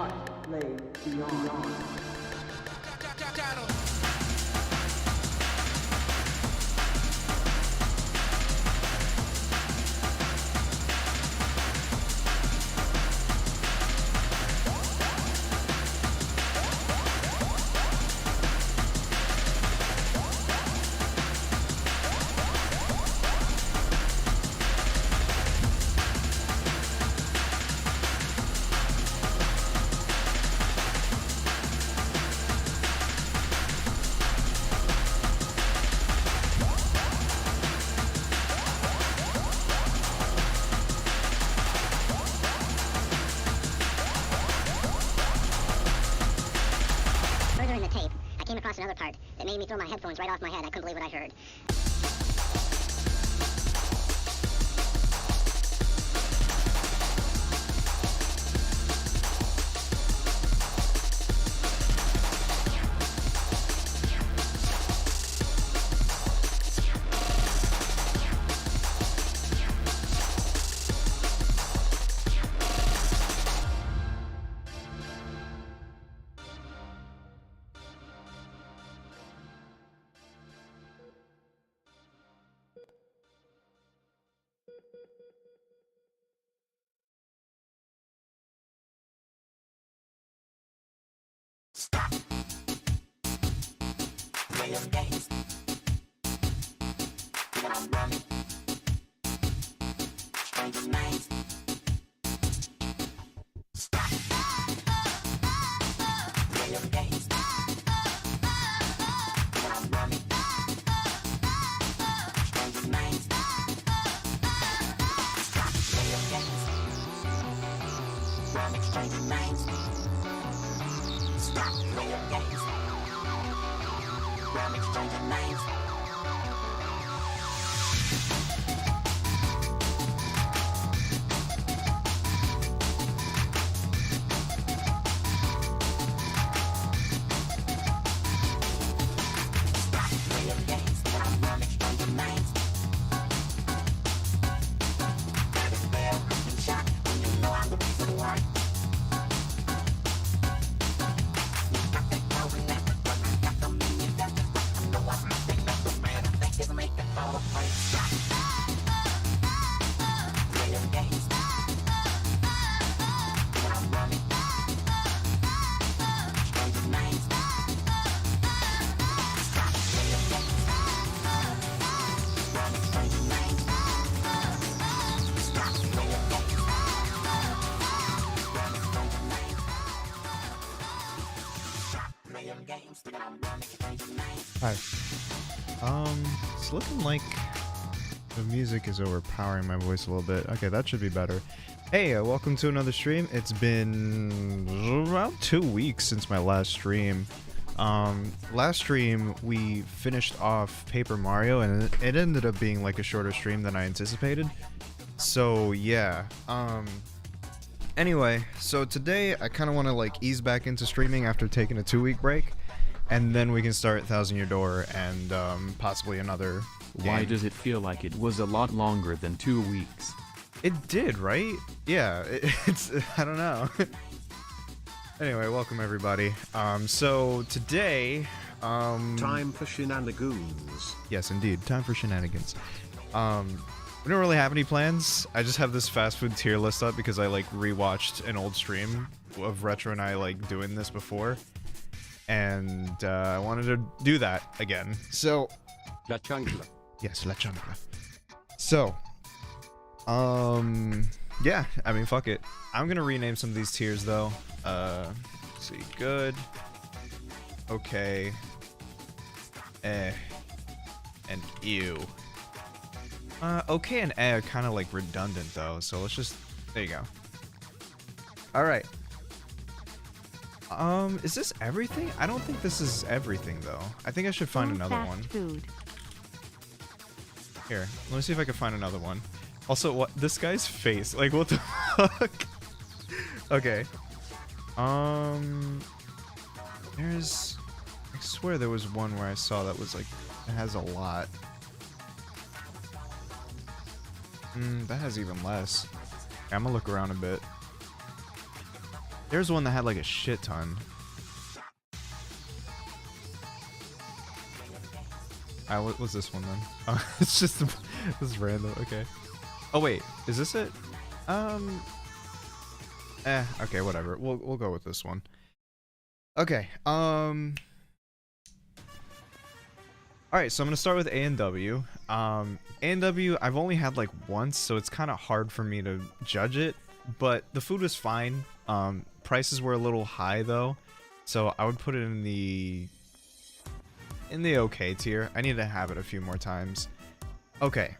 What lay beyond? Further in the tape, I came across another part that made me throw my headphones right off my head. I couldn't believe what I heard. Stop. Playing games. That I'm running. Strangers' names. Stop. Playing games. That I'm running. Strangers' names. Stop. Playing games. Running strangers' names. Stop playing games. Run exchanging names. Stop playing games. Run exchanging names. That is fair and shot when you know I'm the reason why. Hi. It's looking like the music is overpowering my voice a little bit. Okay, that should be better. Hey, welcome to another stream. It's been about 2 weeks since my last stream. Last stream we finished off Paper Mario, and it ended up being like a shorter stream than I anticipated. So yeah. Anyway, so today I kind of want to like ease back into streaming after taking a 2-week break. And then we can start Thousand Year Door and possibly another game. Why does it feel like it was a lot longer than 2 weeks? It did, right? Yeah, it's I don't know. Anyway, welcome everybody. So today, time for shenanigans. Yes, indeed, time for shenanigans. We don't really have any plans. I just have this fast food tier list up because I like rewatched an old stream of Retro and I like doing this before. And I wanted to do that again. So, La chancla. Yes, La Chancla. So, yeah, I mean, fuck it. I'm gonna rename some of these tiers though. Let's see, good, okay, and ew. Okay and are kind of like redundant though, so let's just, there you go. All right. Is this everything? I don't think this is everything though. I think I should find another one. Food. Here, let me see if I can find another one. Also, what this guy's face? Like, what the fuck? Okay. There's, I swear there was one where I saw that was like, it has a lot. That has even less. Okay, I'm gonna look around a bit. There's one that had like a shit ton. What was this one then? Oh, it's just this is random. Okay. Oh wait, is this it? Okay, whatever. We'll go with this one. Okay. All right, so I'm gonna start with A&W. A&W I've only had like once, so it's kind of hard for me to judge it. But the food was fine. Prices were a little high though, so I would put it in the okay tier. I need to have it a few more times. Okay.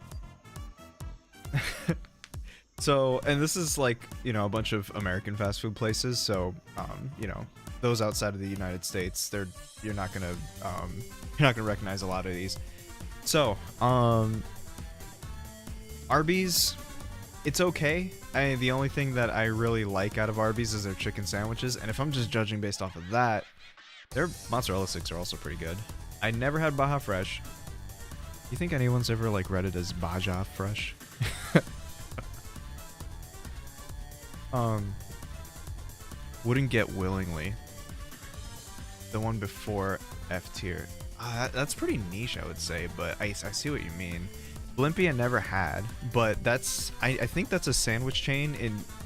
So, and this is like, you know, a bunch of American fast food places. So, you know, those outside of the United States, you're not gonna recognize a lot of these. So, Arby's, it's okay. The only thing that I really like out of Arby's is their chicken sandwiches. And if I'm just judging based off of that, their mozzarella sticks are also pretty good. I never had Baja Fresh. You think anyone's ever like read it as Baja Fresh? Wouldn't get willingly. The one before F tier. That's pretty niche, I would say, but I see what you mean. Blimpie I never had, but that's I think that's a sandwich chain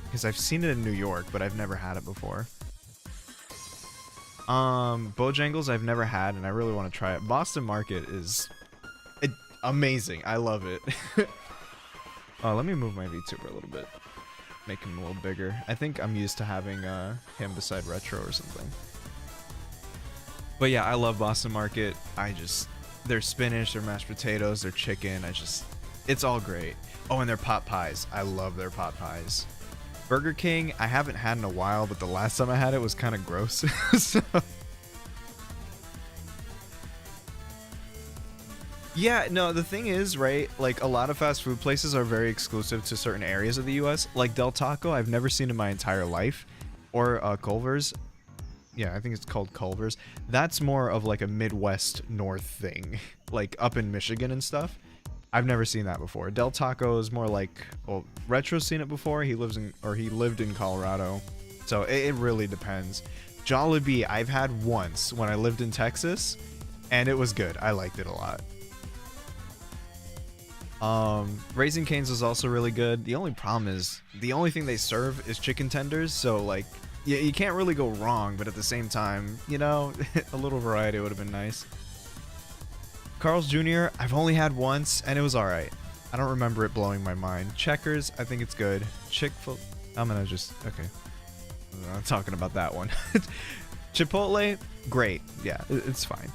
because I've seen it in New York, but I've never had it before. Bojangles I've never had, and I really want to try it. Boston Market is amazing. I love it. Let me move my VTuber a little bit. Make him a little bigger. I think I'm used to having him beside Retro or something. But yeah, I love Boston Market. Their spinach, their mashed potatoes, their chicken, it's all great. Oh, and their pot pies. I love their pot pies. Burger King, I haven't had in a while, but the last time I had it was kind of gross. So, yeah, no, the thing is, right, like a lot of fast food places are very exclusive to certain areas of the US. Like Del Taco, I've never seen in my entire life. Or Culver's. Yeah, I think it's called Culver's. That's more of like a Midwest North thing, like up in Michigan and stuff. I've never seen that before. Del Taco is more like, well, Retro's seen it before. He lived in Colorado, so it really depends. Jollibee, I've had once when I lived in Texas, and it was good. I liked it a lot. Raising Cane's was also really good. The only problem is the only thing they serve is chicken tenders, so like, yeah, you can't really go wrong, but at the same time, you know, a little variety would have been nice. Carl's Jr., I've only had once, and it was alright. I don't remember it blowing my mind. Checkers, I think it's good. Chick-fil... I'm gonna just... Okay. I'm not talking about that one. Chipotle, great. Yeah, it's fine.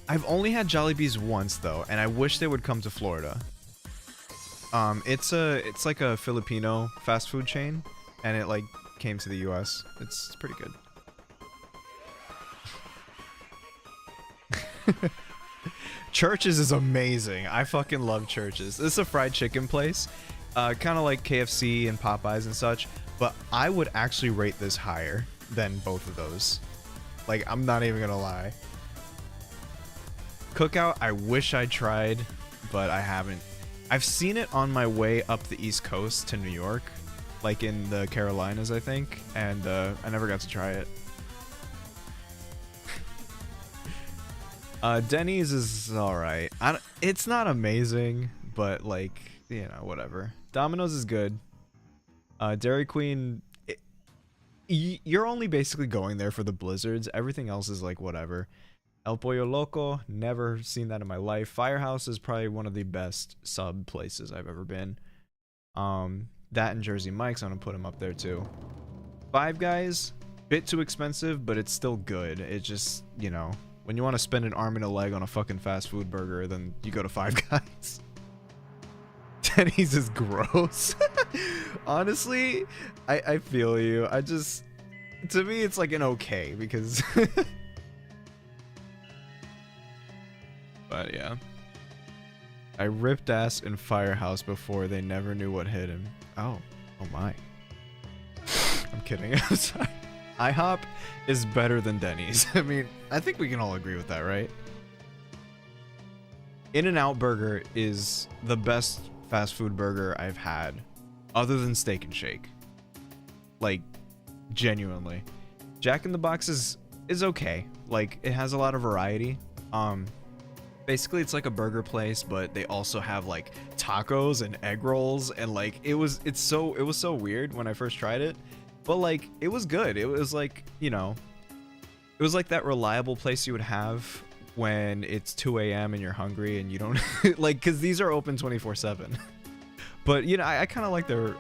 I've only had Jollibee's once, though, and I wish they would come to Florida. It's like a Filipino fast food chain. And it like came to the US. It's pretty good. Church's is amazing. I fucking love Church's. This is a fried chicken place. Kind of like KFC and Popeyes and such. But I would actually rate this higher than both of those. Like, I'm not even gonna lie. Cookout, I wish I tried, but I haven't. I've seen it on my way up the East Coast to New York. Like in the Carolinas, I think, and I never got to try it. Denny's is alright. It's not amazing, but like, you know, whatever. Domino's is good. Dairy Queen, you're only basically going there for the blizzards. Everything else is like whatever. El Pollo Loco, never seen that in my life. Firehouse is probably one of the best sub places I've ever been. That and Jersey Mike's, I'm gonna put him up there too. Five Guys, bit too expensive, but it's still good. It just, you know, when you want to spend an arm and a leg on a fucking fast food burger, then you go to Five Guys. Denny's is gross. Honestly, I feel you. To me, it's like an okay, because... But yeah. I ripped ass in Firehouse before. They never knew what hit him. Oh my. I'm kidding. I'm sorry. IHOP is better than Denny's. I mean, I think we can all agree with that, right? In-N-Out Burger is the best fast food burger I've had, other than Steak and Shake. like genuinely. Jack in the Box is okay. Like, it has a lot of variety. Basically it's like a burger place, but they also have like tacos and egg rolls, and like it was so weird when I first tried it, but like it was good. It was like, you know, it was like that reliable place you would have when it's 2 a.m. and you're hungry and you don't like, because these are open 24/7. But you know, I kind of like their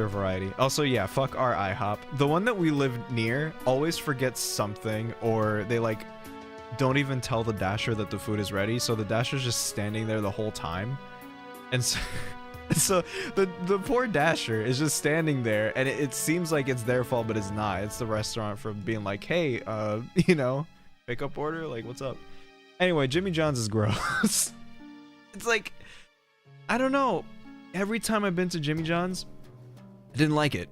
variety. Also, yeah, fuck our IHOP. The one that we live near always forgets something, or they like don't even tell the dasher that the food is ready, so the dasher's just standing there the whole time. And so the poor dasher is just standing there, and it seems like it's their fault, but it's not. It's the restaurant for being like, hey, you know, pick up order, like, what's up? Anyway, Jimmy John's is gross. It's like, I don't know, every time I've been to Jimmy John's, I didn't like it.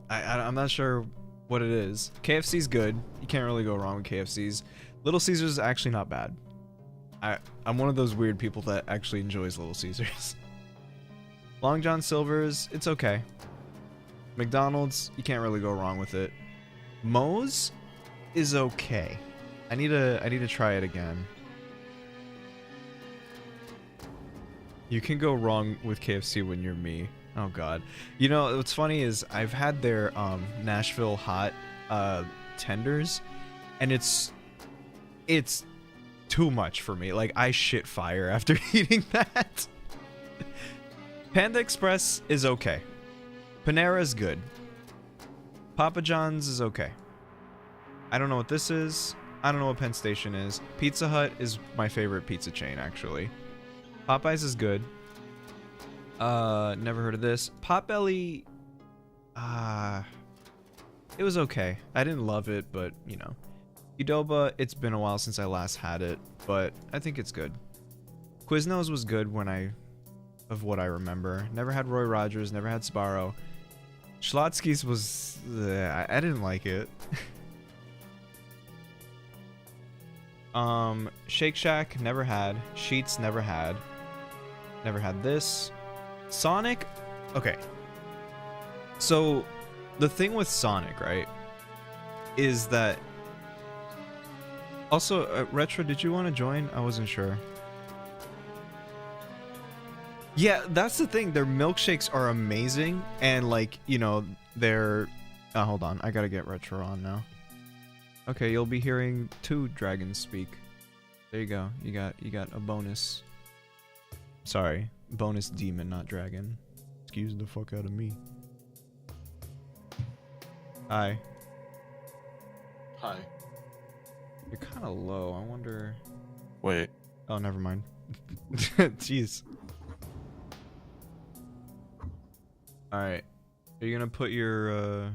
I'm not sure what it is. KFC's good. You can't really go wrong with KFC's. Little Caesars is actually not bad. I'm one of those weird people that actually enjoys Little Caesars. Long John Silver's, it's okay. McDonald's, you can't really go wrong with it. Moe's is okay. I need to try it again. You can go wrong with KFC when you're me. Oh god. You know what's funny is I've had their Nashville hot tenders, and it's too much for me. Like, I shit fire after eating that. Panda Express is okay. Panera is good. Papa John's is okay. I don't know what this is. I don't know what Penn Station is. Pizza Hut is my favorite pizza chain, actually. Popeyes is good. Never heard of this. Potbelly, it was okay. I didn't love it, but, you know. Qdoba, it's been a while since I last had it, but I think it's good. Quiznos was good of what I remember. Never had Roy Rogers, never had Sbarro. Schlotsky's was, I didn't like it. Shake Shack, never had. Sheetz, never had. Never had this. Sonic, okay. So, the thing with Sonic, right, is that... Also, Retro, did you want to join? I wasn't sure. Yeah, that's the thing. Their milkshakes are amazing, and like, you know, they're... hold on, I gotta get Retro on now. Okay, you'll be hearing 2 dragons speak. There you go. You got a bonus. Sorry, bonus demon, not dragon. Excuse the fuck out of me. Hi. Hi. You're kind of low. I wonder. Wait. Oh, never mind. Jeez. All right. Are you gonna put your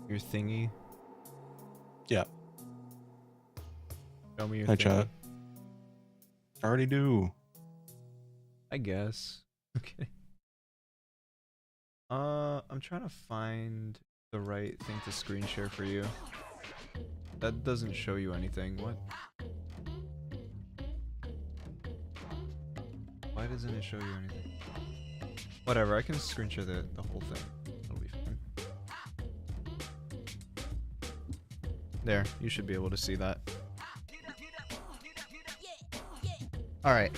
thingy? Yeah. Show me your Hi, thingy. chat. I already do. I guess. Okay. I'm trying to find the right thing to screen share for you. That doesn't show you anything. What? Why doesn't it show you anything? Whatever, I can screen share the whole thing. It'll be fine. There, you should be able to see that. Alright.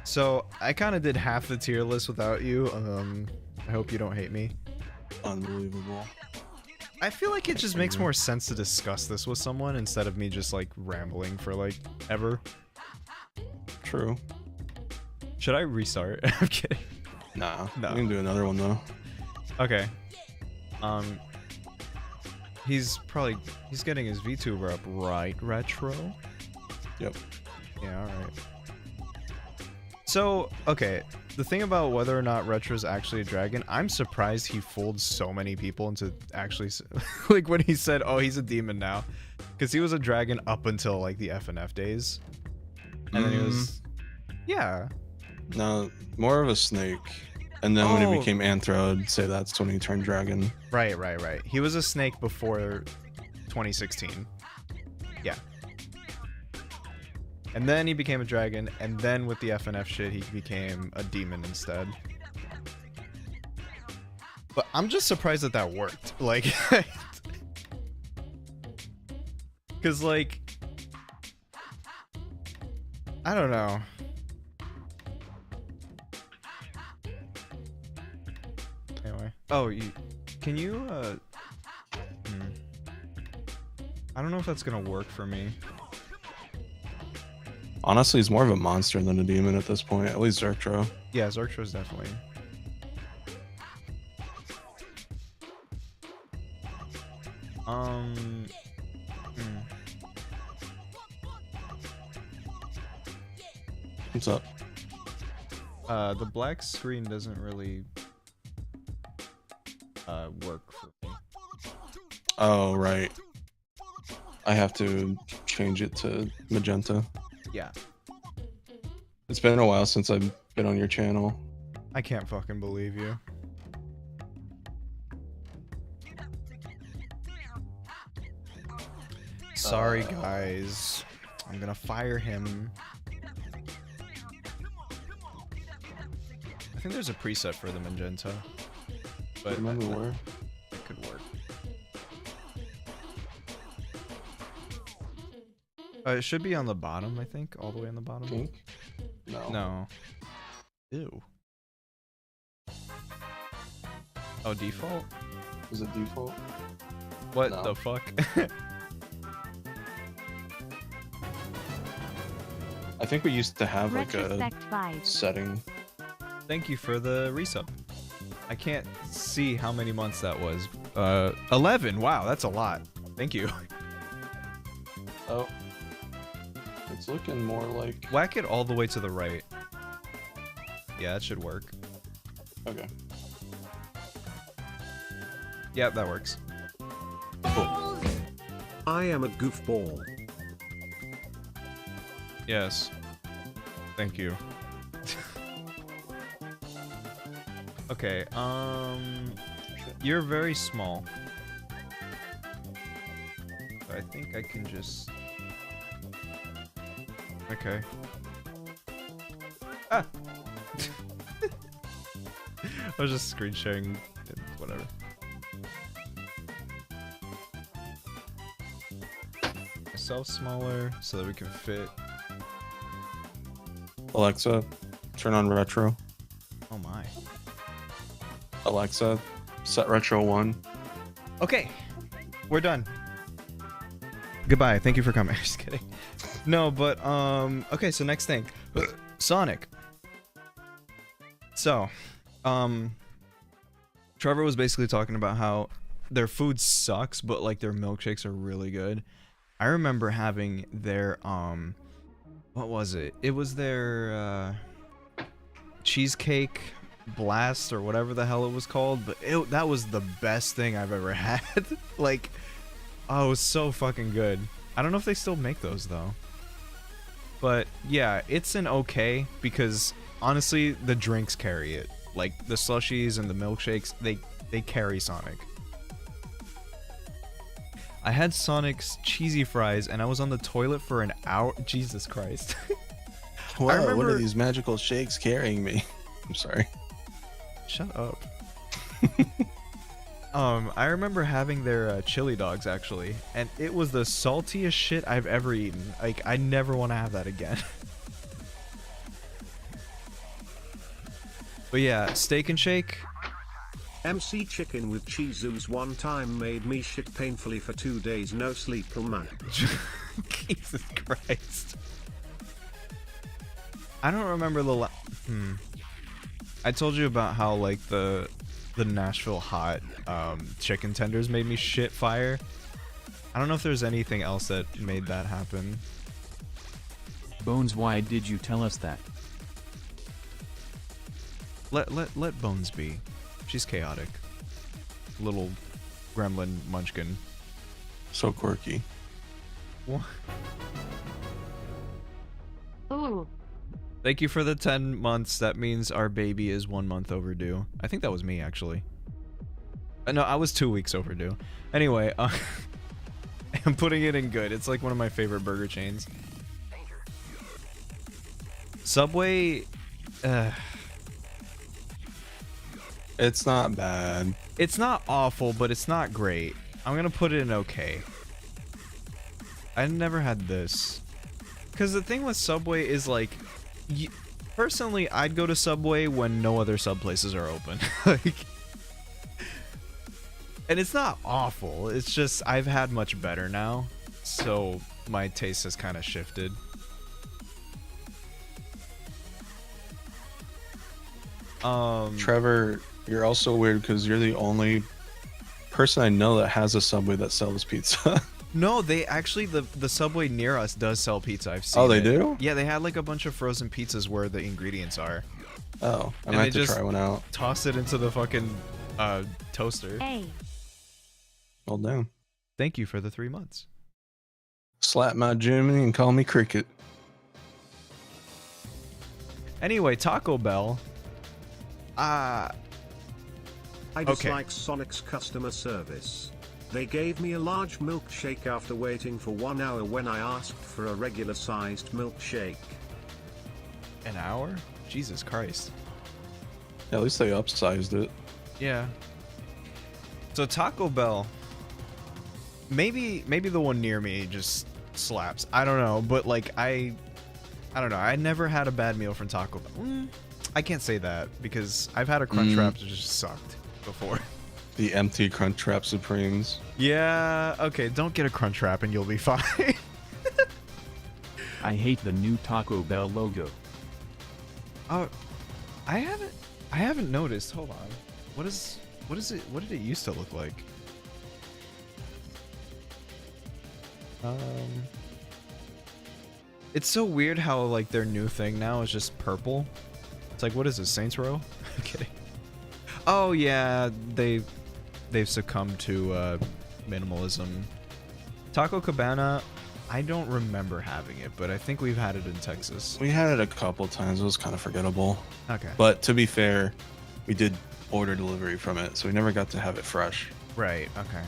So, I kind of did half the tier list without you. I hope you don't hate me. Unbelievable. I feel like it just makes more sense to discuss this with someone instead of me just like rambling for like ever. True. Should I restart? I'm kidding. Nah. No. We can do another one though. Okay. He's getting his VTuber up, right, Retro? Yep. Yeah, alright. So, okay, the thing about whether or not Retro's actually a dragon, I'm surprised he fooled so many people into actually, like when he said, oh, he's a demon now. Because he was a dragon up until like the FNF days. And then he was, yeah. No, more of a snake. And then when he became Anthro, I'd say that's when he turned dragon. Right. He was a snake before 2016. Yeah. And then he became a dragon, and then with the FNF shit, he became a demon instead. But I'm just surprised that that worked. Like, because like, I don't know. Anyway, oh, can you I don't know if that's gonna work for me. Honestly, he's more of a monster than a demon at this point. At least Zertro. Yeah, Zertro's definitely. What's up? The black screen doesn't really work for me. Oh, right. I have to change it to magenta. Yeah. It's been a while since I've been on your channel. I can't fucking believe you. Sorry, guys. I'm gonna fire him. I think there's a preset for the magenta. But Remember where? it could work. It should be on the bottom, I think. All the way on the bottom. Pink? No. No. Ew. Oh, default? Is it default? What No. the fuck? I think we used to have like a Retrospect 5. setting. Thank you for the resub. I can't see how many months that was. 11. Wow, that's a lot. Thank you. Oh. It's looking more like... Whack it all the way to the right. Yeah, that should work. Okay. Yeah, that works. I am a goofball. Yes. Thank you. Okay, you're very small. I think I can just... Okay. Ah! I was just screen sharing, whatever. Myself smaller so that we can fit. Alexa, turn on retro. Oh my. Alexa, set retro 1. Okay, we're done. Goodbye. Thank you for coming. Just kidding. No, but okay. So next thing, Sonic. So, Trevor was basically talking about how their food sucks, but like their milkshakes are really good. I remember having their what was it? It was their cheesecake blast or whatever the hell it was called, but that was the best thing I've ever had. Like, oh, it was so fucking good. I don't know if they still make those though. But yeah, it's an okay, because honestly the drinks carry it. Like the slushies and the milkshakes, they carry Sonic. I had Sonic's cheesy fries and I was on the toilet for an hour. Jesus Christ. Wow, I remember... what are these magical shakes carrying me? I'm sorry. Shut up. I remember having their chili dogs actually, and it was the saltiest shit I've ever eaten. Like, I never want to have that again. But yeah, Steak and Shake. MC Chicken with Cheezoos one time made me shit painfully for 2 days, no sleep till man. Jesus Christ. I don't remember the I told you about how like the Nashville hot chicken tenders made me shit fire. I don't know if there's anything else that made that happen. Bones, why did you tell us that? Let Bones be. She's chaotic. Little gremlin munchkin. So quirky. What? Ooh. Thank you for the 10 months. That means our baby is 1 month overdue. I think that was me, actually. No, I was 2 weeks overdue. Anyway, I'm putting it in good. It's like one of my favorite burger chains. Subway... It's not bad. It's not awful, but it's not great. I'm gonna put it in okay. I never had this. Because the thing with Subway is like, personally, I'd go to Subway when no other sub places are open. Like, and it's not awful. It's just I've had much better now, so my taste has kind of shifted. Trevor, you're also weird because you're the only person I know that has a Subway that sells pizza. No, they actually, the Subway near us does sell pizza. I've seen Oh, they it. do? Yeah, they had like a bunch of frozen pizzas where the ingredients are. Oh, I And might they have to just try one out. Toss it into the fucking toaster. A. Well, damn. Thank you for the 3 months. Slap my Jimmy and call me Cricket. Anyway, Taco Bell. I Okay. dislike Sonic's customer service. They gave me a large milkshake after waiting for 1 hour when I asked for a regular-sized milkshake. An hour? Jesus Christ. At least they upsized it. Yeah. So Taco Bell. Maybe the one near me just slaps. I don't know, but like I don't know. I never had a bad meal from Taco Bell. I can't say that because I've had a Crunchwrap that just sucked before. The empty Crunchwrap Supremes. Yeah, okay, don't get a Crunchwrap and you'll be fine. I hate the new Taco Bell logo. Oh, I haven't noticed. Hold on. What is it? What did it used to look like? It's so weird how like their new thing now is just purple. It's like, what is this, Saints Row? I'm kidding. Oh yeah, they've succumbed to minimalism. Taco Cabana, I don't remember having it, but I think we've had it in Texas. We had it a couple times. It was kind of forgettable. Okay. But to be fair, we did order delivery from it, so we never got to have it fresh. Right, okay.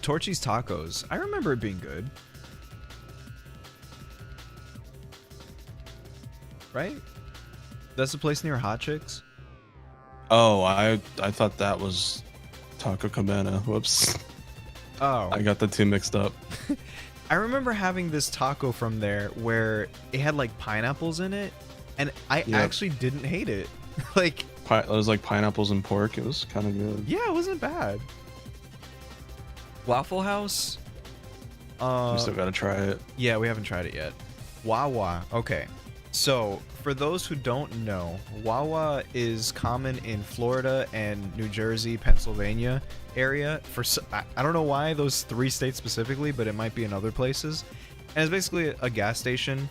Torchy's Tacos. I remember it being good. Right? That's the place near Hot Chicks? Oh, I thought that was Taco Cabana. Whoops. Oh. I got the two mixed up. I remember having this taco from there where it had like pineapples in it, and I actually didn't hate it. Like, It was like pineapples and pork. It was kind of good. yeah, it wasn't bad. Waffle House? We still gotta try it. Yeah, we haven't tried it yet. Wawa. Okay. So, for those who don't know, Wawa is common in Florida and New Jersey, Pennsylvania area. I don't know why those 3 states specifically, but it might be in other places. And it's basically a gas station,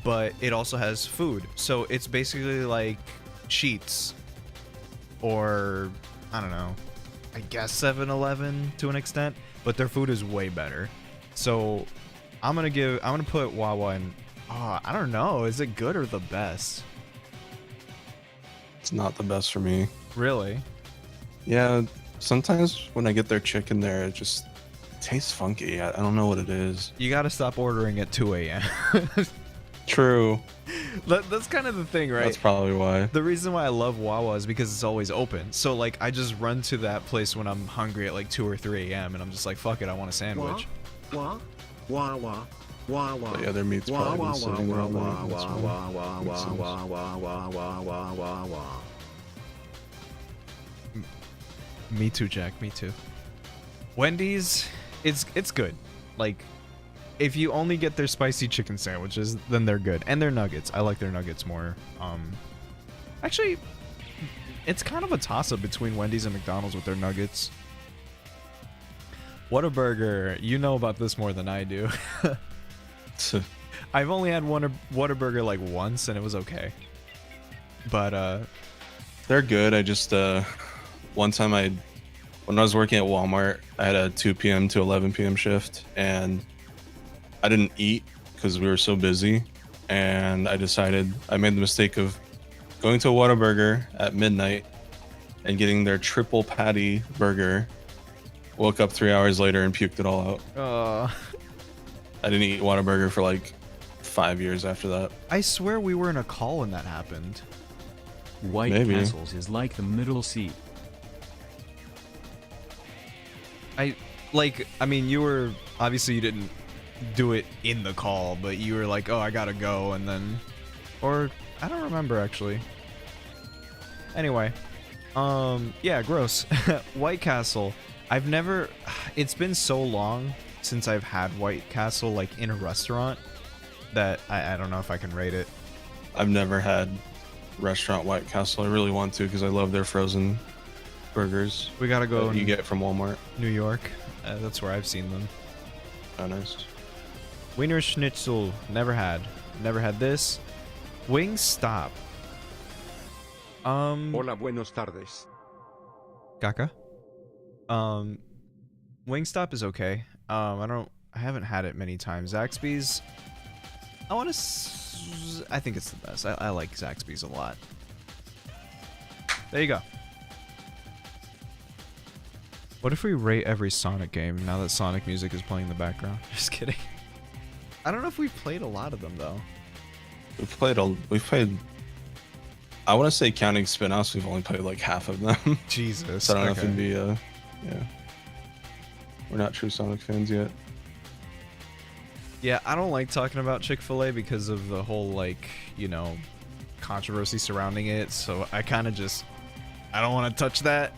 but it also has food. So, it's basically like Sheetz or, I don't know, I guess 7-Eleven to an extent, but their food is way better. So, I'm gonna put Wawa in. Oh, I don't know. Is it good or the best? It's not the best for me. Really? Yeah, sometimes when I get their chicken there, it just tastes funky. I don't know what it is. You gotta stop ordering at 2 a.m. True. That's kind of the thing, right? That's probably why. The reason why I love Wawa is because it's always open. So, like, I just run to that place when I'm hungry at, like, 2 or 3 a.m. and I'm just like, fuck it, I want a sandwich. Wah, wah, wah, wah, wah. But yeah, their meat's Wah, probably wah, been sitting there wah, all wah, night. That's wah, why. wah, wah, Makes wah, sense. wah, wah, wah, wah, wah, wah, wah. Me too, Jack. Me too. Wendy's, it's good. Like, if you only get their spicy chicken sandwiches, then they're good. And their nuggets. I like their nuggets more. Actually, it's kind of a toss-up between Wendy's and McDonald's with their nuggets. Whataburger. You know about this more than I do. I've only had Whataburger like once, and it was okay. But, They're good. I just, one time when I was working at Walmart, I had a 2 p.m. to 11 p.m. shift, and I didn't eat because we were so busy. And I made the mistake of going to a Whataburger at midnight and getting their triple patty burger. Woke up 3 hours later and puked it all out. I didn't eat Whataburger for like 5 years after that. I swear we were in a call when that happened. White Maybe. Castles is like the middle seat. I mean, you were obviously you didn't do it in the call, but you were like, oh, I gotta go, and then, or I don't remember actually. Anyway, yeah, gross. White Castle. I've never. It's been so long since I've had White Castle like in a restaurant that I don't know if I can rate it. I've never had restaurant White Castle. I really want to because I love their frozen burgers. We gotta go. That you get from Walmart. New York. That's where I've seen them. Oh, nice. Wiener Schnitzel. Never had. Never had this. Wingstop. Hola, buenos tardes. Kaka. Wingstop is okay. I haven't had it many times. Zaxby's. I think it's the best. I like Zaxby's a lot. There you go. What if we rate every Sonic game now that Sonic music is playing in the background? Just kidding. I don't know if we've played a lot of them though. We've played. I want to say counting spin-offs, we've only played like half of them. Jesus. So I don't know if it'd be yeah. We're not true Sonic fans yet. Yeah, I don't like talking about Chick-fil-A because of the whole, like, you know, controversy surrounding it, so I kind of just, I don't want to touch that.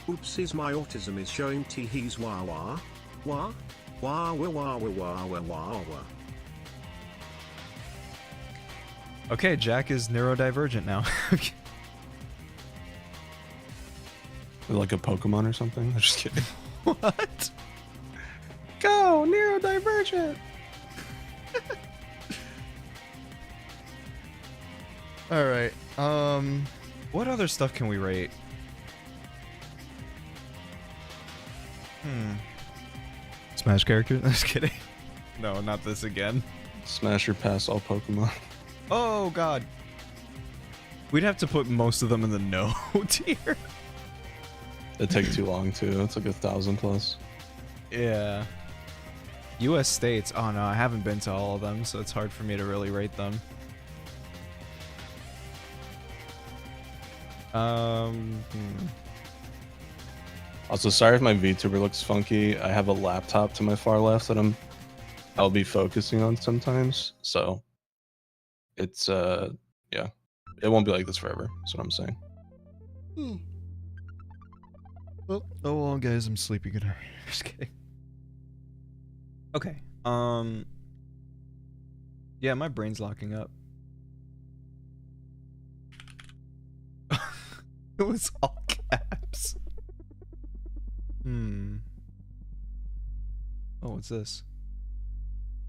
Oopsies, my autism is showing teehees wah wah. Wah? Wah wah wah wah wah wah wah wah. Okay, Jack is neurodivergent now. Like a Pokemon or something? I'm just kidding. What? Go, neurodivergent! Alright, what other stuff can we rate? Smash character? I'm just kidding. No, not this again. Smash or pass all Pokemon. Oh, God. We'd have to put most of them in the no tier. It'd take too long, too. It's like 1,000 plus. Yeah. U.S. states. Oh, no, I haven't been to all of them, so it's hard for me to really rate them. Also, sorry if my VTuber looks funky. I have a laptop to my far left that I'll be focusing on sometimes. So it's yeah. It won't be like this forever. That's what I'm saying. Well, oh well, guys, I'm sleepy. Good night. Just kidding. Okay. Yeah, my brain's locking up. It was all caps. Oh, what's this?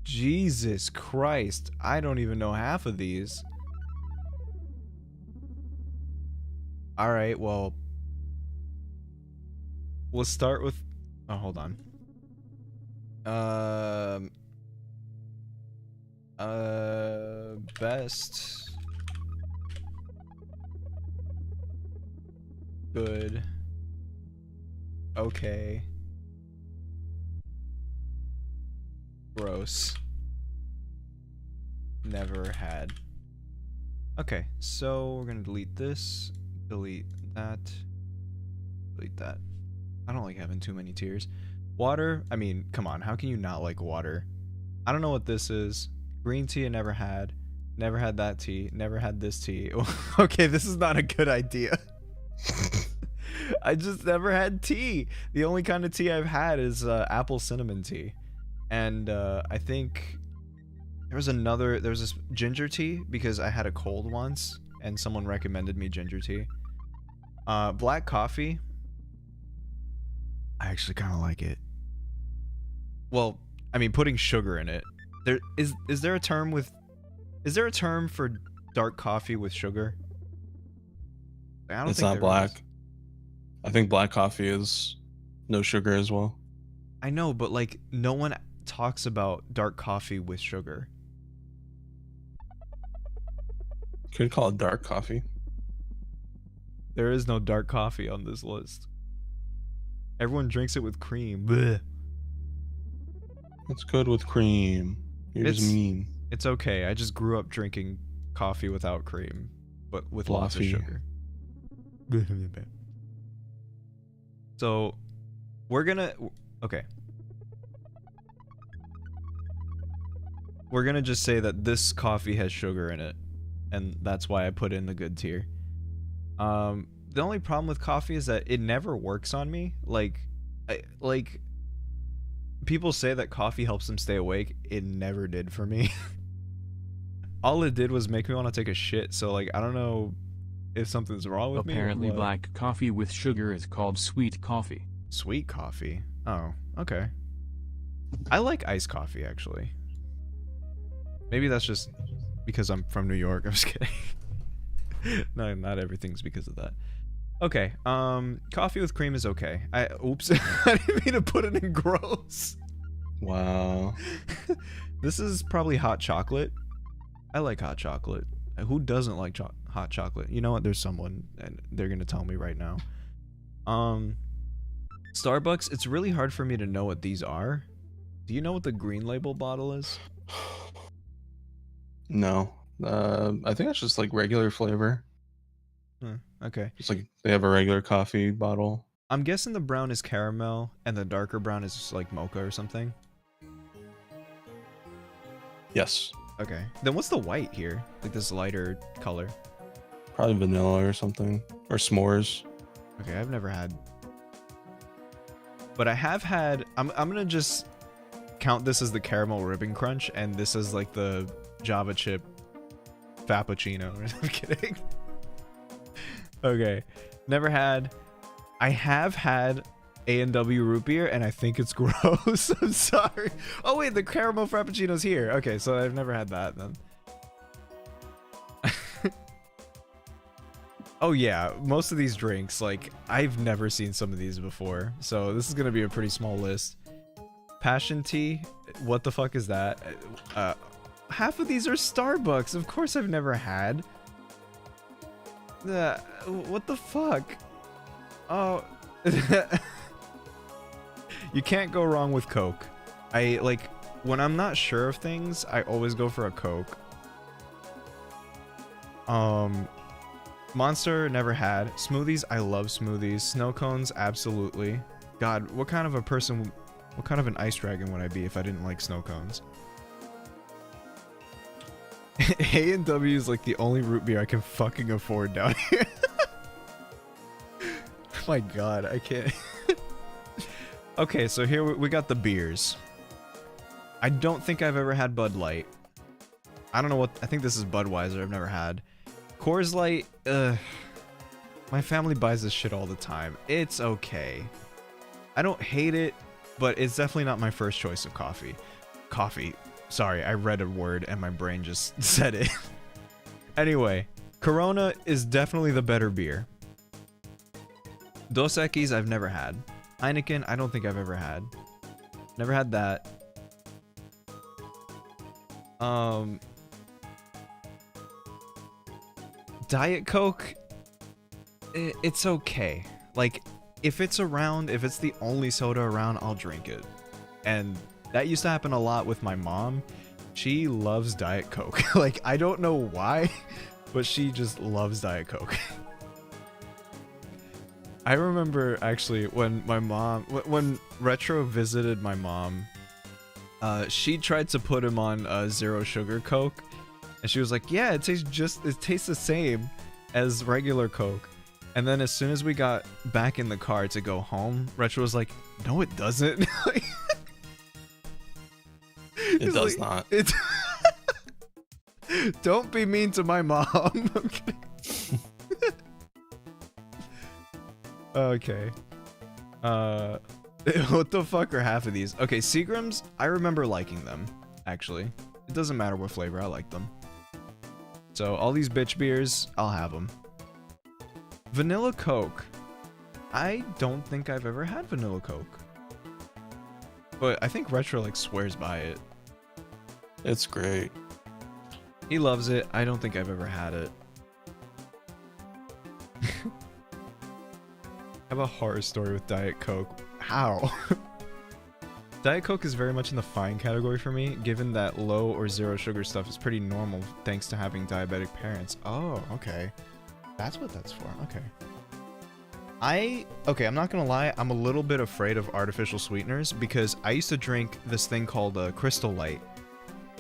Jesus Christ. I don't even know half of these. Alright, well. We'll start with... Oh, hold on. Best. Good. Okay. Gross. Never had. Okay, so we're gonna delete this, delete that, delete that. I don't like having too many tiers. Water, I mean, come on, how can you not like water? I don't know what this is. Green tea I never had. Never had that tea. Never had this tea. Okay, this is not a good idea. I just never had tea. The only kind of tea I've had is apple cinnamon tea. And I think there was this ginger tea because I had a cold once and someone recommended me ginger tea. Black coffee. I actually kind of like it. Well, I mean, putting sugar in it. Is there a term for dark coffee with sugar? I don't It's think not there black. is. I think black coffee is no sugar as well. I know, but like no one talks about dark coffee with sugar. Could call it dark coffee. There is no dark coffee on this list. Everyone drinks it with cream. Blech. It's good with cream. You're just mean. It's okay. I just grew up drinking coffee without cream. but with lots of Fluffy. sugar. So we're gonna okay. We're gonna just say that this coffee has sugar in it, and that's why I put it in the good tier. The only problem with coffee is that it never works on me. Like people say that coffee helps them stay awake. It never did for me. All it did was make me want to take a shit. So like I don't know if something's wrong with Apparently me. Or what. black coffee with sugar is called sweet coffee. Sweet coffee. Oh, okay. I like iced coffee actually. Maybe that's just because I'm from New York. I'm just kidding. No, not everything's because of that. Okay, coffee with cream is okay. Oops, I didn't mean to put it in gross. Wow. This is probably hot chocolate. I like hot chocolate. Who doesn't like hot chocolate? You know what? There's someone, and they're gonna tell me right now. Starbucks, it's really hard for me to know what these are. Do you know what the green label bottle is? No. I think that's just like regular flavor. Okay. Just like they have a regular coffee bottle. I'm guessing the brown is caramel, and the darker brown is just like mocha or something. Yes. Okay. Then what's the white here? Like this lighter color. Probably vanilla or something. Or s'mores. Okay, I've never had. But I have had. I'm gonna just count this as the caramel ribbon crunch, and this is like the Java chip Fappuccino. I'm kidding. Okay, never had. I have had A&W root beer, and I think it's gross. I'm sorry. Oh wait, the caramel frappuccino's here. Okay, so I've never had that then. Oh yeah, most of these drinks, like, I've never seen some of these before, so this is gonna be a pretty small list. Passion tea, what the fuck is that? Half of these are Starbucks, of course I've never had. What the fuck? Oh. You can't go wrong with Coke. When I'm not sure of things, I always go for a Coke. Monster, never had. Smoothies, I love smoothies. Snow cones, absolutely. God, what kind of an ice dragon would I be if I didn't like snow cones? A&W is like the only root beer I can fucking afford down here. My god, I can't. Okay, so here we got the beers. I don't think I've ever had Bud Light. I don't know what, I think this is Budweiser, I've never had. Coors Light, my family buys this shit all the time. It's okay. I don't hate it, but it's definitely not my first choice of coffee. Sorry, I read a word and my brain just said it. Anyway, Corona is definitely the better beer. Dos Equis I've never had. Heineken, I don't think I've ever had. Never had that. Diet Coke, it's okay. Like, if it's around, if it's the only soda around, I'll drink it. And that used to happen a lot with my mom. She loves Diet Coke. Like, I don't know why, but she just loves Diet Coke. I remember actually when when Retro visited my mom, she tried to put him on zero sugar Coke, and she was like, "Yeah, it tastes the same as regular Coke." And then as soon as we got back in the car to go home, Retro was like, "No, it doesn't." It does not. It Don't be mean to my mom. I'm kidding. Okay. What the fuck are half of these? Okay, Seagrams, I remember liking them, actually. It doesn't matter what flavor, I like them. So, all these bitch beers, I'll have them. Vanilla Coke. I don't think I've ever had Vanilla Coke. But I think Retro, like, swears by it. It's great. He loves it. I don't think I've ever had it. I have a horror story with Diet Coke. How? Diet Coke is very much in the fine category for me, given that low or zero sugar stuff is pretty normal thanks to having diabetic parents. Oh, okay. That's what that's for. Okay. Okay, I'm not gonna lie, I'm a little bit afraid of artificial sweeteners because I used to drink this thing called Crystal Light,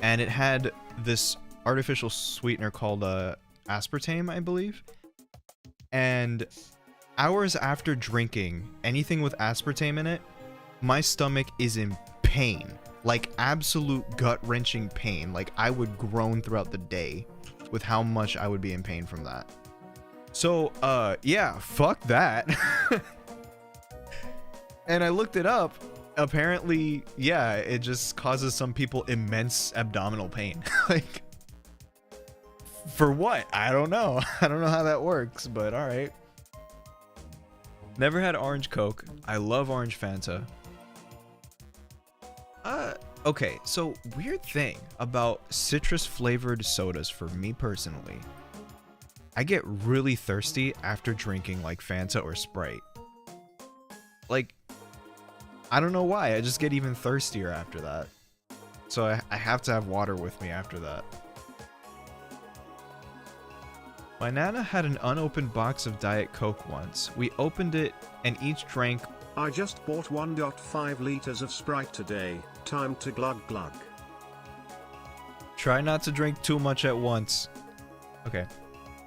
and it had this artificial sweetener called aspartame, I believe. And hours after drinking anything with aspartame in it, my stomach is in pain, like absolute gut-wrenching pain. Like I would groan throughout the day with how much I would be in pain from that. So, yeah, fuck that. And I looked it up. Apparently, yeah, it just causes some people immense abdominal pain. Like, for what? I don't know. I don't know how that works, but alright. Never had orange Coke. I love orange Fanta. Okay, so weird thing about citrus flavored sodas for me personally. I get really thirsty after drinking like Fanta or Sprite. Like, I don't know why, I just get even thirstier after that. So I have to have water with me after that. My Nana had an unopened box of Diet Coke once. We opened it and each drank. I just bought 1.5 liters of Sprite today. Time to glug glug. Try not to drink too much at once. Okay.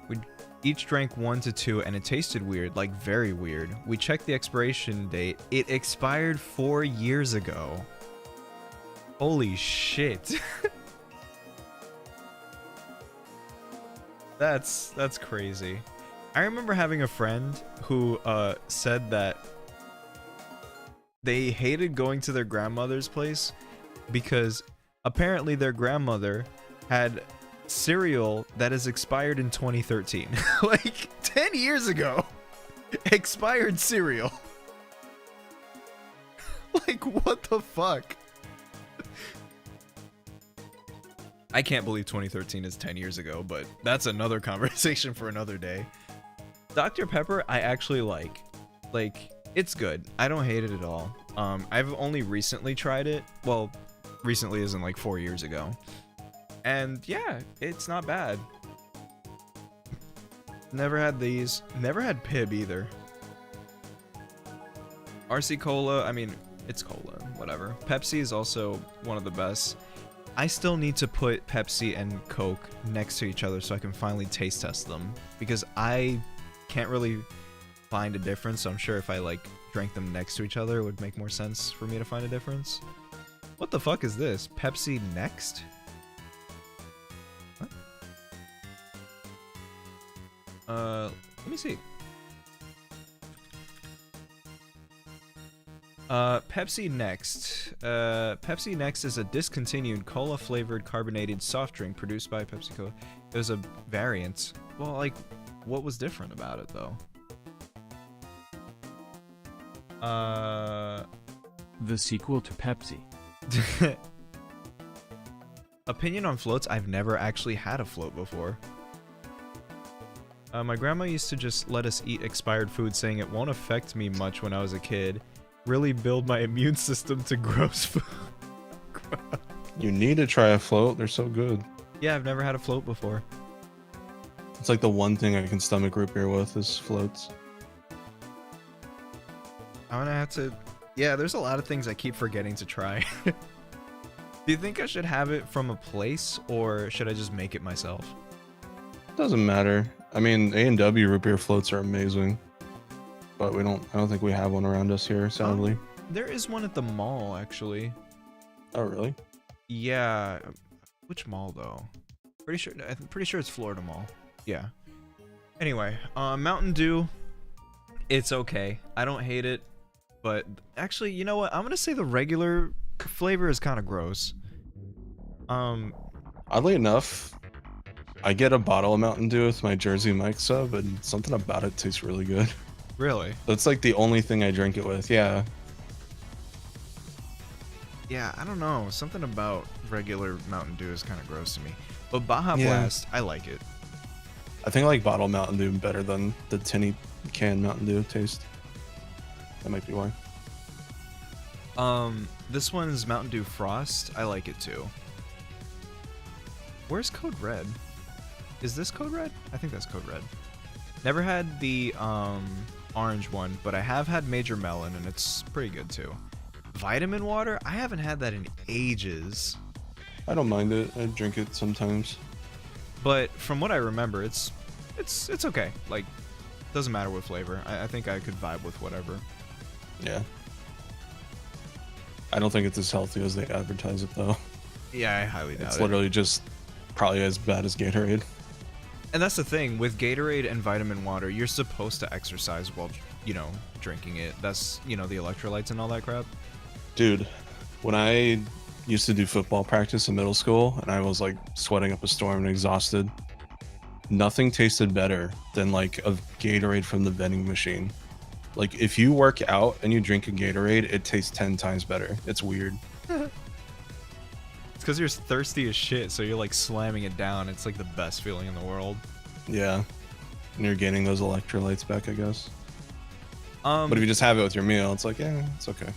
We each drank 1 to 2 and it tasted weird, like very weird. We checked the expiration date. It expired 4 years ago. Holy shit. That's crazy. I remember having a friend who said that they hated going to their grandmother's place because apparently their grandmother had cereal that is expired in 2013. Like 10 years ago. Expired cereal. Like what the fuck? I can't believe 2013 is 10 years ago, but that's another conversation for another day. Dr. Pepper I actually like. Like, it's good. I don't hate it at all. I've only recently tried it. Well, recently isn't like 4 years ago. And yeah, it's not bad. Never had these. Never had Pib either. RC Cola, I mean, it's cola, whatever. Pepsi is also one of the best. I still need to put Pepsi and Coke next to each other so I can finally taste test them. Because I can't really find a difference, so I'm sure if I like drank them next to each other it would make more sense for me to find a difference. What the fuck is this? Pepsi next? What? Let me see. Pepsi Next. Pepsi Next is a discontinued cola-flavored carbonated soft drink produced by PepsiCo. It was a variant. Well, like, what was different about it, though? The sequel to Pepsi. Opinion on floats? I've never actually had a float before. My grandma used to just let us eat expired food, saying it won't affect me much when I was a kid. Really build my immune system to gross food. You need to try a float. They're so good. Yeah, I've never had a float before. It's like the one thing I can stomach root beer with is floats. I'm gonna have to... Yeah, there's a lot of things I keep forgetting to try. Do you think I should have it from a place, or should I just make it myself? Doesn't matter. I mean, A&W root beer floats are amazing. But I don't think we have one around us here, sadly. There is one at the mall, actually. Oh, really? Yeah. Which mall, though? I'm pretty sure it's Florida Mall. Yeah. Anyway, Mountain Dew. It's okay. I don't hate it. But actually, you know what? I'm gonna say the regular flavor is kind of gross. Oddly enough, I get a bottle of Mountain Dew with my Jersey Mike sub, and something about it tastes really good. Really? That's like the only thing I drink it with, yeah. Yeah, I don't know. Something about regular Mountain Dew is kind of gross to me. But Baja Yeah. Blast, I like it. I think I like bottle Mountain Dew better than the tinny can Mountain Dew taste. That might be why. This one's Mountain Dew Frost. I like it too. Where's Code Red? Is this Code Red? I think that's Code Red. Never had the orange one, but I have had Major Melon, and it's pretty good too. Vitamin water? I haven't had that in ages. I don't mind it. I drink it sometimes. But from what I remember, it's okay. Like, doesn't matter what flavor. I think I could vibe with whatever. Yeah. I don't think it's as healthy as they advertise it though. Yeah, I highly doubt It's it. literally just probably as bad as Gatorade. And that's the thing with Gatorade and vitamin water, you're supposed to exercise while, drinking it. That's, the electrolytes and all that crap. Dude, when I used to do football practice in middle school and I was like sweating up a storm and exhausted, nothing tasted better than like a Gatorade from the vending machine. Like if you work out and you drink a Gatorade, it tastes 10 times better. It's weird. It's because you're thirsty as shit, so you're like slamming it down. It's like the best feeling in the world. Yeah. And you're gaining those electrolytes back, I guess. But if you just have it with your meal, it's like, yeah, it's okay.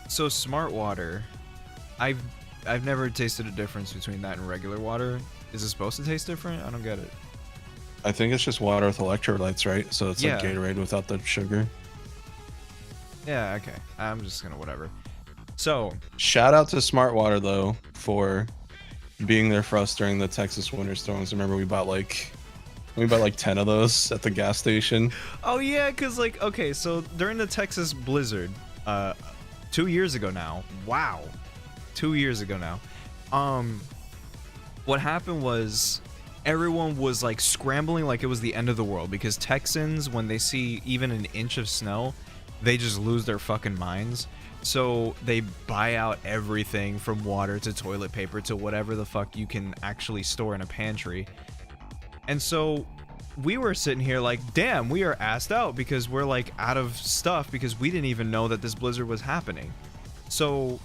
So Smart Water, I've never tasted a difference between that and regular water. Is it supposed to taste different? I don't get it. I think it's just water with electrolytes, right? So it's Yeah. like Gatorade without the sugar. Yeah, okay. I'm just gonna whatever. So, Shout out to Smart Water though for being there for us during the Texas winter storms. Remember we bought like 10 of those at the gas station. oh yeah, cause like okay, so during the Texas blizzard, 2 years ago now. Wow, 2 years ago now. What happened was everyone was like scrambling like it was the end of the world because Texans, when they see even an inch of snow, they just lose their fucking minds. So they buy out everything from water to toilet paper to whatever the fuck you can actually store in a pantry. And so we were sitting here like, damn, we are assed out because we're like out of stuff because we didn't even know that this blizzard was happening. So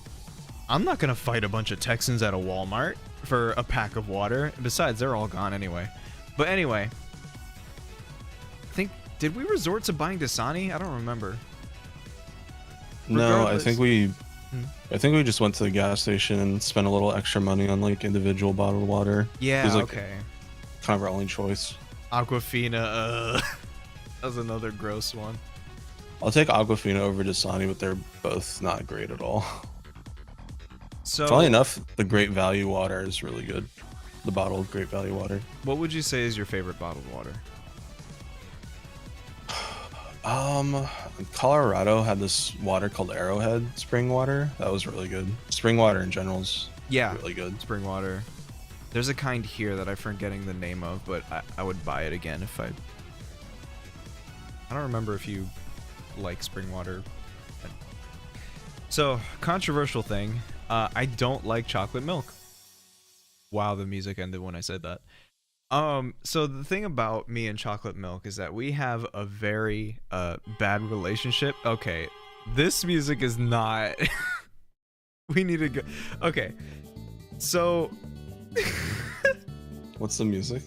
I'm not gonna fight a bunch of Texans at a Walmart for a pack of water. Besides, they're all gone anyway. But anyway, did we resort to buying Dasani? I don't remember. No, I Regardless- think we just went to the gas station and spent a little extra money on like individual bottled water. Yeah, It was, like, okay. Kind of our only choice. Aquafina, that was another gross one. I'll take Aquafina over Dasani, but they're both not great at all. So, Funnily enough, the Great Value water is really good. The bottled Great Value water. what would you say is your favorite bottled water? Colorado had this water called Arrowhead spring water. That was really good. Spring water in general is Yeah, really good. spring water. There's a kind here that I'm forgetting the name of, but I would buy it again if I don't remember if you like spring water. So, controversial thing. I don't like chocolate milk. Wow, the music ended when I said that. So the thing about me and chocolate milk is that we have a very bad relationship. Okay, this music is not. We need to go. Okay, so What's the music?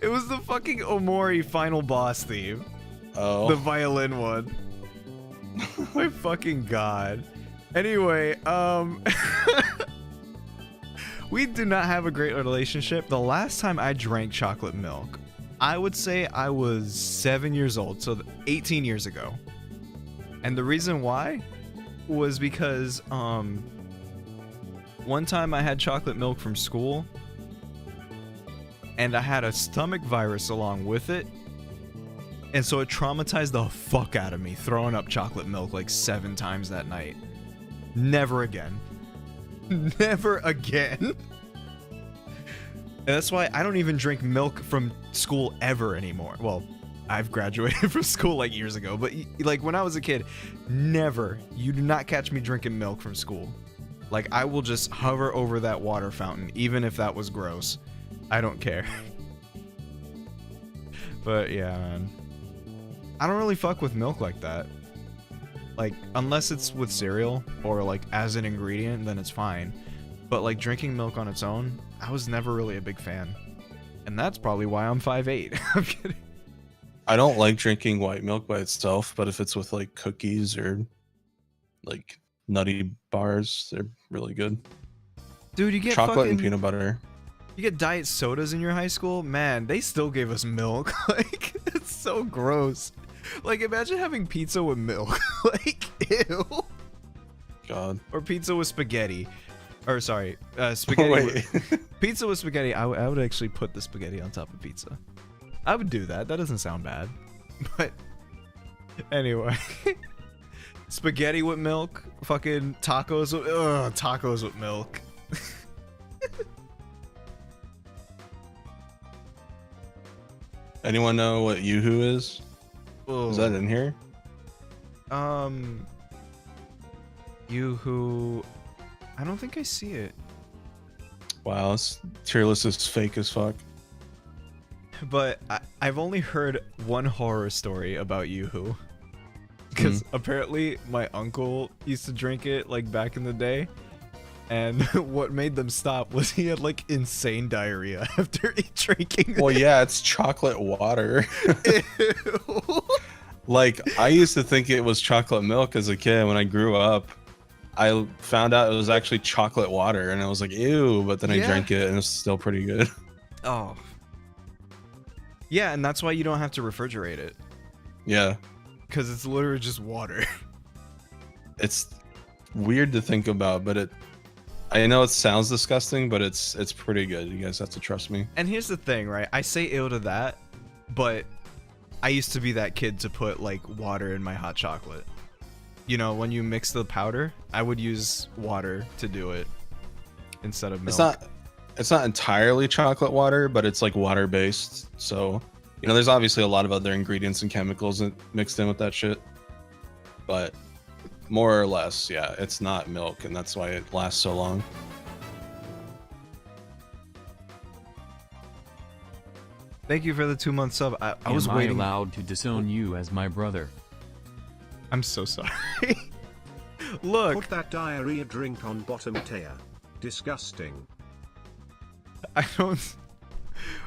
it was the fucking Omori final boss theme, Oh, the violin one. My fucking god. Anyway, we do not have a great relationship. The last time I drank chocolate milk, I would say I was 7 years old, so 18 years ago. And the reason why was because one time I had chocolate milk from school, and I had a stomach virus along with it. And so it traumatized the fuck out of me, throwing up chocolate milk like 7 times that night. Never again. Never again. And that's why I don't even drink milk from school ever anymore. Well, I've graduated from school like years ago, but like when I was a kid, never. You do not catch me drinking milk from school. Like I will just hover over that water fountain, even if that was gross. I don't care. But yeah, man. I don't really fuck with milk like that. Like, unless it's with cereal or like as an ingredient, then it's fine. But like drinking milk on its own, I was never really a big fan. And that's probably why I'm 5'8". I'm kidding. I don't like drinking white milk by itself, but if it's with like cookies or like nutty bars. They're really good. Dude, you get Chocolate fucking, and peanut butter. you get diet sodas in your high school? Man, they still gave us milk. Like, it's so gross. Like, imagine having pizza with milk. Like, ew. God. Or pizza with spaghetti. Or, sorry, spaghetti with, pizza with spaghetti. I would actually put the spaghetti on top of pizza. I would do that. That doesn't sound bad. But, anyway. Spaghetti with milk. Fucking tacos with, tacos with milk. Anyone know what Yoo-hoo is? Ugh. Is that in here? Yoo-hoo. I don't think I see it. Wow, this tier list is fake as fuck. But I've only heard one horror story about Yoo-hoo. Because apparently my uncle used to drink it like back in the day. And what made them stop was he had like insane diarrhea after drinking it. Well, yeah, it's chocolate water. Ew. Like, I used to think it was chocolate milk as a kid. When I grew up, I found out it was actually chocolate water, and I was like, ew, but then I Yeah. drank it, and it's still pretty good. Oh. Yeah, and that's why you don't have to refrigerate it. Yeah, Because it's literally just water. it's weird to think about, but I know it sounds disgusting, but it's pretty good. You guys have to trust me. And here's the thing, right? I say ew to that, but I used to be that kid to put like water in my hot chocolate. You know, when you mix the powder, I would use water to do it instead of milk. It's not entirely chocolate water, but it's like water based. So, you know, there's obviously a lot of other ingredients and chemicals mixed in with that shit. But more or less, yeah, it's not milk, and that's why it lasts so long. Thank you for the 2-month sub. I was Am waiting. I allowed to disown you as my brother? I'm so sorry. Look, Put that diarrhea drink on bottom tier. Disgusting. I don't.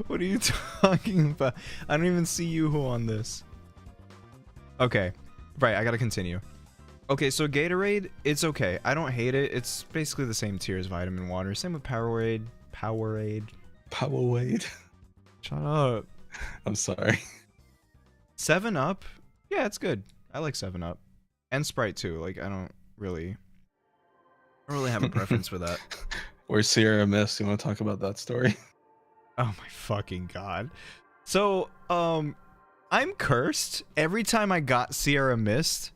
What are you talking about? I don't even see Yoo-hoo on this. Okay, right. I gotta continue. Okay, so Gatorade, it's okay. I don't hate it. It's basically the same tier as vitamin water. Same with Powerade. Powerade. Shut up. I'm sorry. 7-Up. Yeah, it's good. I like 7-Up. And Sprite too. Like, I don't really have a preference for that. Where's Sierra Mist? You want to talk about that story? Oh my fucking god. So, I'm cursed. Every time I got Sierra Mist,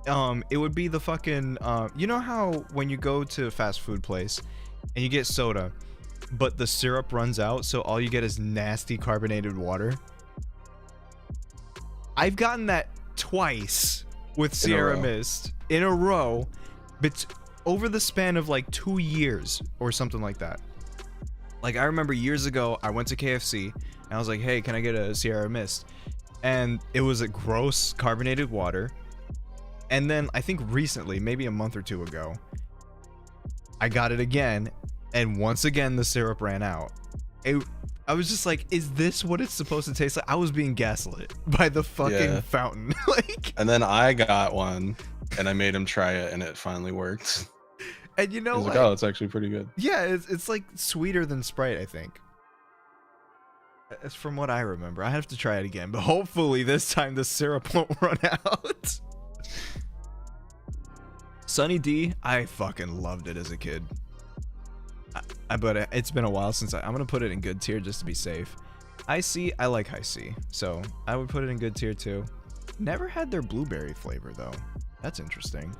it would be the fucking, you know how when you go to a fast food place and you get soda, but the syrup runs out, so all you get is nasty carbonated water? I've gotten that twice with Sierra Mist in a row, but over the span of like 2 years or something like that. Like, I remember years ago, I went to KFC and I was like, hey, can I get a Sierra Mist? And it was a gross carbonated water. And then I think recently, maybe a month or two ago, I got it again, and once again the syrup ran out. I was just like, is this what it's supposed to taste like? I was being gaslit by the fucking fountain. Like, and then I got one, and I made him try it, and it finally worked. and you know, He's like, oh, it's actually pretty good. yeah, it's like sweeter than Sprite, I think. It's from what I remember. I have to try it again, but hopefully this time the syrup won't run out. Sunny D, I fucking loved it as a kid. But it's been a while since I'm gonna put it in good tier just to be safe. High C, I like High C, so I would put it in good tier too. Never had their blueberry flavor though. That's interesting.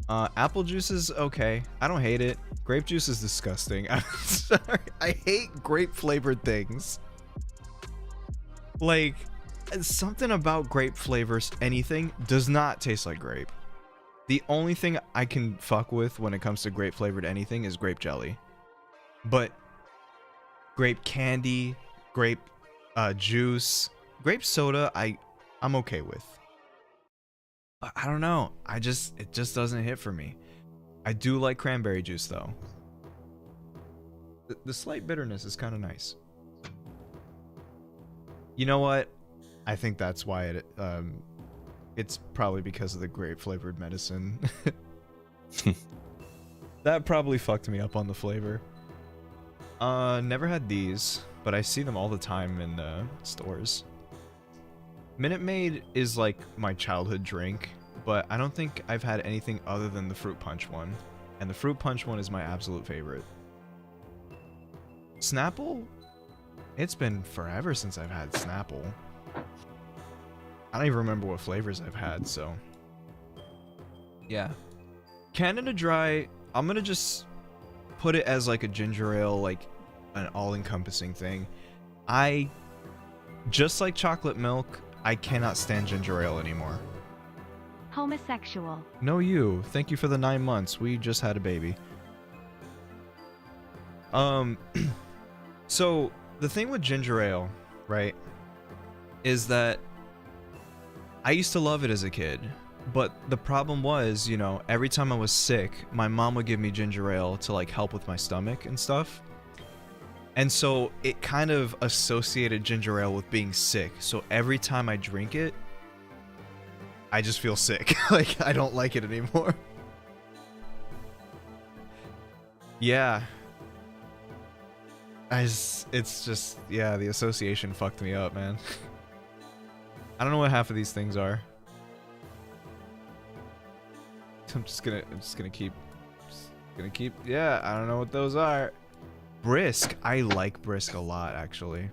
Apple juice is okay. I don't hate it. Grape juice is disgusting. I'm sorry. I hate grape flavored things. Like, something about grape flavors, anything, does not taste like grape. The only thing I can fuck with when it comes to grape flavored anything is grape jelly. But grape candy, grape juice, grape soda, I'm okay with. I don't know. It just doesn't hit for me. I do like cranberry juice though. The slight bitterness is kind of nice. You know what? I think that's why it's probably because of the grape flavored medicine. That probably fucked me up on the flavor. Never had these, but I see them all the time in stores. Minute Maid is like my childhood drink, but I don't think I've had anything other than the fruit punch one. And the fruit punch one is my absolute favorite. Snapple? It's been forever since I've had Snapple. I don't even remember what flavors I've had, so. Yeah. Canada Dry, I'm gonna just put it as like a ginger ale, like an all-encompassing thing. Just like chocolate milk, I cannot stand ginger ale anymore. Homosexual. No, you. Thank you for the 9 months. We just had a baby. So the thing with ginger ale, right, is that I used to love it as a kid, but the problem was, you know, every time I was sick, my mom would give me ginger ale to like help with my stomach and stuff. And so it kind of associated ginger ale with being sick. So every time I drink it, I just feel sick. Like, I don't like it anymore. Yeah. It's just, yeah, the association fucked me up, man. I don't know what half of these things are. I'm just gonna keep, yeah, I don't know what those are. Brisk, I like Brisk a lot, actually.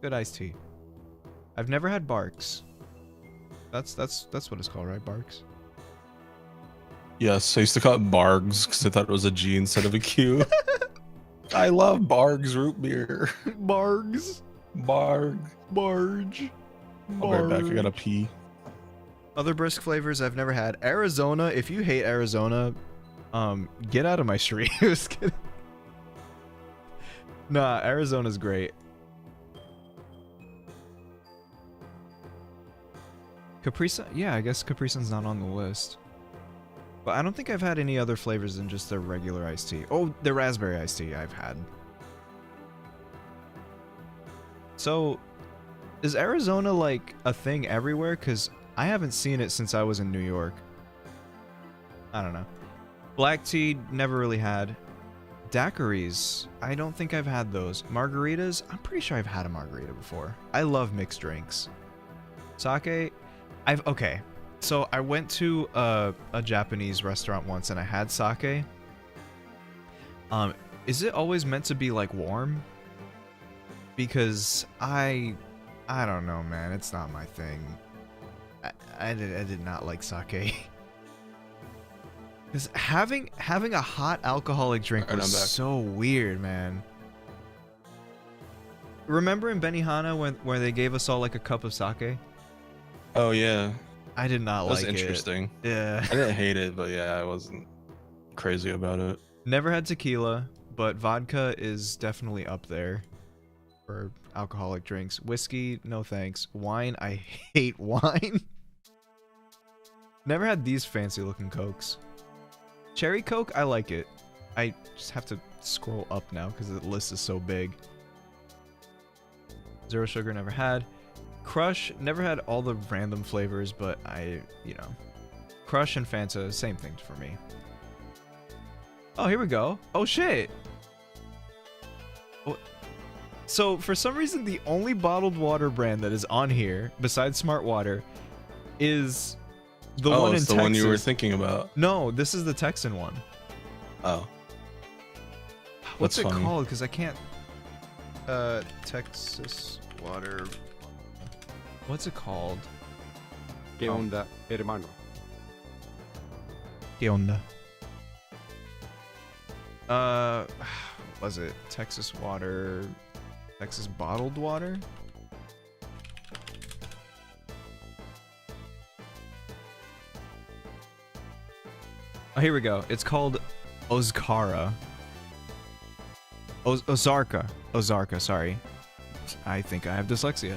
Good iced tea. I've never had Barks. That's what it's called, right? Barks? Yes, I used to call it Bargs because I thought it was a G instead of a Q. I love Bargs root beer. Bargs. Barg. Barge. I'll be right back, I gotta pee. Other Brisk flavors I've never had. Arizona, if you hate Arizona, get out of my stream. Just kidding. Nah, Arizona's great. Capri Sun, yeah, I guess Capri Sun's not on the list. But I don't think I've had any other flavors than just the regular iced tea. Oh, the raspberry iced tea I've had. So, is Arizona like a thing everywhere? Because I haven't seen it since I was in New York. I don't know. Black tea, never really had. Daiquiris, I don't think I've had those. Margaritas, I'm pretty sure I've had a margarita before. I love mixed drinks. Sake, okay. So I went to a Japanese restaurant once and I had sake. Is it always meant to be like warm? Because I don't know, man. It's not my thing. I did not like sake. Because having a hot alcoholic drink was so weird, man. Remember in Benihana where they gave us all like a cup of sake? Oh yeah. I did not like it. That was interesting. Yeah. I didn't hate it, but yeah, I wasn't crazy about it. Never had tequila, but vodka is definitely up there for alcoholic drinks. Whiskey, no thanks. Wine, I hate wine. Never had these fancy looking Cokes. Cherry Coke, I like it. I just have to scroll up now because the list is so big. Zero sugar, never had. Crush, never had all the random flavors, but Crush and Fanta, same thing for me. Oh, here we go. Oh, shit. So, for some reason, the only bottled water brand that is on here, besides Smart Water, is the one in Texas. Oh, the one you were thinking about. No, this is the Texan one. Oh. What's it called? Because I can't... Texas Water... What's it called? ¿Qué onda, hermano? ¿Qué onda? Was it Texas Water... Texas Bottled Water? Oh, here we go. It's called Ozcara. Ozarka, sorry. I think I have dyslexia.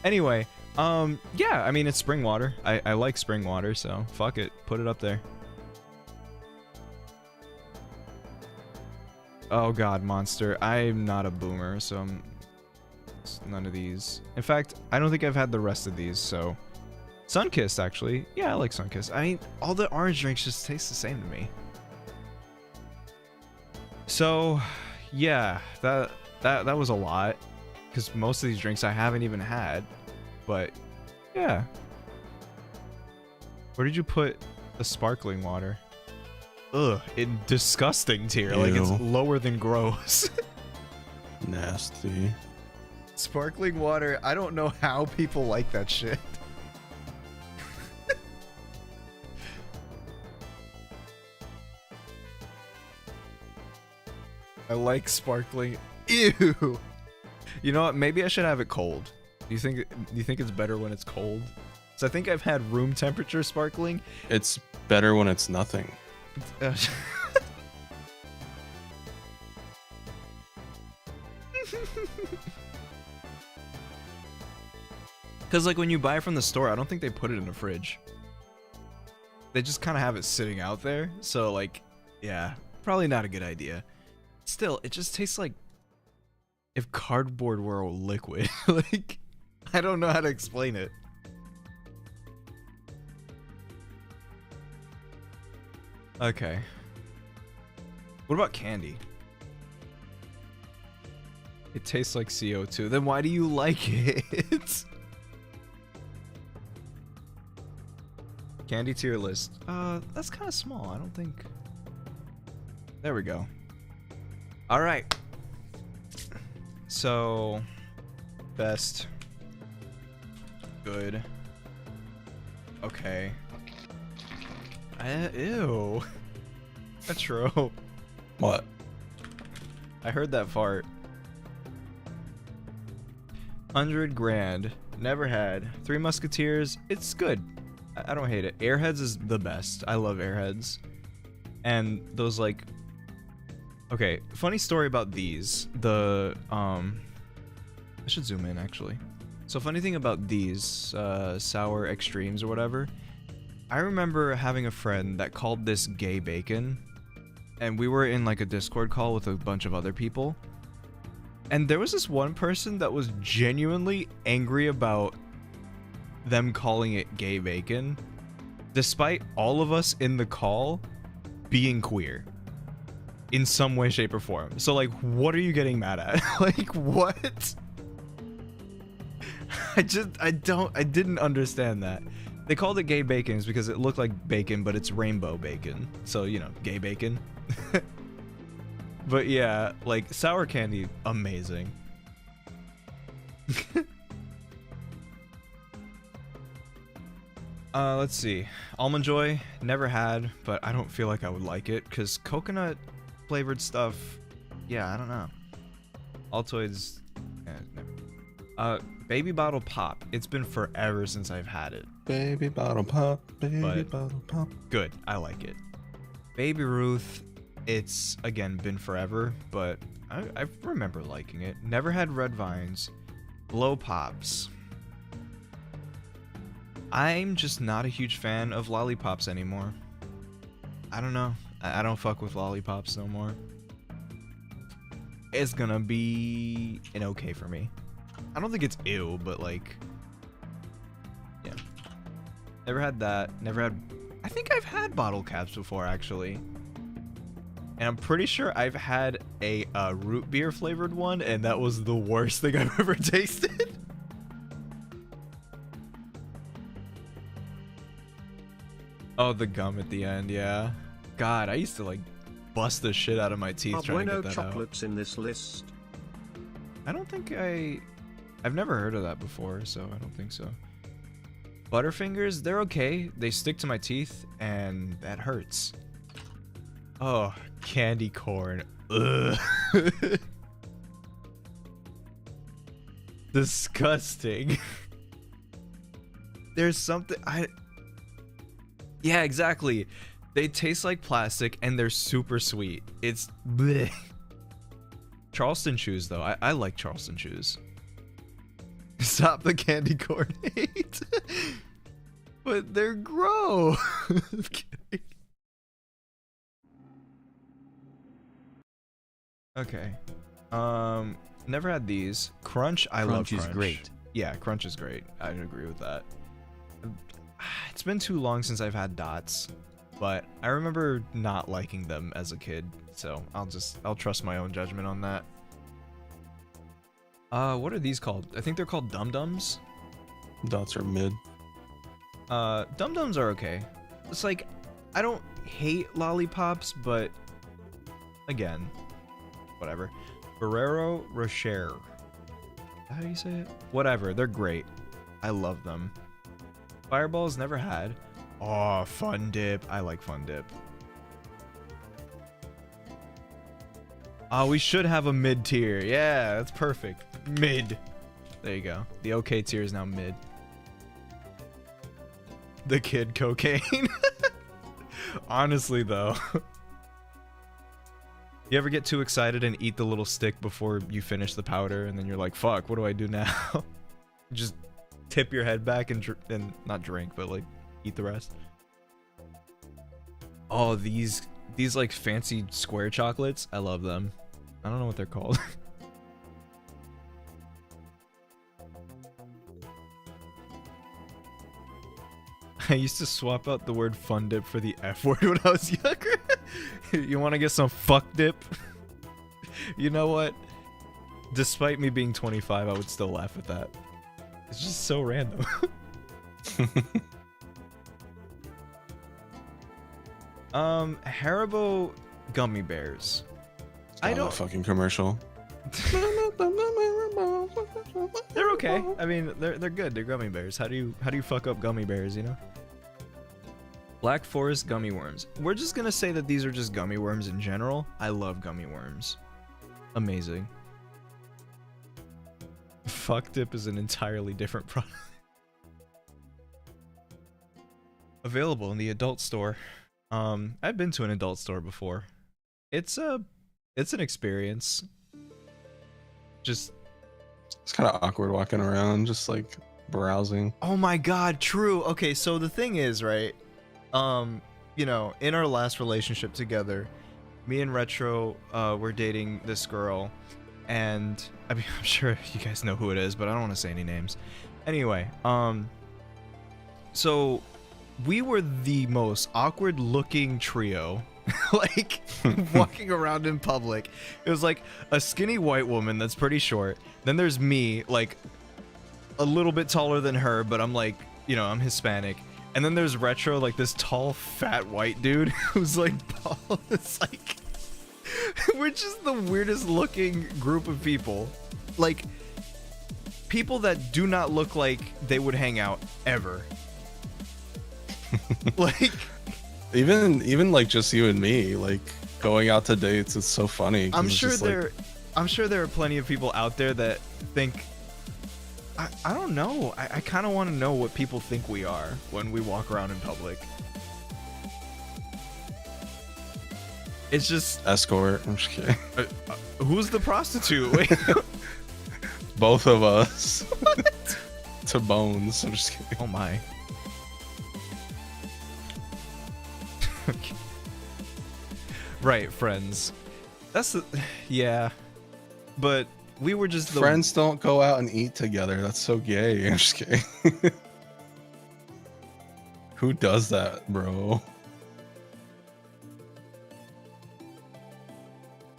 Anyway, yeah, I mean, it's spring water. I like spring water, so fuck it. Put it up there. Oh god, Monster. I'm not a boomer, so none of these. In fact, I don't think I've had the rest of these, so Sunkissed, actually. Yeah, I like Sunkissed. I mean, all the orange drinks just taste the same to me. So, yeah, that was a lot. Because most of these drinks I haven't even had. But, yeah. Where did you put the sparkling water? Ugh, in disgusting tier. Like, it's Ew. lower than gross. Nasty. Sparkling water, I don't know how people like that shit. I like sparkling. Ew. You know what? Maybe I should have it cold. Do you think it's better when it's cold? So I think I've had room temperature sparkling. It's better when it's nothing. Because like when you buy it from the store, I don't think they put it in the fridge. They just kind of have it sitting out there. So like, yeah, probably not a good idea. Still, it just tastes like if cardboard were a liquid. Like, I don't know how to explain it. Okay. What about candy? It tastes like CO2. Then why do you like it? Candy tier list. That's kind of small. I don't think. There we go. All right. So, best. Good. Okay. Ew. Metro. What? I heard that fart. 100 grand. Never had. Three Musketeers. It's good. I don't hate it. Airheads is the best. I love Airheads. And those like... Okay, funny story about these. The, I should zoom in actually. So funny thing about these, sour extremes or whatever. I remember having a friend that called this gay bacon. And we were in like a Discord call with a bunch of other people. And there was this one person that was genuinely angry about them calling it gay bacon, despite all of us in the call being queer in some way, shape, or form. So like, what are you getting mad at? Like, what? I didn't understand that. They called it gay bacon because it looked like bacon, but it's rainbow bacon. So, you know, gay bacon. But yeah, like sour candy, amazing. Let's see. Almond Joy, never had, but I don't feel like I would like it because coconut flavored stuff, yeah, I don't know. Altoids, never. Baby Bottle Pop, it's been forever since I've had it. Baby bottle pop, baby bottle pop. Good, I like it. Baby Ruth, it's again been forever, but I remember liking it. Never had Red Vines. Blow Pops. I'm just not a huge fan of lollipops anymore. I don't know. I don't fuck with lollipops no more. It's gonna be an okay for me. I don't think it's ew, but like, yeah. Never had that. Never had. I think I've had bottle caps before actually. And I'm pretty sure I've had a root beer flavored one, and that was the worst thing I've ever tasted. Oh, the gum at the end, yeah. God, I used to like bust the shit out of my teeth Are trying to Bueno get that out. chocolates in this list? I don't think I've never heard of that before, so I don't think so. Butterfingers, they're okay. They stick to my teeth, and that hurts. Oh, candy corn. Ugh. Disgusting. There's something Yeah, exactly. They taste like plastic and they're super sweet. It's bleh. Charleston Chews though. I like Charleston Chews. Stop the candy corn hate. But they're gross. I'm kidding. Okay. Never had these. Crunch, I love Crunch. Crunch is great. Yeah, Crunch is great. I agree with that. It's been too long since I've had dots, but I remember not liking them as a kid, so I'll trust my own judgment on that. What are these called? I think they're called dum-dums. Dots are mid. Dum-dums are okay. It's like, I don't hate lollipops, but again, whatever. Ferrero Rocher. How do you say it? Whatever, they're great. I love them. Fireballs never had. Oh, Fun Dip. I like Fun Dip. Oh, we should have a mid tier. Yeah, that's perfect. Mid. There you go. The okay tier is now mid. The kid cocaine. Honestly, though. You ever get too excited and eat the little stick before you finish the powder, and then you're like, fuck, what do I do now? Just tip your head back and not drink, but like eat the rest. Oh, these like fancy square chocolates, I love them. I don't know what they're called. I used to swap out the word Fun Dip for the F word when I was younger. You want to get some fuck dip? You know what? Despite me being 25, I would still laugh at that. It's just so random. Haribo gummy bears. I don't. Fucking commercial. They're okay. I mean, they're good. They're gummy bears. How do you fuck up gummy bears? You know. Black Forest gummy worms. We're just gonna say that these are just gummy worms in general. I love gummy worms. Amazing. Fuck Dip is an entirely different product. Available in the adult store. I've been to an adult store before. It's an experience. It's kind of awkward walking around, just like browsing. Oh my god, true. Okay, so the thing is, right? You know, in our last relationship together, me and Retro were dating this girl, and I mean, I'm sure you guys know who it is, but I don't want to say any names. Anyway, so we were the most awkward looking trio. Like walking around in public. It was like a skinny white woman that's pretty short. Then there's me, like a little bit taller than her, but I'm like, you know, I'm Hispanic. And then there's Retro, like this tall, fat white dude who's like bald. It's like, we're just the weirdest looking group of people. Like, people that do not look like they would hang out ever. Like, even like just you and me, like going out to dates, it's so funny. I'm sure there are plenty of people out there that think, I don't know. I kind of want to know what people think we are when we walk around in public. It's just escort. I'm just kidding. Who's the prostitute? Wait. Both of us. To bones. I'm just kidding. Oh my. Right, friends. That's the yeah. But we were just friends don't go out and eat together. That's so gay. I'm just kidding. Who does that, bro?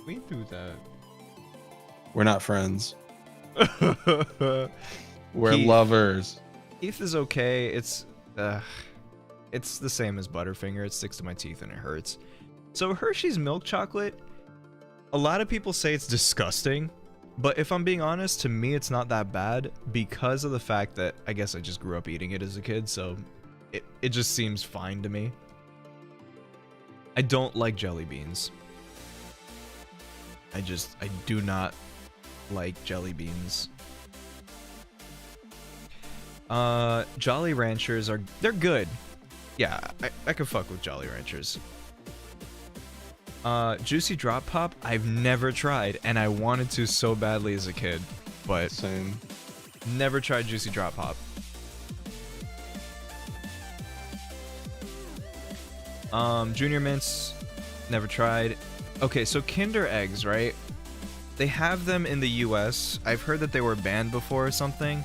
We do that. We're not friends. We're Keith, lovers. Keith is okay. It's the same as Butterfinger. It sticks to my teeth and it hurts. So Hershey's milk chocolate, a lot of people say it's disgusting. But if I'm being honest, to me it's not that bad because of the fact that I guess I just grew up eating it as a kid, so it just seems fine to me. I don't like jelly beans. I do not like jelly beans. Jolly Ranchers they're good. Yeah, I could fuck with Jolly Ranchers. Juicy Drop Pop, I've never tried, and I wanted to so badly as a kid, but same. Never tried Juicy Drop Pop. Junior Mints, never tried. Okay, so Kinder Eggs, right? They have them in the US. I've heard that they were banned before or something.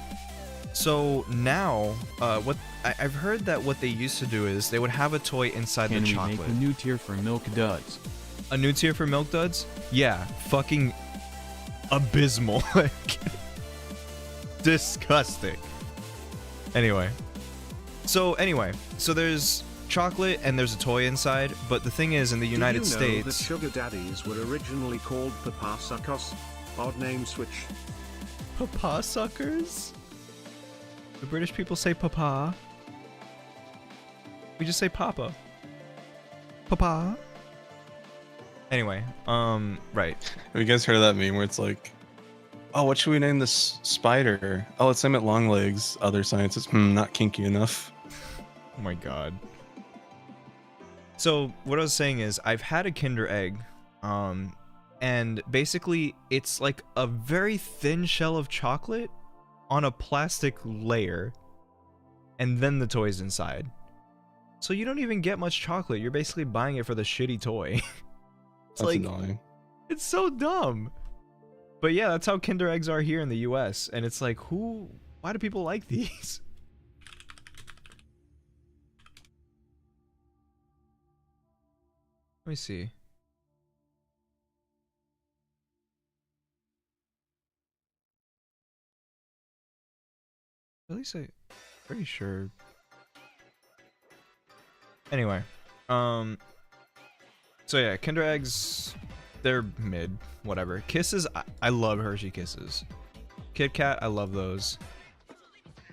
So now, I've heard that what they used to do is they would have a toy inside Can the we chocolate. make a new tier for Milk Duds? A new tier for Milk Duds? Yeah, fucking abysmal. Like, disgusting. Anyway, so there's chocolate and there's a toy inside, but the thing is, in the United Did you know that States, sugar daddies were originally called papa suckers? Odd name switch. papa suckers. The British people say papa. We just say papa. Papa. Anyway, right. Have you guys heard of that meme where it's like, oh, what should we name this spider? Oh, let's name it long legs. Other scientists, not kinky enough. Oh my god. So what I was saying is, I've had a Kinder Egg, and basically it's like a very thin shell of chocolate on a plastic layer, and then the toy's inside. So you don't even get much chocolate. You're basically buying it for the shitty toy. It's That's like, annoying. it's so dumb. But yeah, that's how Kinder Eggs are here in the US, and it's like, why do people like these? Let me see. At least I'm pretty sure. Anyway, so yeah, Kinder Eggs, they're mid, whatever. Kisses, I love Hershey Kisses. Kit Kat, I love those.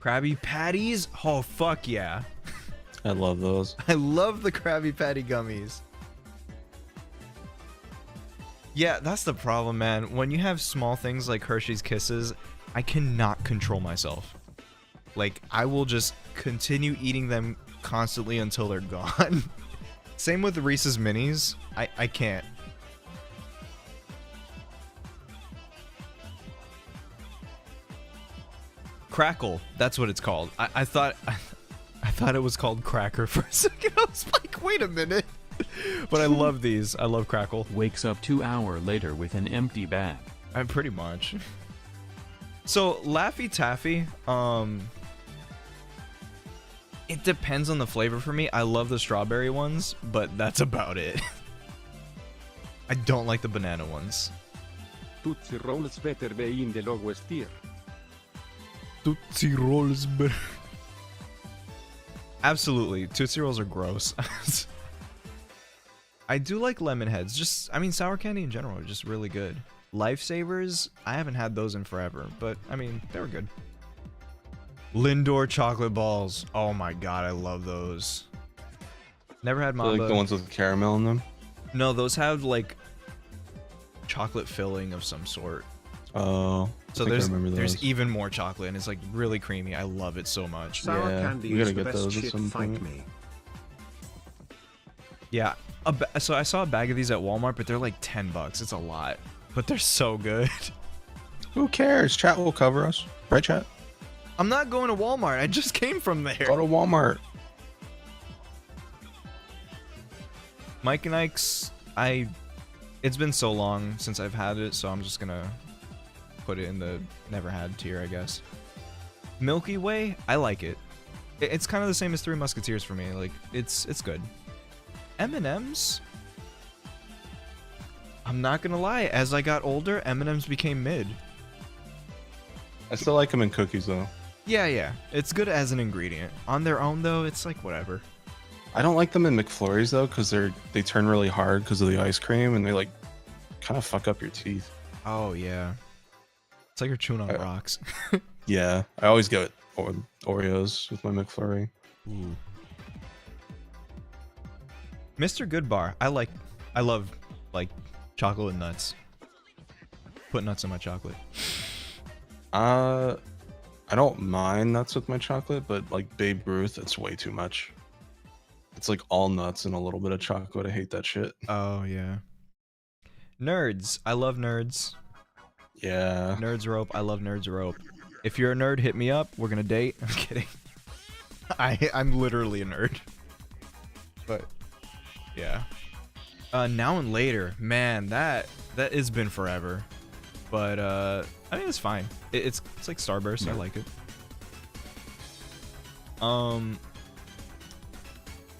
Krabby Patties, oh fuck yeah. I love those. I love the Krabby Patty gummies. Yeah, that's the problem, man. When you have small things like Hershey's Kisses, I cannot control myself. Like, I will just continue eating them constantly until they're gone. Same with Reese's Minis. I can't. Crackle, that's what it's called. I thought it was called Cracker for a second. I was like, wait a minute. But I love these. I love Crackle. Wakes up 2 hours later with an empty bag. I'm pretty much. So Laffy Taffy, it depends on the flavor for me. I love the strawberry ones, but that's about it. I don't like the banana ones. Tootsie Rolls better be in the lowest tier. Tootsie Rolls better. Absolutely, Tootsie Rolls are gross. I do like lemon heads. I mean, sour candy in general are just really good. Lifesavers, I haven't had those in forever, but I mean, they were good. Lindor chocolate balls. Oh my god, I love those. Never had Mamba. Like the ones with caramel in them? No, those have like chocolate filling of some sort. Oh, so there's even more chocolate and it's like really creamy. I love it so much. Sour Yeah, candy we gotta is the get best those at shit, some fight point. me. Yeah, so I saw a bag of these at Walmart, but they're like $10. It's a lot, but they're so good. Who cares? Chat will cover us. Right, chat? I'm not going to Walmart. I just came from there. Go to Walmart. Mike and Ike's, it's been so long since I've had it, so I'm just gonna put it in the never had tier, I guess. Milky Way, I like it. It's kind of the same as Three Musketeers for me. Like, it's good. M&M's, I'm not gonna lie, as I got older, M&M's became mid. I still like them in cookies though. Yeah, it's good as an ingredient. On their own though, it's like whatever. I don't like them in McFlurries though, because they turn really hard because of the ice cream, and they like kind of fuck up your teeth. Oh yeah, it's like you're chewing on rocks. Yeah, I always get Oreos with my McFlurry. Ooh. Mr. Goodbar, I love like chocolate and nuts. Put nuts in my chocolate. I don't mind nuts with my chocolate, but like Babe Ruth, it's way too much. It's like all nuts and a little bit of chocolate. I hate that shit. Oh yeah. Nerds, I love nerds. Yeah. Nerds Rope, I love Nerds Rope. If you're a nerd, hit me up. We're gonna date. I'm kidding. I'm literally a nerd. But yeah. Now and Later, man, that has been forever. But I mean, it's fine. It's like Starburst. I like it.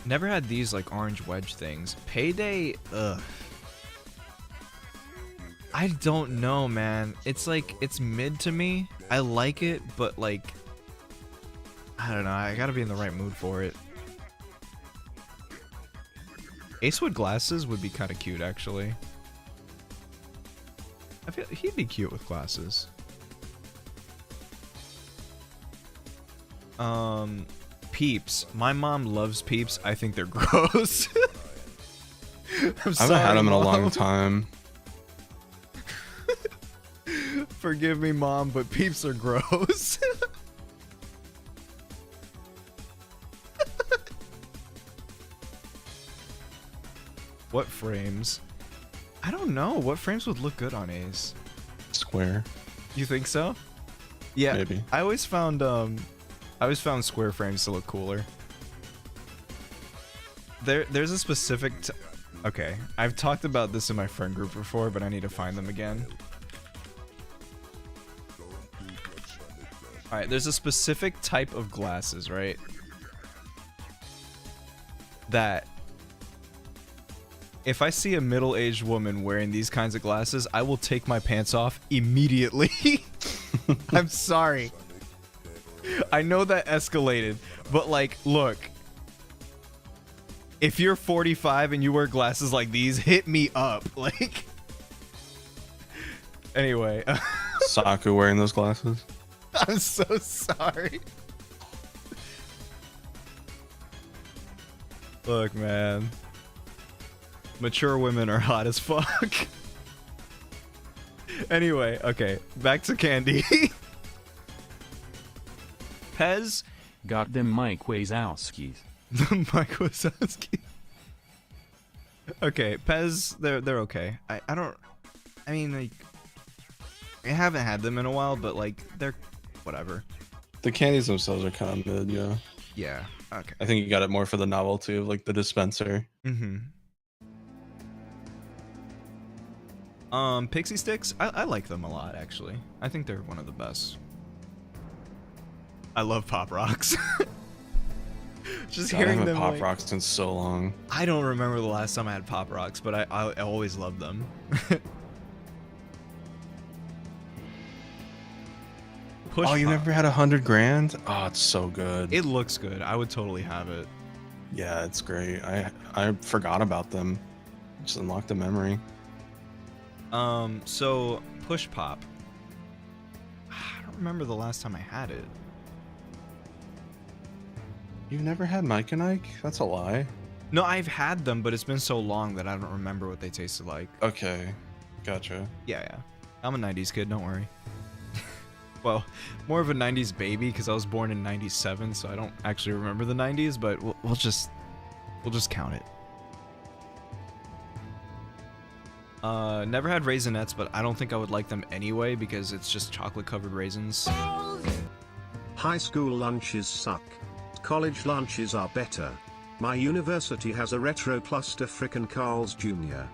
Never had these like orange wedge things. Payday, ugh. I don't know, man. It's like, it's mid to me. I like it, but like, I don't know. I gotta be in the right mood for it. Acewood glasses would be kind of cute, actually. I feel he'd be cute with glasses. Peeps. My mom loves Peeps. I think they're gross. I haven't had them in a long time. Forgive me, Mom, but Peeps are gross. What frames? I don't know. What frames would look good on Ace? Square. You think so? Yeah. Maybe. I always found square frames to look cooler. There's a specific okay, I've talked about this in my friend group before, but I need to find them again. Alright, there's a specific type of glasses, right? That if I see a middle-aged woman wearing these kinds of glasses, I will take my pants off immediately. I'm sorry. I know that escalated, but like, look. If you're 45 and you wear glasses like these, hit me up. Like, anyway. Saku wearing those glasses. I'm so sorry. Look, man. Mature women are hot as fuck. Anyway, okay, back to Candy. Pez. Got them Mike Wazowskis. The Mike Wazowski. Okay, Pez, they're okay. I mean, like, I haven't had them in a while, but like, they're whatever. The candies themselves are kind of mid, yeah. Yeah, okay. I think you got it more for the novelty of like the dispenser. Mm-hmm. Pixie sticks, I like them a lot, actually. I think they're one of the best. I love Pop Rocks. Just God, hearing I haven't them Pop like, Rocks in so long. I don't remember the last time I had Pop Rocks, but I always loved them. Push Oh, you Pop. never had 100 grand? Oh, it's so good. It looks good. I would totally have it. Yeah, it's great. I forgot about them. Just unlocked the memory. So Push Pop. I don't remember the last time I had it. You've never had Mike and Ike? That's a lie. No, I've had them, but it's been so long that I don't remember what they tasted like. Okay, gotcha. Yeah. I'm a 90s kid, don't worry. Well, more of a 90s baby because I was born in 97, so I don't actually remember the 90s, but we'll just count it. Never had Raisinets, but I don't think I would like them anyway because it's just chocolate-covered raisins. High school lunches suck. College lunches are better. My university has a RetroSpecter frickin' Carl's Jr.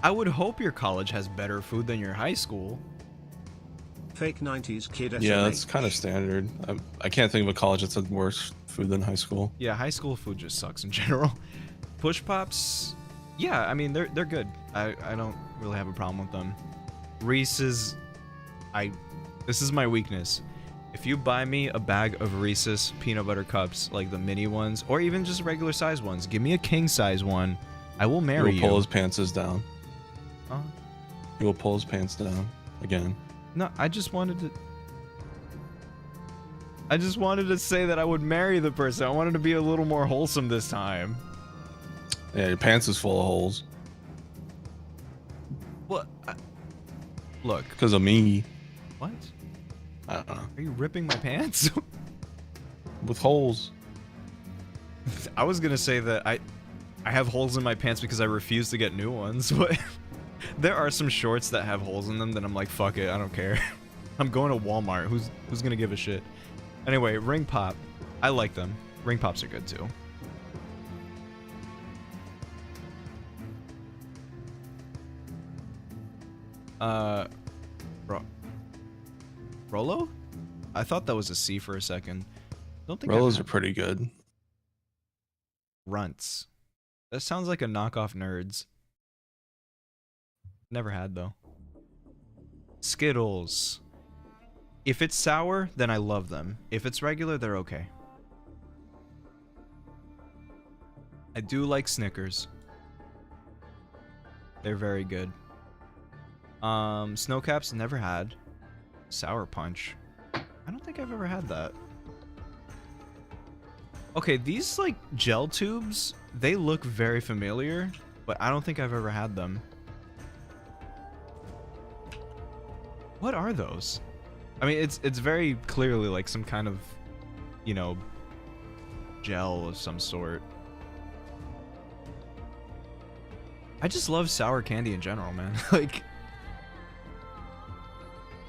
I would hope your college has better food than your high school. Fake 90s kid SMH. Yeah, that's kind of standard. I can't think of a college that's had worse food than high school. Yeah, high school food just sucks in general. Push Pops, yeah, I mean, they're good. I don't really have a problem with them. Reese's, this is my weakness. If you buy me a bag of Reese's peanut butter cups, like the mini ones, or even just regular size ones, give me a king size one, I will marry you. He will pull his pants down. Huh? He will pull his pants down again. No, I just wanted to say that I would marry the person. I wanted to be a little more wholesome this time. Yeah, your pants is full of holes. What? Look. Because of me. What? I don't know. Are you ripping my pants? With holes. I was gonna say that I have holes in my pants because I refuse to get new ones, but there are some shorts that have holes in them that I'm like, fuck it, I don't care. I'm going to Walmart. Who's gonna give a shit? Anyway, Ring Pop. I like them. Ring Pops are good too. Rolo? I thought that was a C for a second. Don't think Rolos I've are pretty good. Runts. That sounds like a knockoff Nerds. Never had though. Skittles. If it's sour, then I love them. If it's regular, they're okay. I do like Snickers. They're very good. Snowcaps, never had. Sour Punch. I don't think I've ever had that. Okay, these like gel tubes, they look very familiar, but I don't think I've ever had them. What are those? I mean, it's very clearly like some kind of, you know, gel of some sort. I just love sour candy in general, man. Like,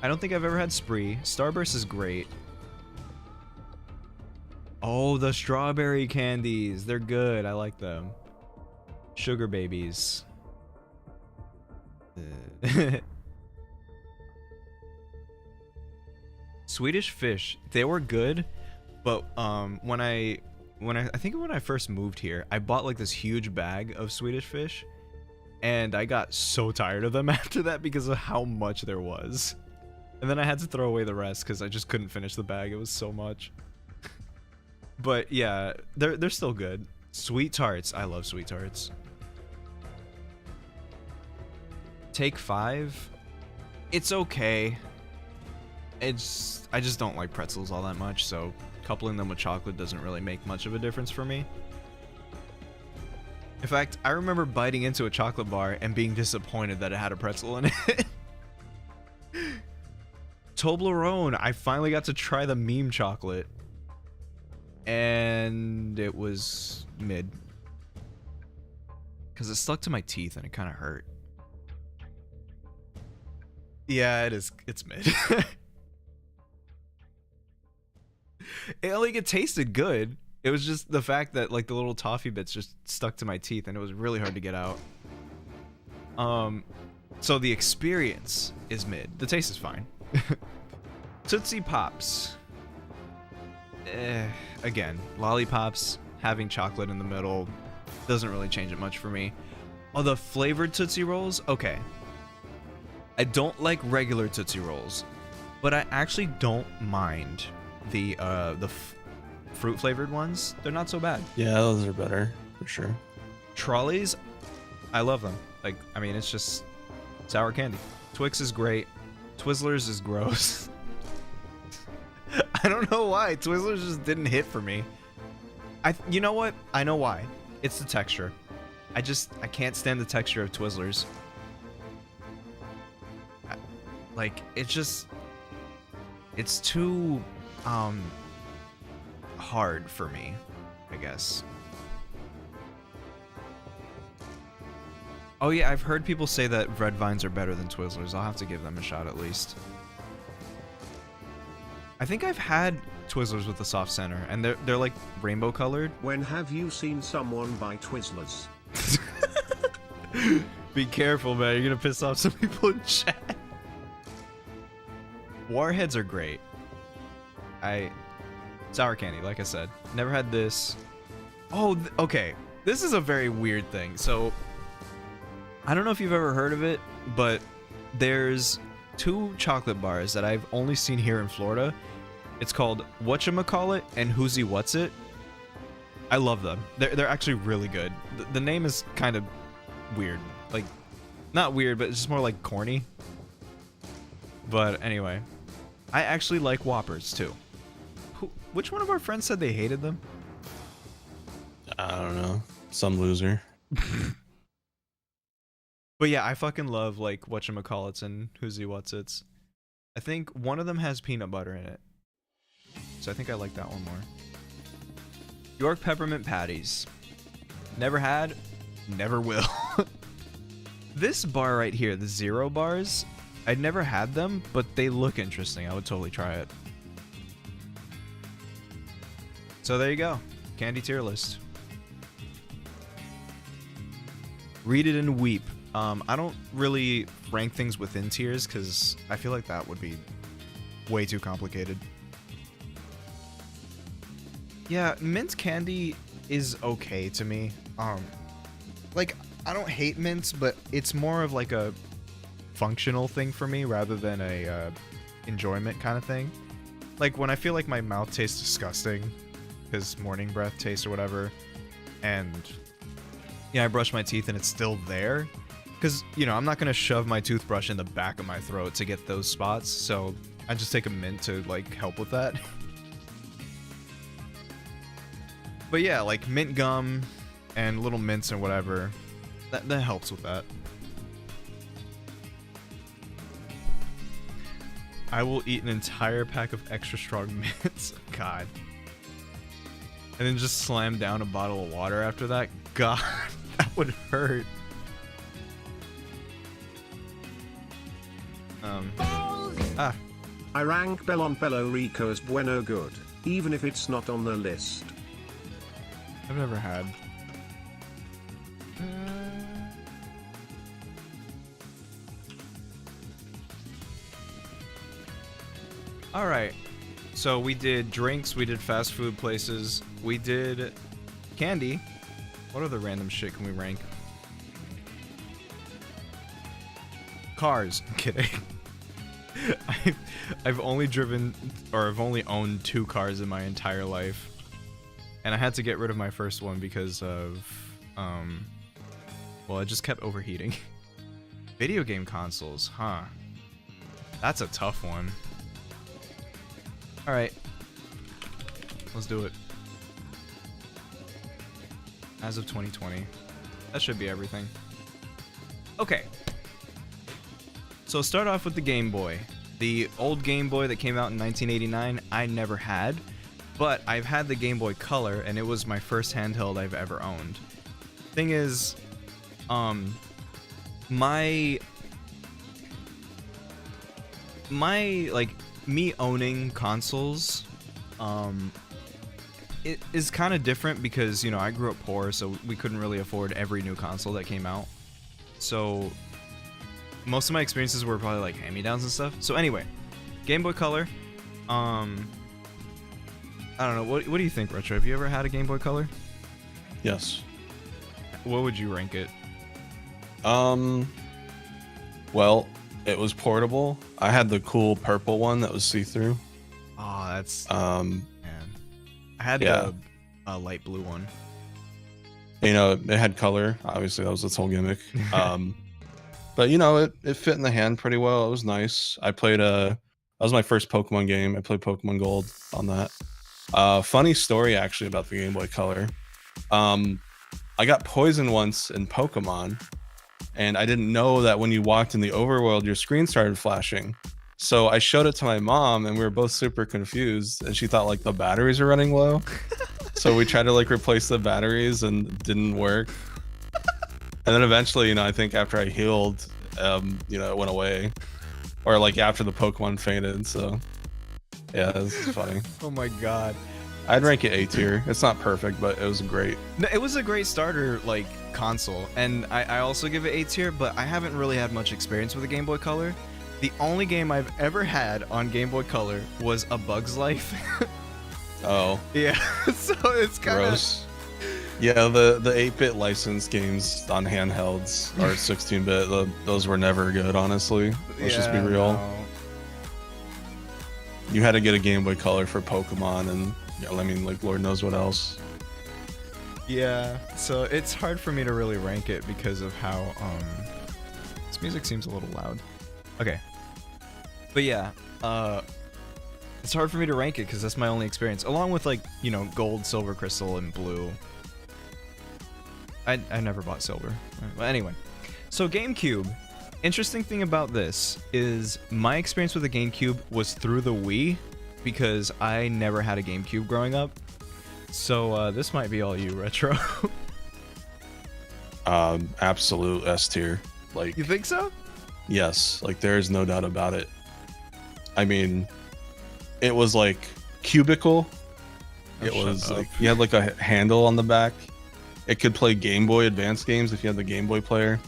I don't think I've ever had Spree. Starburst is great. Oh, the strawberry candies. They're good. I like them. Sugar babies. Swedish Fish. They were good, but when I think when I first moved here, I bought like this huge bag of Swedish Fish, and I got so tired of them after that because of how much there was. And then I had to throw away the rest because I just couldn't finish the bag. It was so much. But yeah, they're still good. Sweet Tarts. I love Sweet Tarts. Take 5. It's okay. I just don't like pretzels all that much, so coupling them with chocolate doesn't really make much of a difference for me. In fact, I remember biting into a chocolate bar and being disappointed that it had a pretzel in it. Toblerone. I finally got to try the meme chocolate. And it was mid. Because it stuck to my teeth and it kind of hurt. Yeah, it is. It's mid. It tasted good. It was just the fact that like the little toffee bits just stuck to my teeth and it was really hard to get out. So the experience is mid. The taste is fine. Tootsie Pops. Again, lollipops having chocolate in the middle doesn't really change it much for me. Oh, the flavored Tootsie Rolls? Okay. I don't like regular Tootsie Rolls, but I actually don't mind the fruit flavored ones. They're not so bad. Yeah, those are better for sure. Trolleys, I love them. Like, I mean, it's just sour candy. Twix is great. Twizzlers is gross. I don't know why. Twizzlers just didn't hit for me. You know what? I know why. It's the texture. I can't stand the texture of Twizzlers. It's too hard for me, I guess. Oh yeah, I've heard people say that Red Vines are better than Twizzlers. I'll have to give them a shot at least. I think I've had Twizzlers with the soft center, and they're like rainbow colored. When have you seen someone buy Twizzlers? Be careful, man. You're gonna piss off some people in chat. Warheads are great. Sour candy, like I said. Never had this. Oh, okay. This is a very weird thing. So, I don't know if you've ever heard of it, but there's 2 chocolate bars that I've only seen here in Florida. It's called Whatchamacallit and Who's What's It. I love them. They're actually really good. The name is kind of weird. Like, not weird, but it's just more like corny. But anyway, I actually like Whoppers too. Which one of our friends said they hated them? I don't know. Some loser. But yeah, I fucking love like Whatchamacallits and Who's What's It's. I think one of them has peanut butter in it. So I think I like that one more. York Peppermint Patties. Never had, never will. This bar right here, the Zero bars, I'd never had them, but they look interesting. I would totally try it. So there you go. Candy tier list. Read it and weep. I don't really rank things within tiers because I feel like that would be way too complicated. Yeah, mint candy is okay to me. Like, I don't hate mints, but it's more of like a functional thing for me rather than a enjoyment kind of thing. Like when I feel like my mouth tastes disgusting because morning breath taste or whatever, and yeah, I brush my teeth and it's still there, because I'm not gonna shove my toothbrush in the back of my throat to get those spots, so I just take a mint to like help with that. But yeah, like mint gum and little mints and whatever, that helps with that. I will eat an entire pack of extra strong mints. God. And then just slam down a bottle of water after that. God, that would hurt. I rank Belon Bello Rico as bueno good, even if it's not on the list. I've never had. Alright, so we did drinks, we did fast food places, we did candy. What other random shit can we rank? Cars. I'm kidding. I've only driven, or I've only owned 2 cars in my entire life. And I had to get rid of my first one because of, well, it just kept overheating. Video game consoles, huh? That's a tough one. Alright. Let's do it. As of 2020. That should be everything. Okay. So start off with the Game Boy. The old Game Boy that came out in 1989, I never had. But I've had the Game Boy Color, and it was my first handheld I've ever owned. Thing is, my like, me owning consoles, it is kind of different because, I grew up poor, so we couldn't really afford every new console that came out. So most of my experiences were probably like hand-me-downs and stuff. So anyway, Game Boy Color, I don't know, what do you think, Retro? Have you ever had a Game Boy Color? Yes. What would you rank it? Well, it was portable. I had the cool purple one that was see-through. Oh, that's man. I had yeah. the light blue one. It had color. Obviously, that was its whole gimmick. But it fit in the hand pretty well. It was nice. I played that was my first Pokemon game. I played Pokemon Gold on that. Funny story actually about the Game Boy Color. I got poisoned once in Pokemon, and I didn't know that when you walked in the overworld, your screen started flashing. So I showed it to my mom, and we were both super confused, and she thought like the batteries are running low. So we tried to like replace the batteries, and it didn't work. And then eventually, I think after I healed, it went away, or like after the Pokemon fainted. So yeah, this is funny. Oh my god. I'd rank it A tier. It's not perfect, but it was great. No, it was a great starter, like, console, and I also give it A tier, but I haven't really had much experience with the Game Boy Color. The only game I've ever had on Game Boy Color was A Bug's Life. Oh. Yeah, so it's kind of... Gross. Yeah, the 8-bit licensed games on handhelds are 16-bit. Those were never good, honestly. Let's just be real. No. You had to get a Game Boy Color for Pokemon, and like Lord knows what else. Yeah, so it's hard for me to really rank it because of how this music seems a little loud. Okay, but yeah, it's hard for me to rank it because that's my only experience, along with like gold, silver, crystal, and blue. I never bought silver. Well, anyway, so GameCube. Interesting thing about this is my experience with the GameCube was through the Wii, because I never had a GameCube growing up. So this might be all you, Retro. Absolute S tier. Like, you think so? Yes, like there's no doubt about it. I mean, it was like cubicle. It was like you had like a handle on the back. It could play Game Boy Advance games if you had the Game Boy player.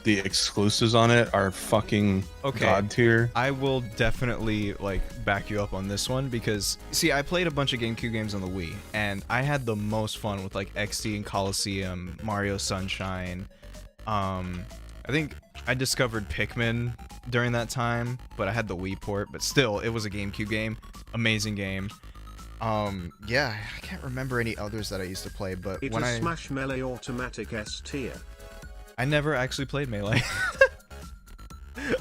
the exclusives on it are fucking god tier. I will definitely like back you up on this one because see, I played a bunch of GameCube games on the Wii, and I had the most fun with like XD and Coliseum, Mario Sunshine. I think I discovered Pikmin during that time, but I had the Wii port. But still, it was a GameCube game. Amazing game. Yeah, I can't remember any others that I used to play, but It when is I Smash Melee Automatic S tier. I never actually played Melee.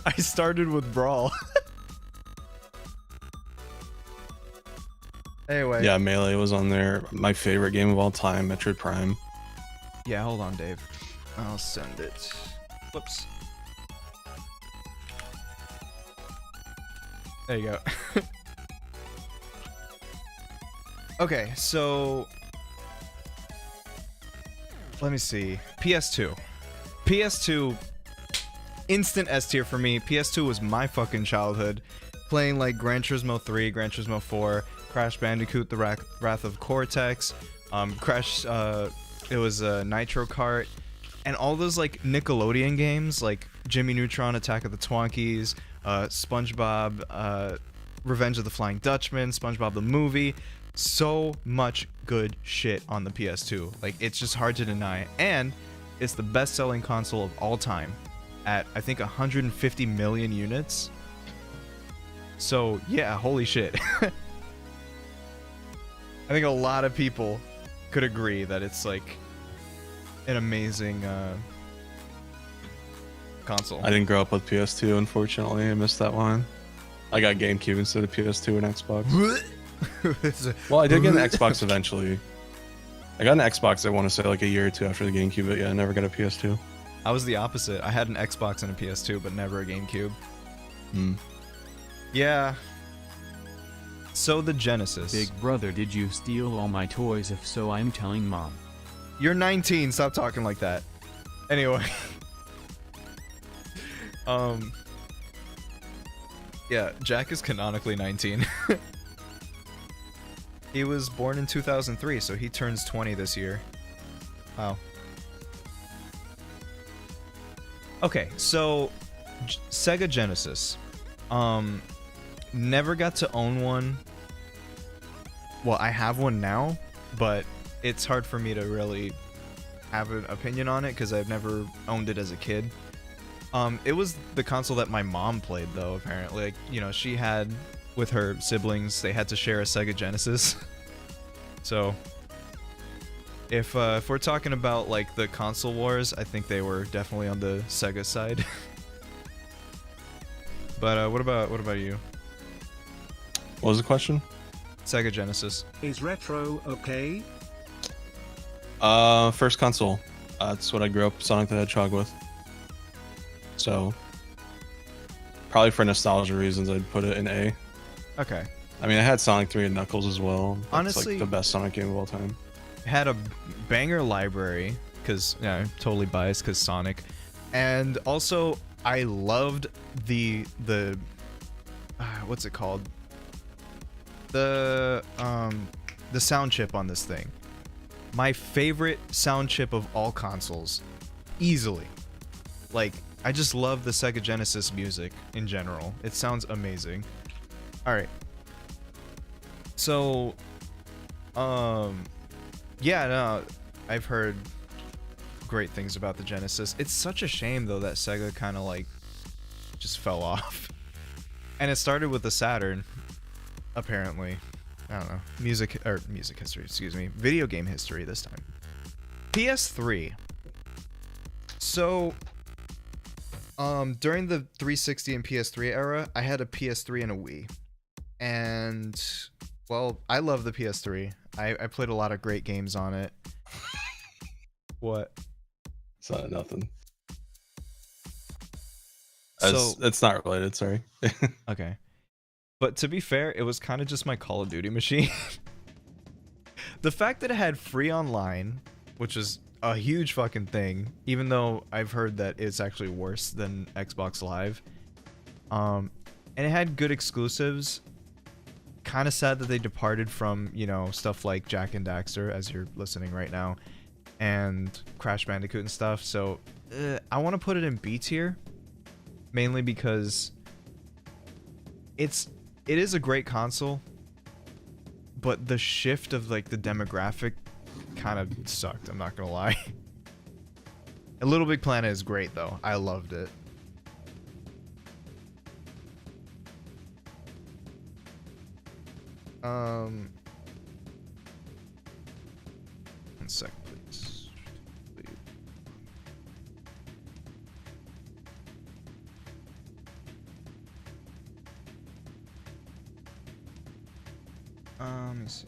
I started with Brawl. Anyway. Yeah, Melee was on there. My favorite game of all time, Metroid Prime. Yeah, hold on, Dave. I'll send it. Whoops. There you go. Okay, so let me see. PS2. PS2, instant S tier for me. PS2 was my fucking childhood. Playing like Gran Turismo 3, Gran Turismo 4, Crash Bandicoot, The Wrath of Cortex, it was Nitro Kart, and all those like Nickelodeon games like Jimmy Neutron, Attack of the Twonkies, SpongeBob, Revenge of the Flying Dutchman, SpongeBob the movie. So much good shit on the PS2. Like, it's just hard to deny. And it's the best-selling console of all time at, I think, 150 million units. So, yeah, holy shit. I think a lot of people could agree that it's, like, an amazing console. I didn't grow up with PS2, unfortunately. I missed that one. I got GameCube instead of PS2 and Xbox. Well, I did get an Xbox eventually. I got an Xbox, I want to say, like a year or two after the GameCube, but yeah, I never got a PS2. I was the opposite. I had an Xbox and a PS2, but never a GameCube. Yeah. So the Genesis. Big brother, did you steal all my toys? If so, I'm telling mom. You're 19. Stop talking like that. Anyway. Yeah, Jack is canonically 19. He was born in 2003, so he turns 20 this year. Wow. Okay, so Sega Genesis. Never got to own one. Well, I have one now, but it's hard for me to really have an opinion on it because I've never owned it as a kid. It was the console that my mom played, though, apparently. Like, you know, she had, with her siblings, they had to share a Sega Genesis. So, if we're talking about, like, the console wars, I think they were definitely on the Sega side. But, what about you? What was the question? Sega Genesis. Is retro okay? First console. That's what I grew up Sonic the Hedgehog with. So, probably for nostalgia reasons, I'd put it in A. Okay. I mean, I had Sonic 3 and Knuckles as well. That's Honestly, like the best Sonic game of all time. Had a banger library, because, yeah, I'm totally biased because Sonic. And also, I loved the what's it called? The sound chip on this thing. My favorite sound chip of all consoles. Easily. Like, I just love the Sega Genesis music in general. It sounds amazing. Alright. So, yeah, no, I've heard great things about the Genesis. It's such a shame, though, that Sega kind of, like, just fell off. And it started with the Saturn, apparently. I don't know. Music history, excuse me. Video game history this time. PS3. So, during the 360 and PS3 era, I had a PS3 and a Wii. And, well, I love the PS3. I played a lot of great games on it. What? It's not nothing. So, It's not related, sorry. okay. But to be fair, it was kind of just my Call of Duty machine. The fact that it had free online, which is a huge fucking thing, even though I've heard that it's actually worse than Xbox Live. And it had good exclusives. Kind of sad that they departed from, you know, stuff like Jak and Daxter, as you're listening right now. and Crash Bandicoot and stuff. So I want to put it in B tier, mainly because it is a great console, but the shift of like the demographic kind of sucked. I'm not gonna lie. A Little Big Planet is great though. I loved it. One sec, please. Let me see.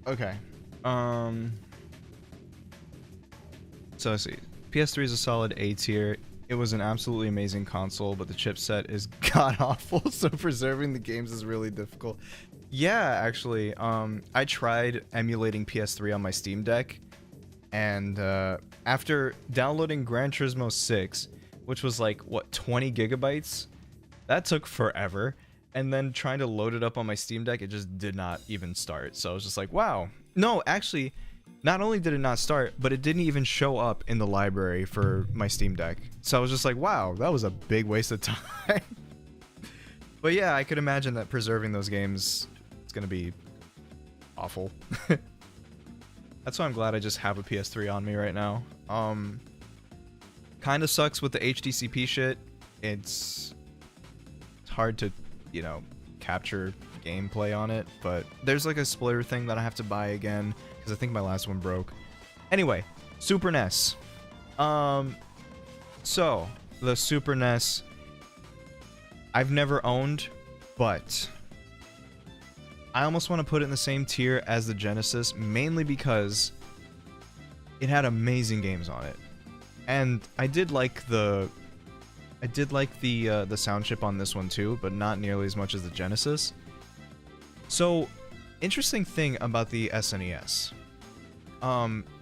Okay. So let's see. PS3 is a solid A tier. It was an absolutely amazing console, but the chipset is god awful, so preserving the games is really difficult. Yeah, actually, I tried emulating PS3 on my Steam Deck, and after downloading Gran Turismo 6, which was like, what, 20 gigabytes? That took forever. And then trying to load it up on my Steam Deck, it just did not even start. So I was just like, wow. No, actually, not only did it not start, but it didn't even show up in the library for my Steam Deck. So I was just like, wow, that was a big waste of time. But yeah, I could imagine that preserving those games is going to be awful. That's why I'm glad I just have a PS3 on me right now. Kind of sucks with the HDCP shit. It's hard to, you know, capture gameplay on it, but there's like a splitter thing that I have to buy again because I think my last one broke. Anyway, Super NES. So the Super NES I've never owned, but I almost want to put it in the same tier as the Genesis, mainly because it had amazing games on it, and I did like the sound chip on this one too, but not nearly as much as the Genesis. So, interesting thing about the SNES.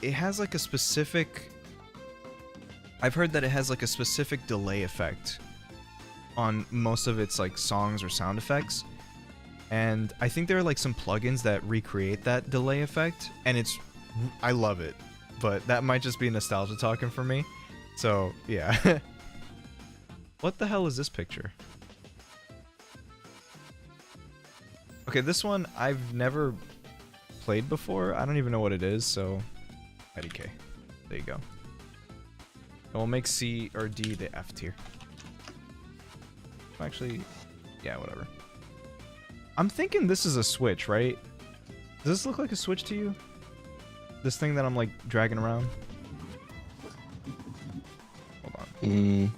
It has like a specific... I've heard that it has like a specific delay effect on most of its like songs or sound effects. And I think there are like some plugins that recreate that delay effect, and I love it. But that might just be nostalgia talking for me. So, yeah. What the hell is this picture? Okay, this one I've never played before. I don't even know what it is, so IDK. There you go. And we'll make C or D the F tier. Actually, yeah, whatever. I'm thinking this is a Switch, right? Does this look like a Switch to you? This thing that I'm like dragging around? Hold on.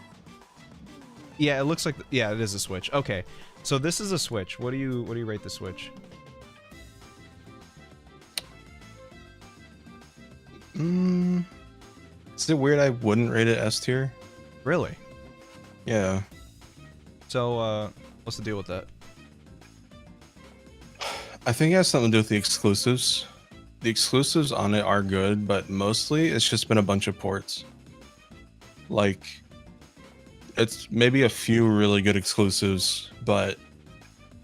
Yeah, it looks like yeah, it is a Switch. Okay, so this is a Switch. What do you rate the Switch? Is it weird I wouldn't rate it S tier? Really? Yeah. So what's the deal with that? I think it has something to do with the exclusives. The exclusives on it are good, but mostly it's just been a bunch of ports. Like, it's maybe a few really good exclusives, but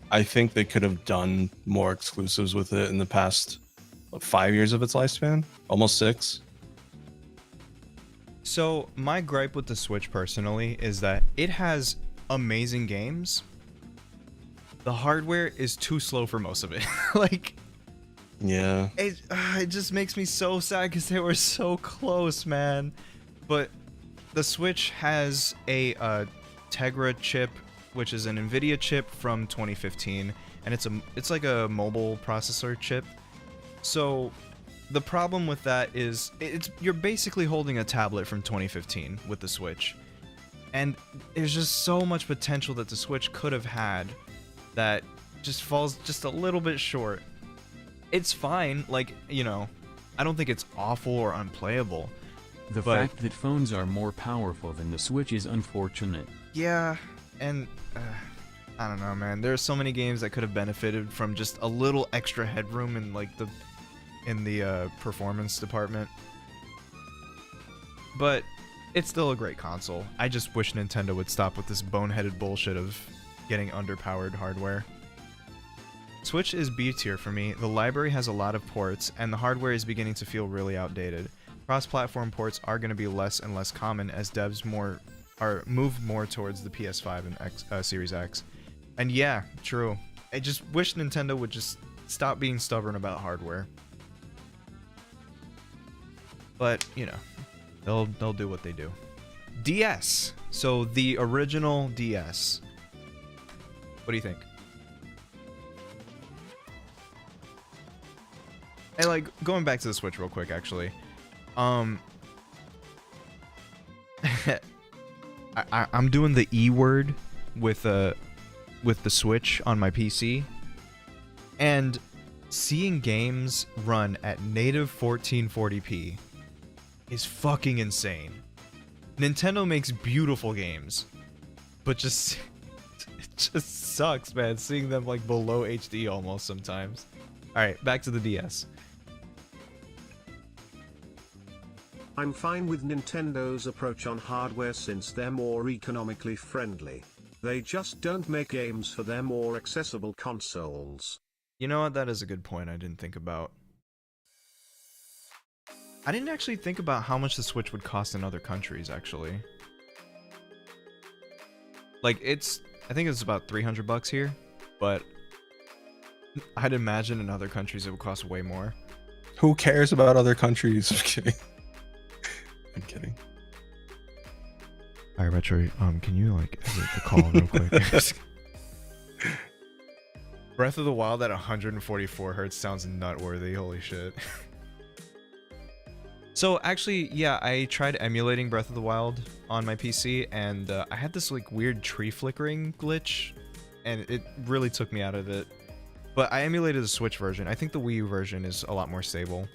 I think they could have done more exclusives with it in the past 5 years of its lifespan, almost 6. So my gripe with the Switch personally is that it has amazing games. The hardware is too slow for most of it. Like, yeah, it just makes me so sad because they were so close, man. But the Switch has a Tegra chip, which is an NVIDIA chip from 2015, and it's like a mobile processor chip. So the problem with that is you're basically holding a tablet from 2015 with the Switch, and there's just so much potential that the Switch could have had that just falls just a little bit short. It's fine, like, you know, I don't think it's awful or unplayable. The fact that phones are more powerful than the Switch is unfortunate. Yeah, and I don't know, man. There are so many games that could have benefited from just a little extra headroom in like the in the performance department. But it's still a great console. I just wish Nintendo would stop with this boneheaded bullshit of getting underpowered hardware. Switch is B tier for me. The library has a lot of ports, and the hardware is beginning to feel really outdated. Cross-platform ports are going to be less and less common as devs move more towards the PS5 and Series X. And yeah, true. I just wish Nintendo would just stop being stubborn about hardware. But, you know, they'll do what they do. DS. So the original DS. What do you think? Hey, like, going back to the Switch real quick, actually. I'm doing the E word with the Switch on my PC, and seeing games run at native 1440p is fucking insane. Nintendo makes beautiful games, but just it just sucks, man, seeing them like below HD almost sometimes. All right, back to the DS. I'm fine with Nintendo's approach on hardware since they're more economically friendly. They just don't make games for their more accessible consoles. You know what? That is a good point I didn't think about. I didn't actually think about how much the Switch would cost in other countries, actually. Like, I think it's about $300 here, but I'd imagine in other countries it would cost way more. Who cares about other countries? I'm kidding. I'm kidding. Alright, Retro, can you, like, edit the call real quick? Breath of the Wild at 144 Hz sounds nut-worthy, holy shit. So, actually, yeah, I tried emulating Breath of the Wild on my PC, and I had this, like, weird tree flickering glitch, and it really took me out of it. But I emulated the Switch version. I think the Wii U version is a lot more stable.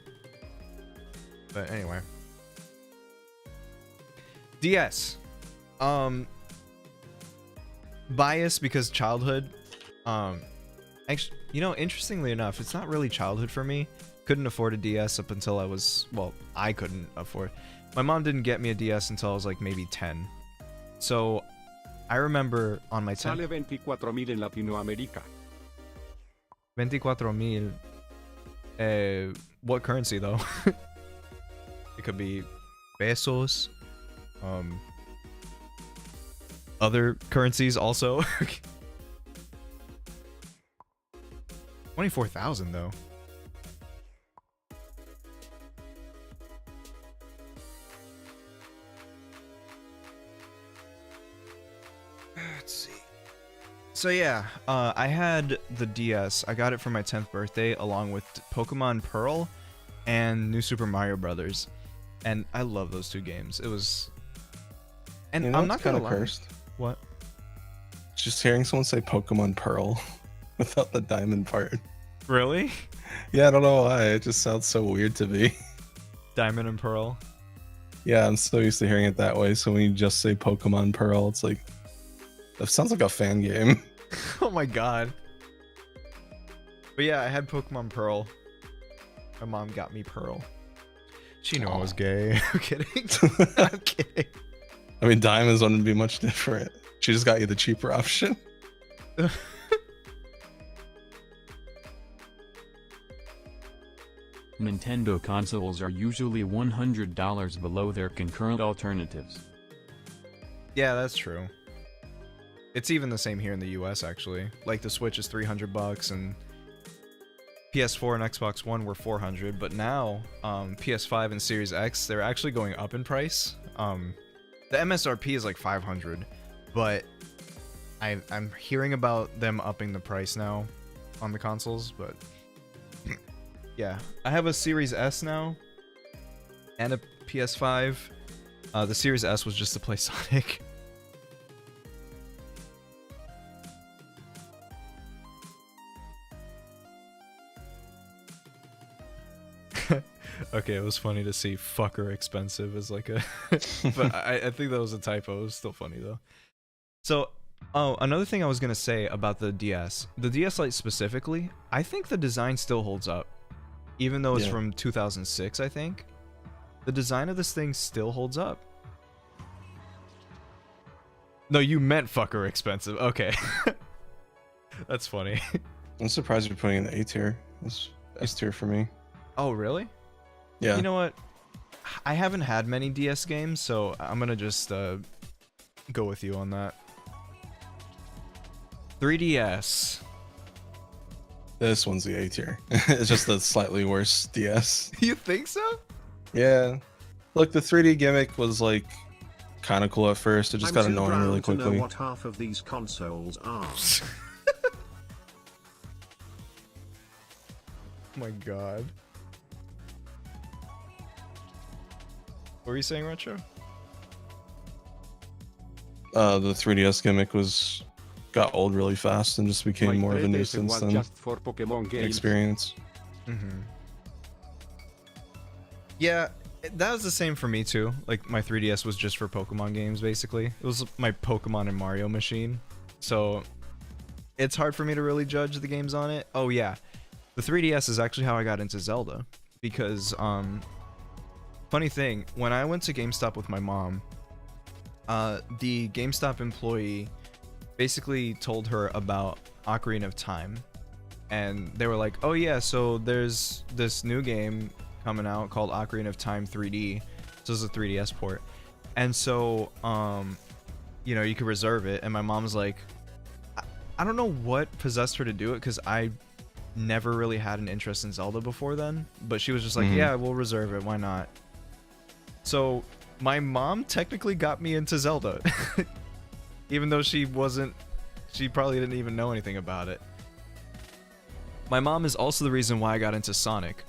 But anyway. DS. Bias because childhood. Actually, you know, interestingly enough, it's not really childhood for me. Couldn't afford a DS up until I was, well, I couldn't afford. My mom didn't get me a DS until I was like maybe 10. So I remember on my 10th. Sale 24,000 en Latinoamérica. 24,000. What currency though? It could be pesos. Other currencies also. 24,000 though. Let's see. So yeah, I had the DS. I got it for my 10th birthday along with Pokemon Pearl and New Super Mario Brothers. And I love those two games. It was... And You know, I'm not it's kind gonna of lie. cursed. What? Just hearing someone say Pokemon Pearl without the diamond part. Really? Yeah, I don't know why. It just sounds so weird to me. Diamond and Pearl? Yeah, I'm so used to hearing it that way. So when you just say Pokemon Pearl, it's like, that sounds like a fan game. Oh my god. But yeah, I had Pokemon Pearl. My mom got me Pearl. She knew I was gay. I'm kidding. I'm kidding. I mean, diamonds wouldn't be much different. She just got you the cheaper option. Nintendo consoles are usually $100 below their concurrent alternatives. Yeah, that's true. It's even the same here in the US, actually. Like, the Switch is $300, and PS4 and Xbox One were $400, but now, PS5 and Series X, they're actually going up in price. The MSRP is like $500, but I'm hearing about them upping the price now on the consoles, but yeah. I have a Series S now, and a PS5. The Series S was just to play Sonic. Okay, it was funny to see fucker expensive as like a... but I think that was a typo. It was still funny though. So, oh, another thing I was going to say about the DS. The DS Lite specifically, I think the design still holds up. even though it's Yeah. from 2006, I think. The design of this thing still holds up. No, you meant fucker expensive. Okay. That's funny. I'm surprised you're putting in the A tier. It's S tier for me. Oh, really? Yeah. You know what? I haven't had many DS games, so I'm gonna just go with you on that. 3DS. This one's the A tier. It's just a slightly worse DS. You think so? Yeah. Look, the 3D gimmick was like kind of cool at first. It just got I'm too annoying really brown to know quickly. what half of these consoles are. Oh my god. What were you saying, Retro? The 3DS gimmick got old really fast and just became My more of a predecessor nuisance was than just for Pokemon games. experience. Yeah, that was the same for me too. Like, my 3DS was just for Pokemon games, basically. It was my Pokemon and Mario machine. So, it's hard for me to really judge the games on it. Oh yeah, the 3DS is actually how I got into Zelda. Because, funny thing, when I went to GameStop with my mom, the GameStop employee basically told her about Ocarina of Time. And they were like, oh yeah, so there's this new game coming out called Ocarina of Time 3D. So it's a 3DS port. And so, you know, you could reserve it. And my mom's like, I don't know what possessed her to do it, because I never really had an interest in Zelda before then. But she was just like, yeah, we'll reserve it. Why not? So my mom technically got me into Zelda. Even though she probably didn't even know anything about it. My mom is also the reason why I got into Sonic,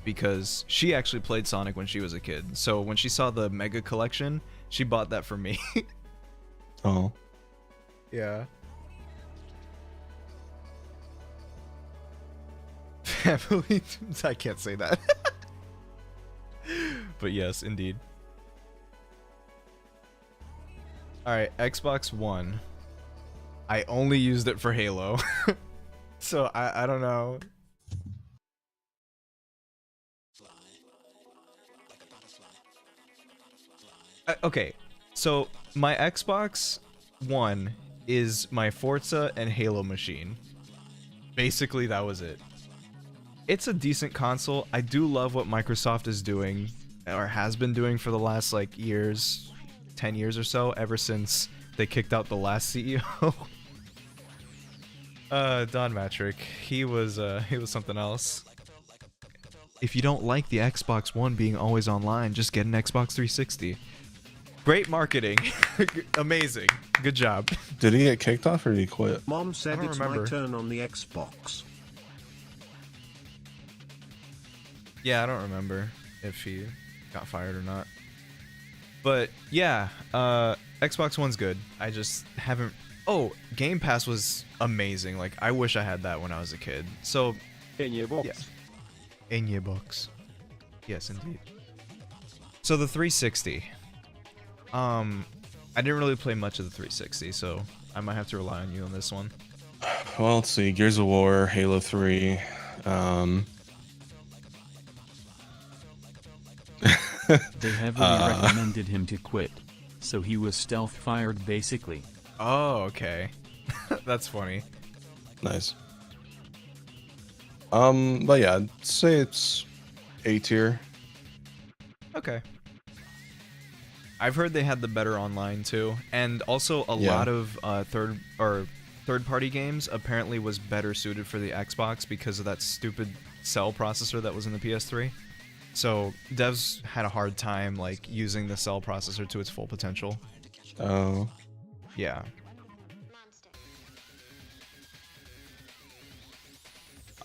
because she actually played Sonic when she was a kid. So when she saw the Mega Collection, she bought that for me. Oh. Yeah. Family. I can't say that. But yes, indeed. Alright, Xbox One. I only used it for Halo. So I don't know. Okay, so my Xbox One is my Forza and Halo machine. Basically, that was it. It's a decent console. I do love what Microsoft is doing, or has been doing for the last, like, years, 10 years or so, ever since they kicked out the last CEO. Don Matrick, he was something else. If you don't like the Xbox One being always online, just get an Xbox 360. Great marketing. Amazing. Good job. Did he get kicked off or did he quit? Mom said don't it's remember. my turn on the Xbox. Yeah, I don't remember if he got fired or not. But yeah, Xbox One's good. I just haven't... Oh, Game Pass was amazing. Like, I wish I had that when I was a kid. So, Any box. yeah. In your books. Yes, indeed. So the 360. I didn't really play much of the 360, so I might have to rely on you on this one. Well, let's see. Gears of War, Halo 3. They heavily recommended him to quit, so he was stealth fired basically. Oh, okay. That's funny. Nice. But yeah, I'd say it's A tier. Okay. I've heard they had the better online too, and also a lot of third-party games apparently was better suited for the Xbox because of that stupid cell processor that was in the PS3. So devs had a hard time like using the cell processor to its full potential. Oh. Yeah.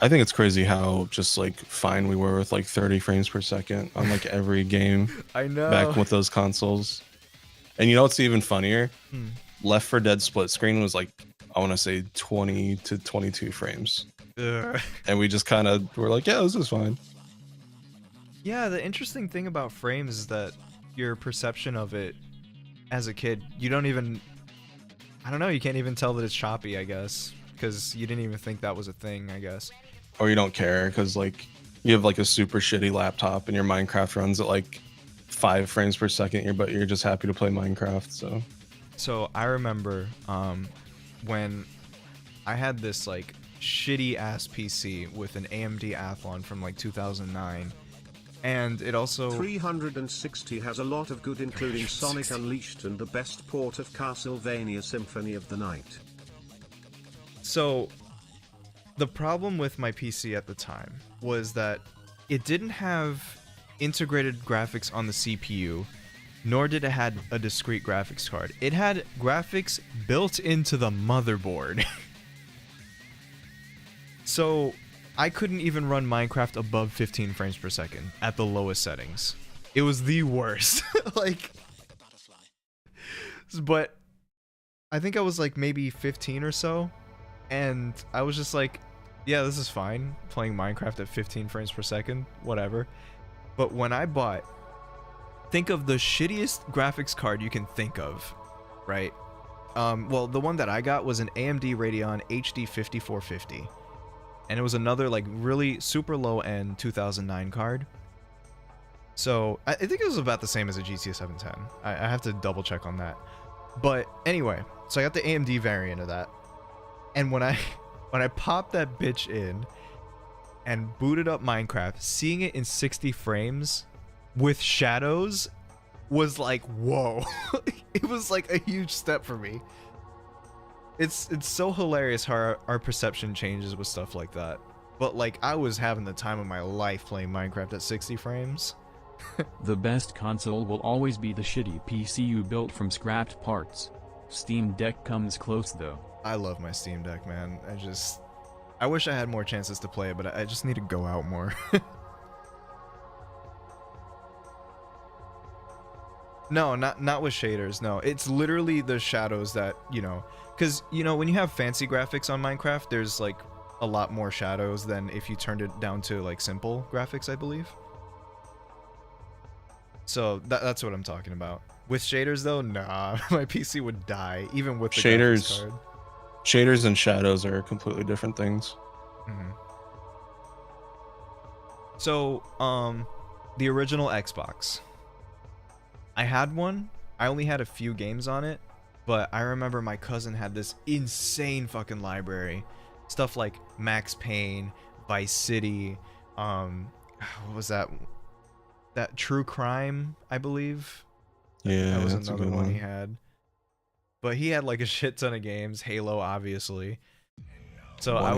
I think it's crazy how just like fine we were with like 30 frames per second on like every game I know. back with those consoles. And you know what's even funnier? Left 4 Dead split screen was like, I want to say 20 to 22 frames. Ugh. And we just kind of were like, yeah, this is fine. Yeah, the interesting thing about frames is that your perception of it as a kid, you don't even... I don't know, you can't even tell that it's choppy, I guess. Because you didn't even think that was a thing, I guess. Or you don't care because like you have like a super shitty laptop and your Minecraft runs at like 5 frames per second, but you're just happy to play Minecraft. So I remember when I had this like shitty ass PC with an AMD Athlon from like 2009, and it also 360 has a lot of good, including Sonic Unleashed and the best port of Castlevania Symphony of the Night. So the problem with my PC at the time was that it didn't have integrated graphics on the CPU, nor did it have a discrete graphics card. It had graphics built into the motherboard. So I couldn't even run Minecraft above 15 frames per second at the lowest settings. It was the worst. Like, but I think I was like maybe 15 or so, and I was just like, yeah, this is fine playing Minecraft at 15 frames per second, whatever. But when I bought, think of the shittiest graphics card you can think of, right? Well, the one that I got was an AMD Radeon HD 5450. And it was another like really super low end 2009 card. So I think it was about the same as a GTX 710. I have to double check on that. But anyway, so I got the AMD variant of that. And when I popped that bitch in and booted up Minecraft, seeing it in 60 frames with shadows was like, whoa. It was like a huge step for me. It's so hilarious how our perception changes with stuff like that. But like, I was having the time of my life playing Minecraft at 60 frames. The best console will always be the shitty PC you built from scrapped parts. Steam Deck comes close though. I love my Steam Deck, man. I wish I had more chances to play it, but I just need to go out more. No, not with shaders, no. It's literally the shadows that, you know, because, you know, when you have fancy graphics on Minecraft, there's like a lot more shadows than if you turned it down to like simple graphics, I believe. So that's what I'm talking about. With shaders though, nah, my PC would die even with the graphics card. Shaders and shadows are completely different things. Mm-hmm. So, the original Xbox. I had one. I only had a few games on it, but I remember my cousin had this insane fucking library. Stuff like Max Payne, Vice City, what was that? That True Crime, I believe. Yeah, that was that's another a good one one he had. But he had like a shit ton of games, Halo obviously. So I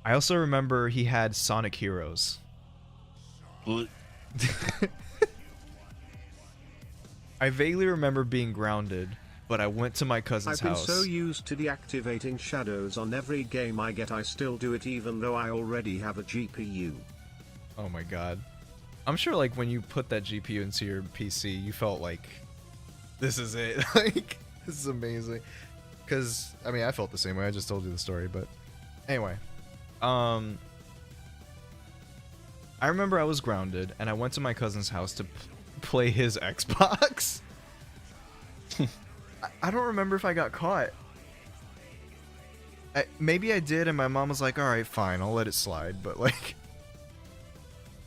also remember he had Sonic Heroes. I vaguely remember being grounded, but I went to my cousin's house. I've been so used to deactivating shadows on every game I get, I still do it even though I already have a GPU. Oh my god. I'm sure like when you put that GPU into your PC, you felt like, this is it. Like, this is amazing. Because, I mean, I felt the same way. I just told you the story, but anyway. I remember I was grounded, and I went to my cousin's house to play his Xbox. I don't remember if I got caught. Maybe I did, and my mom was like, alright, fine, I'll let it slide, but like,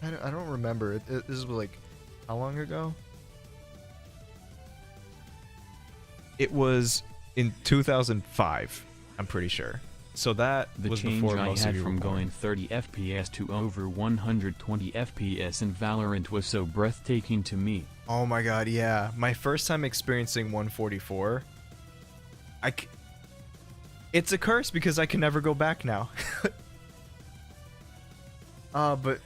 I don't remember. This was like, how long ago? It was in 2005, I'm pretty sure. So that was before most of you were born. The change I had from going 30 FPS to over 120 FPS in Valorant was so breathtaking to me. Oh my god, yeah. My first time experiencing 144, it's a curse because I can never go back now. But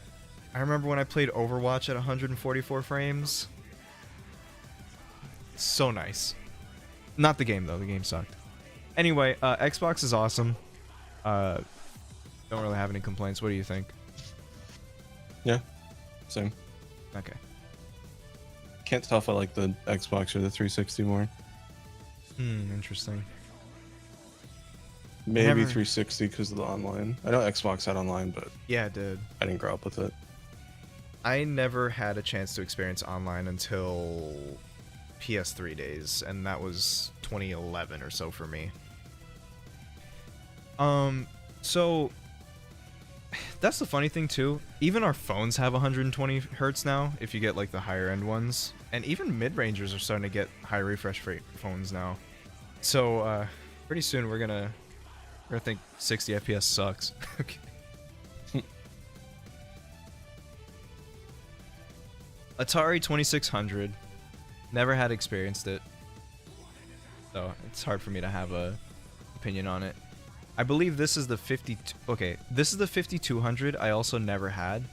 I remember when I played Overwatch at 144 frames. So nice. Not the game though, the game sucked. Anyway, Xbox is awesome. Don't really have any complaints. What do you think? Yeah, same. Okay. Can't tell if I like the Xbox or the 360 more. Interesting. Maybe 360 because of the online. I know Xbox had online, but yeah, it did. I didn't grow up with it. I never had a chance to experience online until PS3 days, and that was 2011 or so for me. So that's the funny thing too. Even our phones have 120 hertz now, if you get like the higher end ones. And even mid-rangers are starting to get high refresh rate phones now. So, pretty soon we're gonna think 60 FPS sucks. Okay. Atari 2600. Never had experienced it. So, it's hard for me to have a opinion on it. I believe this is the 52. Okay, this is the 5200 I also never had.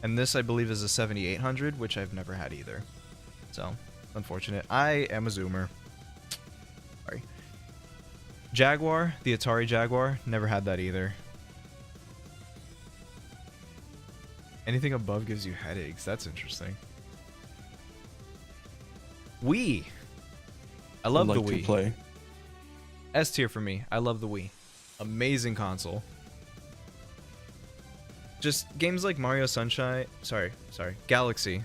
And this I believe is a 7800, which I've never had either. So, unfortunate. I am a zoomer. Sorry. Jaguar, the Atari Jaguar, never had that either. Anything above gives you headaches. That's interesting. Wii. I love the Wii. To play. S tier for me. I love the Wii. Amazing console. Just games like Mario Sunshine. Sorry. Galaxy.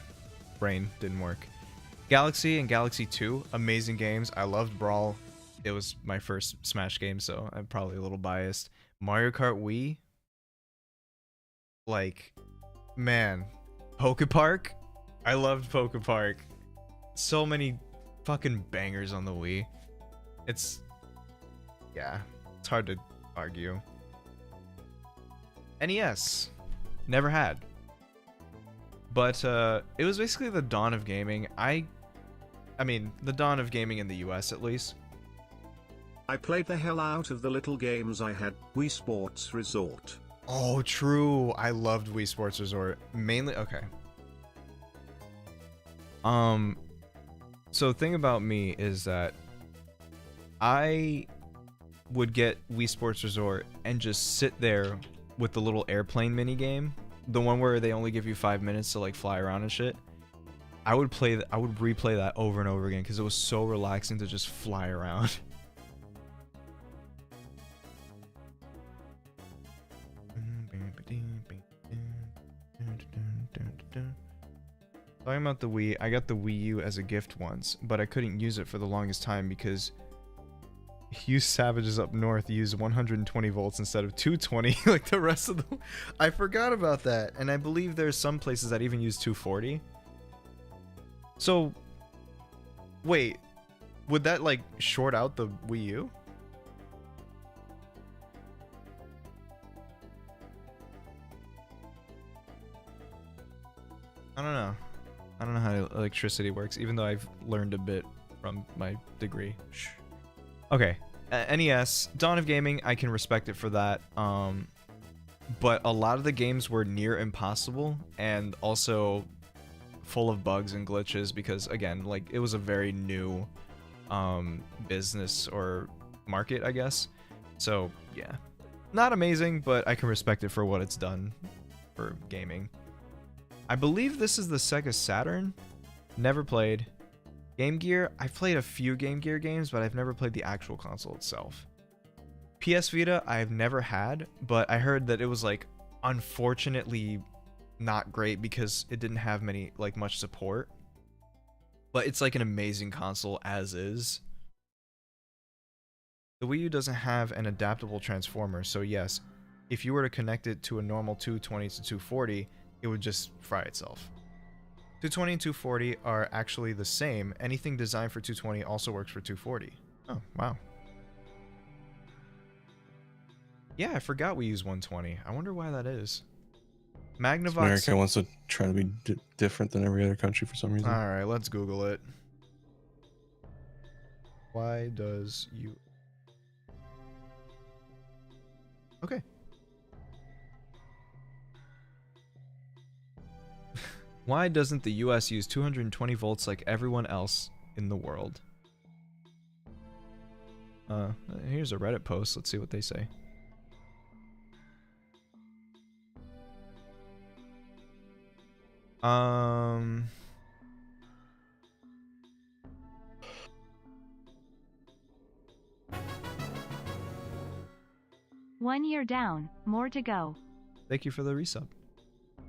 Brain didn't work. Galaxy and Galaxy 2. Amazing games. I loved Brawl. It was my first Smash game, so I'm probably a little biased. Mario Kart Wii. Like, man. Poke Park. I loved Poke Park. So many fucking bangers on the Wii. Yeah, it's hard to argue. NES, never had. But it was basically the dawn of gaming. I mean, the dawn of gaming in the US at least. I played the hell out of the little games I had. Wii Sports Resort. Oh, true. I loved Wii Sports Resort. Mainly, okay. So the thing about me is that I would get Wii Sports Resort and just sit there with the little airplane mini game, the one where they only give you 5 minutes to like fly around and shit. I would replay that over and over again because it was so relaxing to just fly around. Talking about the Wii, I got the Wii U as a gift once, but I couldn't use it for the longest time because you savages up north use 120 volts instead of 220 like the rest of the... I forgot about that, and I believe there's some places that even use 240. So, wait, would that like short out the Wii U? I don't know. I don't know how electricity works, even though I've learned a bit from my degree. Shh. Okay, NES, Dawn of Gaming, I can respect it for that. But a lot of the games were near impossible and also full of bugs and glitches because, again, like it was a very new business or market, I guess. So yeah, not amazing, but I can respect it for what it's done for gaming. I believe this is the Sega Saturn. Never played. Game Gear, I've played a few Game Gear games, but I've never played the actual console itself. PS Vita, I've never had, but I heard that it was like unfortunately not great because it didn't have much support. But it's like an amazing console as is. The Wii U doesn't have an adaptable transformer, so yes, if you were to connect it to a normal 220 to 240, it would just fry itself. 220 and 240 are actually the same. Anything designed for 220 also works for 240. Oh, wow. Yeah, I forgot we use 120. I wonder why that is. Magnavox... America wants to try to be different than every other country for some reason. Alright, let's Google it. Why does you... Okay. Why doesn't the US use 220 volts like everyone else in the world? Here's a Reddit post. Let's see what they say. One year down, more to go. Thank you for the resub.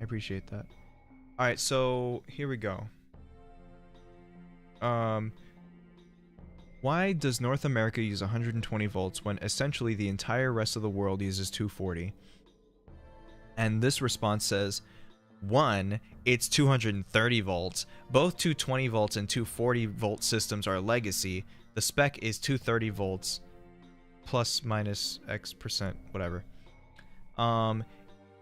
I appreciate that. Alright, so here we go. Why does North America use 120 volts when essentially the entire rest of the world uses 240? And this response says, 1, it's 230 volts. Both 220 volts and 240 volt systems are legacy. The spec is 230 volts plus minus X%, whatever.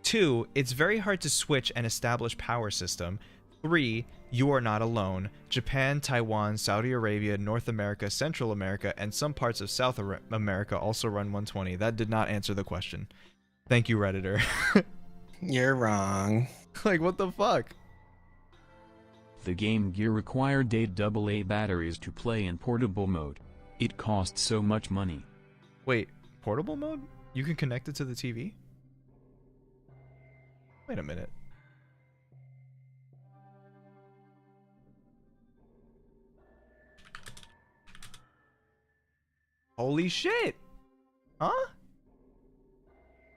2, it's very hard to switch and establish power system. 3, you are not alone. Japan, Taiwan, Saudi Arabia, North America, Central America, and some parts of South America also run 120. That did not answer the question. Thank you, Redditor. You're wrong. Like, what the fuck? The Game Gear required 8 AA batteries to play in portable mode. It cost so much money. Wait, portable mode? You can connect it to the TV? Wait a minute. Holy shit! Huh?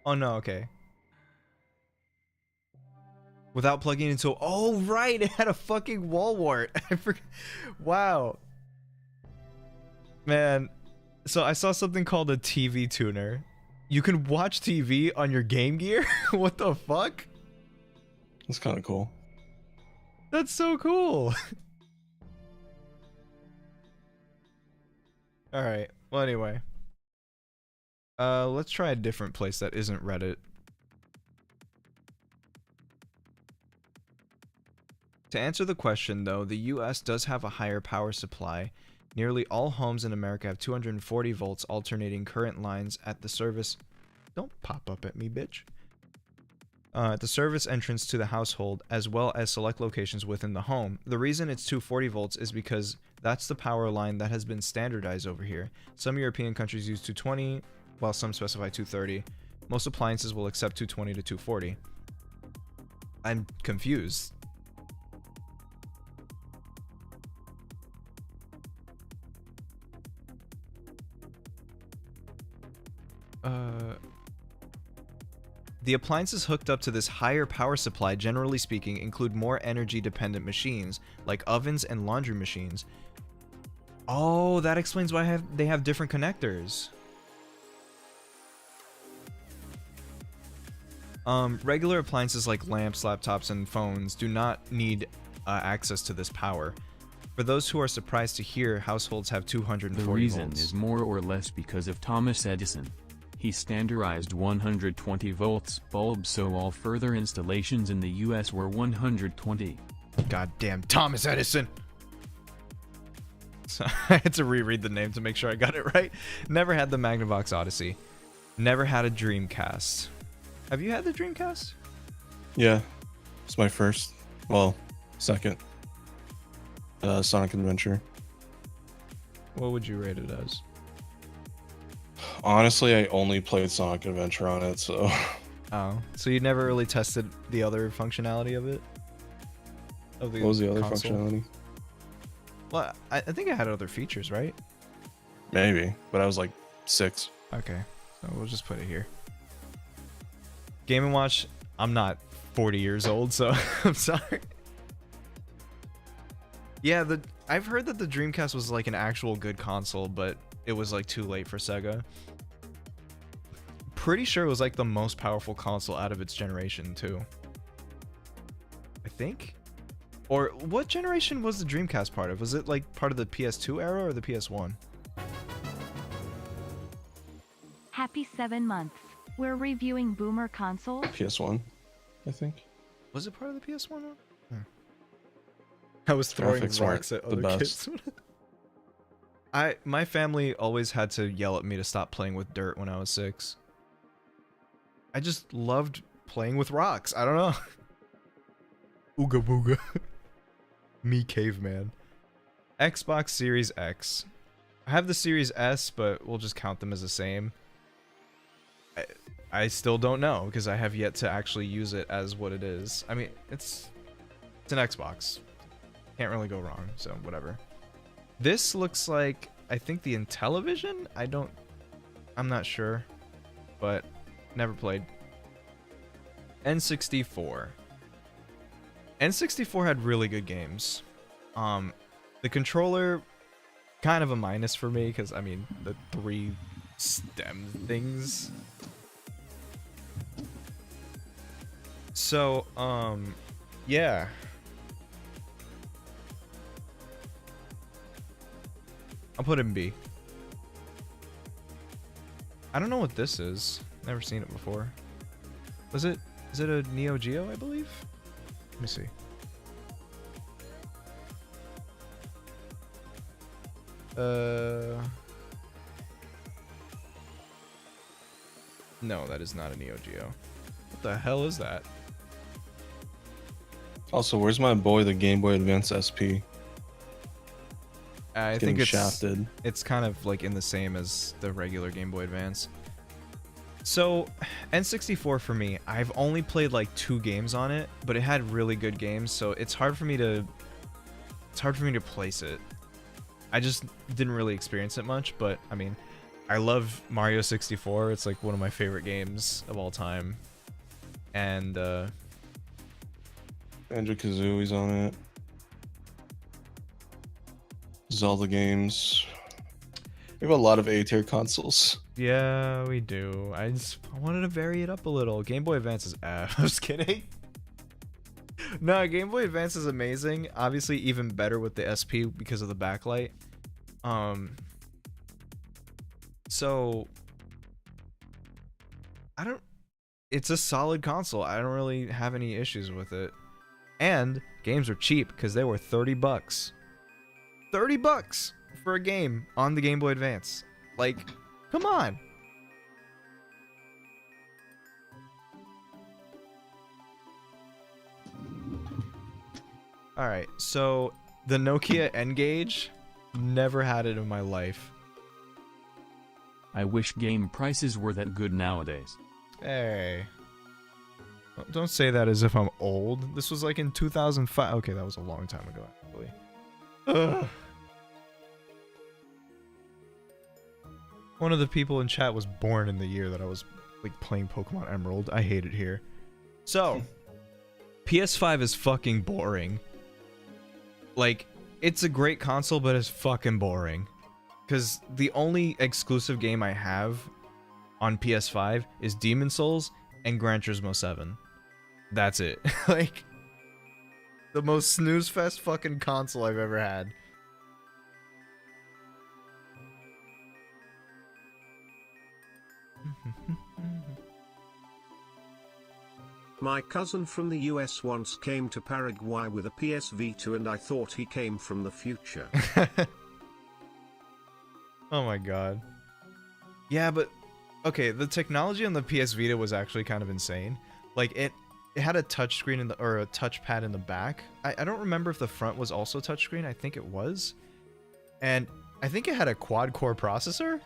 Oh no, okay. Without plugging into... Oh, right! It had a fucking wall wart! I forgot. Wow. Man. So I saw something called a TV tuner. You can watch TV on your Game Gear? What the fuck? That's kind of cool. That's so cool! Alright. Well, anyway. Let's try a different place that isn't Reddit. To answer the question, though, the US does have a higher power supply. Nearly all homes in America have 240 volts alternating current lines at the service... Don't pop up at me, bitch. At the service entrance to the household, as well as select locations within the home. The reason it's 240 volts is because that's the power line that has been standardized over here. Some European countries use 220, while some specify 230. Most appliances will accept 220 to 240. I'm confused. The appliances hooked up to this higher power supply, generally speaking, include more energy-dependent machines, like ovens and laundry machines. Oh, that explains why they have different connectors. Regular appliances like lamps, laptops, and phones do not need access to this power. For those who are surprised to hear, households have 240 The reason volts. is more or less because of Thomas Edison. He standardized 120 volts bulbs, so all further installations in the US were 120. Goddamn Thomas Edison! So I had to reread the name to make sure I got it right. Never had the Magnavox Odyssey. Never had a Dreamcast. Have you had the Dreamcast? Yeah. It's my first. Well, second. Sonic Adventure. What would you rate it as? Honestly, I only played Sonic Adventure on it, so... Oh, so you never really tested the other functionality of it? Of the What was the other console? functionality? Well, I think it had other features, right? Maybe, but I was like 6. Okay, so we'll just put it here. Game & Watch, I'm not 40 years old, so I'm sorry. Yeah, I've heard that the Dreamcast was like an actual good console, but it was like too late for Sega. Pretty sure it was like the most powerful console out of its generation too. I think? Or what generation was the Dreamcast part of? Was it like part of the PS2 era or the PS1? Happy 7 months. We're reviewing boomer consoles. PS1, I think. Was it part of the PS1 one? I was throwing Graphics rocks weren't at the other best. kids. My family always had to yell at me to stop playing with dirt when I was 6. I just loved playing with rocks. I don't know. Ooga booga. Me caveman. Xbox Series X. I have the Series S, but we'll just count them as the same. I still don't know because I have yet to actually use it as what it is. I mean, it's an Xbox. Can't really go wrong, so whatever. This looks like, I think the Intellivision? I'm not sure, but never played. N64. N64 had really good games. The controller, kind of a minus for me, because, I mean, the 3 stem things. So, yeah. I'll put it in B. I don't know what this is. Never seen it before. Is it a Neo Geo, I believe? Let me see. No, that is not a Neo Geo. What the hell is that? Also, where's my boy, the Game Boy Advance SP? I think it's shafted. It's kind of like in the same as the regular Game Boy Advance. So, N64 for me, I've only played like 2 games on it, but it had really good games, so it's hard for me to place it. I just didn't really experience it much, but I mean, I love Mario 64. It's like one of my favorite games of all time. And Banjo-Kazooie's on it. Zelda games. We have a lot of A-tier consoles. yeah, we do. I wanted to vary it up a little. Game Boy Advance is I'm just kidding. No, Game Boy Advance is amazing. Obviously, even better with the SP because of the backlight. So it's a solid console. I don't really have any issues with it. And games are cheap because they were $30. $30 for a game on the Game Boy Advance. Like, come on. Alright, so the Nokia N-Gage, never had it in my life. I wish game prices were that good nowadays. Hey. Don't say that as if I'm old. This was like in 2005. Okay, that was a long time ago, actually. Ugh. One of the people in chat was born in the year that I was like playing Pokemon Emerald. I hate it here. So, PS5 is fucking boring. Like, it's a great console, but it's fucking boring. Because the only exclusive game I have on PS5 is Demon Souls and Gran Turismo 7. That's it. Like, the most snooze fest fucking console I've ever had. My cousin from the US once came to Paraguay with a PS Vita and I thought he came from the future. Oh my god. Yeah, but okay, the technology on the PS Vita was actually kind of insane. Like it had a touchscreen in the or a touchpad in the back. I don't remember if the front was also touchscreen. I think it was. And I think it had a quad-core processor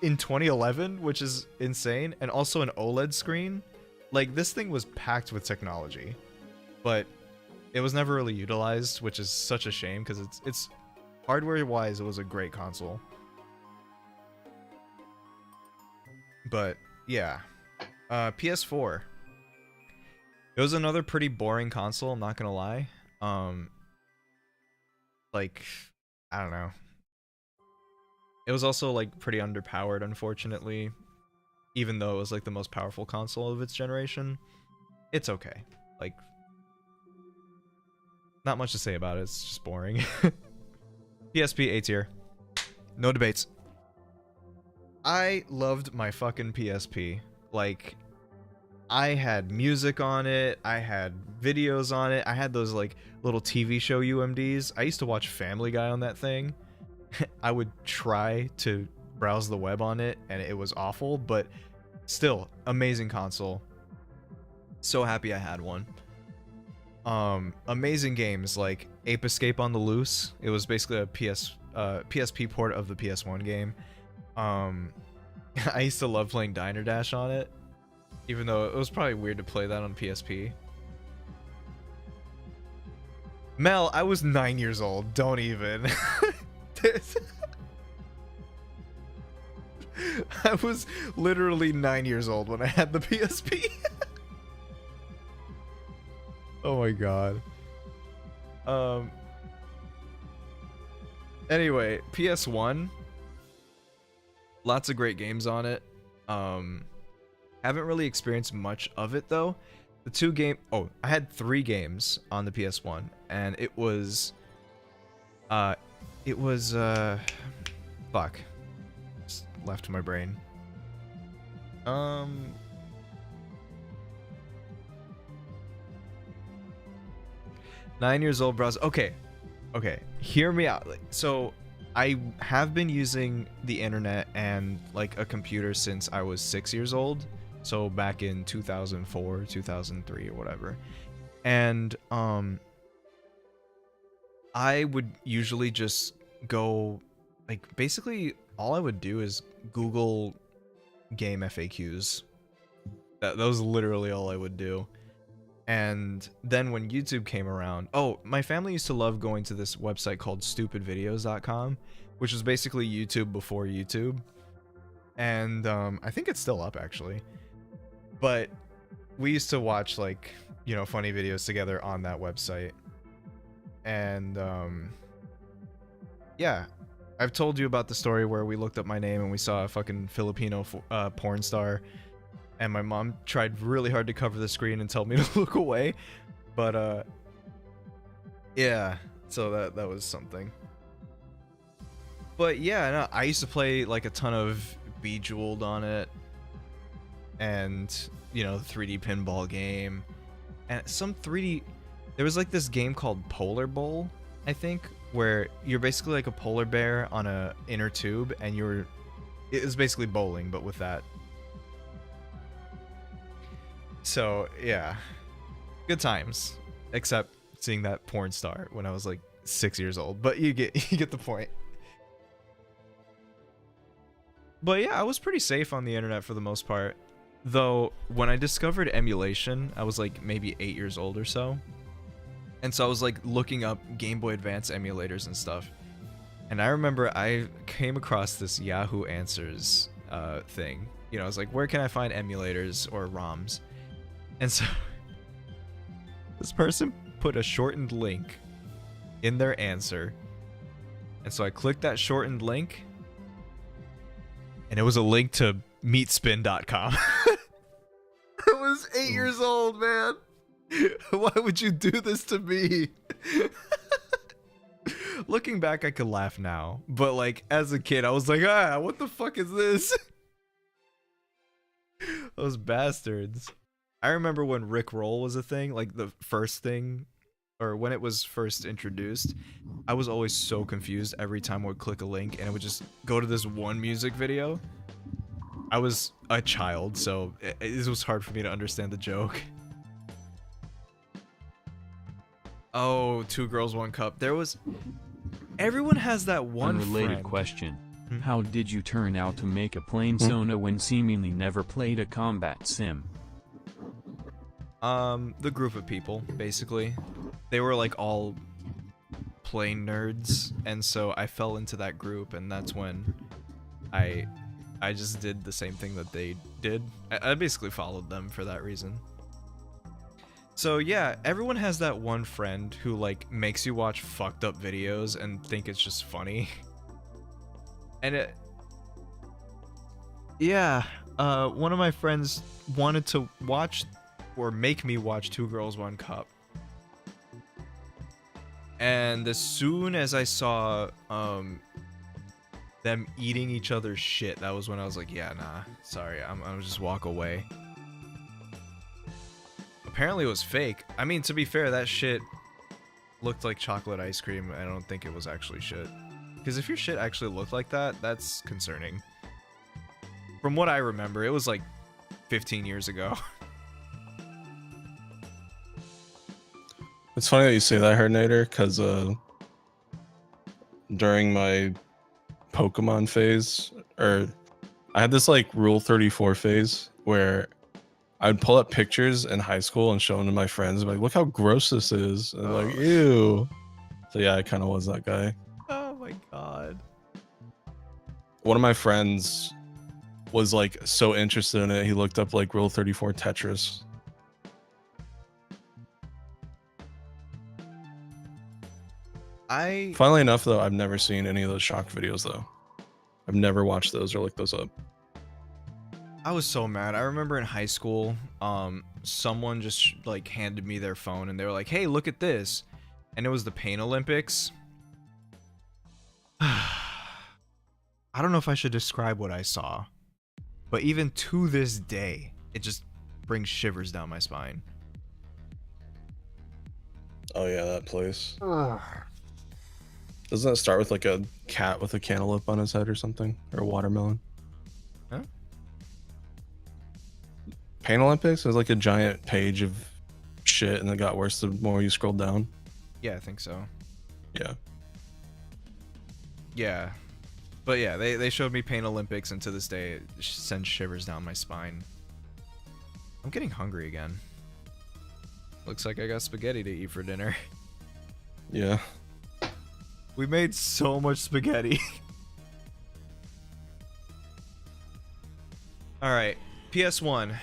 in 2011, which is insane, and also an OLED screen. Like, this thing was packed with technology, but it was never really utilized, which is such a shame because it's hardware-wise, it was a great console. But yeah, PS4. It was another pretty boring console. I'm not gonna lie. Like, I don't know. It was also like pretty underpowered, unfortunately. Even though it was like the most powerful console of its generation, it's okay. Like, not much to say about it. It's just boring. PSP A tier. No debates. I loved my fucking PSP. Like, I had music on it. I had videos on it. I had those like little TV show UMDs. I used to watch Family Guy on that thing. I would try to browse the web on it, and it was awful, but still, amazing console. So happy I had one. Amazing games like Ape Escape on the Loose. It was basically a PSP port of the PS1 game. I used to love playing Diner Dash on it, even though it was probably weird to play that on PSP. Mel, I was 9 years old. Don't even. I was literally 9 years old when I had the PSP. Oh my god. Anyway, PS1. Lots of great games on it. Haven't really experienced much of it though. the two game. Oh, I had 3 games on the PS1, and it was fuck, just left my brain. 9 years old browser. Okay, hear me out. So I have been using the internet and like a computer since I was 6 years old, so back in 2004, 2003 or whatever. And I would usually just go, like, basically all I would do is Google game FAQs. That was literally all I would do. And then when YouTube came around, oh, my family used to love going to this website called stupidvideos.com, which was basically YouTube before YouTube. And I think it's still up, actually. But we used to watch, like, you know, funny videos together on that website. And yeah, I've told you about the story where we looked up my name and we saw a fucking Filipino porn star. And my mom tried really hard to cover the screen and tell me to look away. But, yeah, so that was something. But yeah, no, I used to play like a ton of Bejeweled on it. And, you know, the 3D pinball game. And some 3D... There was like this game called Polar Bowl, I think, where you're basically like a polar bear on a inner tube, and it was basically bowling, but with that. So, yeah. Good times. Except seeing that porn star when I was like 6 years old. But you get the point. But yeah, I was pretty safe on the internet for the most part. Though, when I discovered emulation, I was like maybe 8 years old or so. And so I was like looking up Game Boy Advance emulators and stuff. And I remember I came across this Yahoo Answers thing. You know, I was like, where can I find emulators or ROMs? And so this person put a shortened link in their answer. And so I clicked that shortened link, and it was a link to meatspin.com. I was 8 years old, man. Why would you do this to me? Looking back, I could laugh now. But like, as a kid, I was like, what the fuck is this? Those bastards. I remember when Rickroll was a thing, like the first thing, or when it was first introduced, I was always so confused every time I would click a link and it would just go to this one music video. I was a child, so it was hard for me to understand the joke. Oh, 2 Girls, 1 Cup. Everyone has that one Unrelated friend. question. How did you turn out to make a plain Sona when seemingly never played a combat sim? The group of people, basically. They were like all plain nerds, and so I fell into that group, and that's when I just did the same thing that they did. I basically followed them for that reason. So yeah, everyone has that one friend who like makes you watch fucked up videos and think it's just funny. And one of my friends wanted to watch or make me watch 2 Girls, 1 Cup. And as soon as I saw them eating each other's shit, that was when I was like, yeah, nah, sorry, I'm just walk away. Apparently it was fake. I mean, to be fair, that shit looked like chocolate ice cream. I don't think it was actually shit. Because if your shit actually looked like that, that's concerning. From what I remember, it was like 15 years ago. It's funny that you say that, Herdnader, because during my Pokemon phase, or I had this like Rule 34 phase where I would pull up pictures in high school and show them to my friends. I'm like, look how gross this is. And they're like, ew. So yeah, I kind of was that guy. Oh my god. One of my friends was like so interested in it, he looked up like Rule 34 Tetris. Funnily enough, though, I've never seen any of those shock videos, though. I've never watched those or looked those up. I was so mad. I remember in high school, someone just like handed me their phone and they were like, hey, look at this. And it was the Pain Olympics. I don't know if I should describe what I saw, but even to this day, it just brings shivers down my spine. Oh yeah, that place. Doesn't it start with like a cat with a cantaloupe on his head or something? Or a watermelon? Huh? Pain Olympics is like a giant page of shit and it got worse the more you scrolled down. Yeah, I think so. Yeah. Yeah. But yeah, they showed me Pain Olympics, and to this day, it sends shivers down my spine. I'm getting hungry again. Looks like I got spaghetti to eat for dinner. Yeah. We made so much spaghetti. Alright, PS1.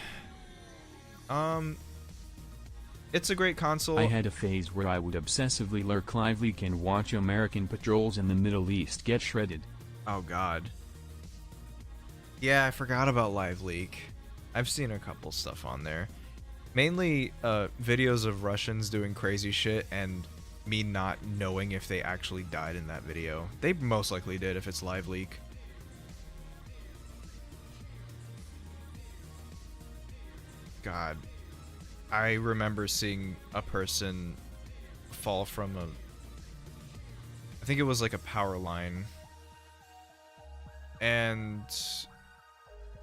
It's a great console. I had a phase where I would obsessively lurk live leak and watch American patrols in the Middle East get shredded. Oh god. Yeah, I forgot about Live Leak. I've seen a couple stuff on there. Mainly videos of Russians doing crazy shit and me not knowing if they actually died in that video. They most likely did if it's Live Leak. God. I remember seeing a person fall from a... I think it was like a power line. And...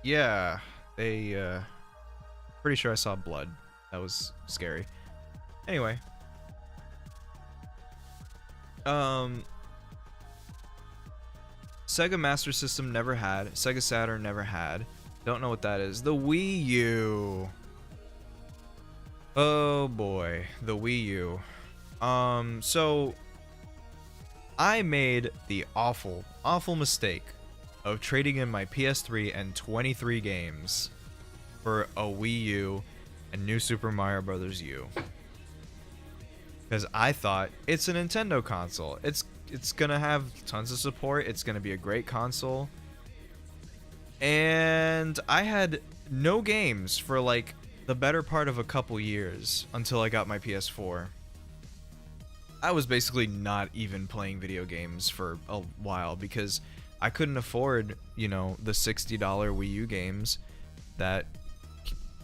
yeah, they... pretty sure I saw blood. That was scary. Anyway. Sega Master System never had. Sega Saturn never had. Don't know what that is. The Wii U. Oh boy, the Wii U. So I made the awful mistake of trading in my PS3 and 23 games for a Wii U and New Super Mario Bros. U. Because I thought it's a Nintendo console. It's gonna have tons of support. It's gonna be a great console. And I had no games for like the better part of a couple years until I got my PS4. I was basically not even playing video games for a while because I couldn't afford, you know, the $60 Wii U games that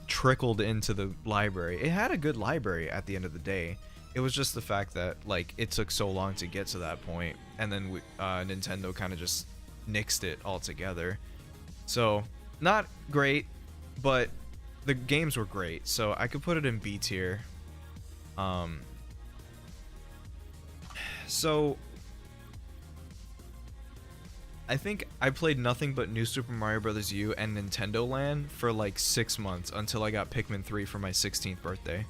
trickled into the library. It had a good library at the end of the day. It was just the fact that like it took so long to get to that point, and then Nintendo kind of just nixed it altogether. So not great, but the games were great, so I could put it in B tier. So I think I played nothing but New Super Mario Bros. U and Nintendo Land for like 6 months until I got Pikmin 3 for my 16th birthday.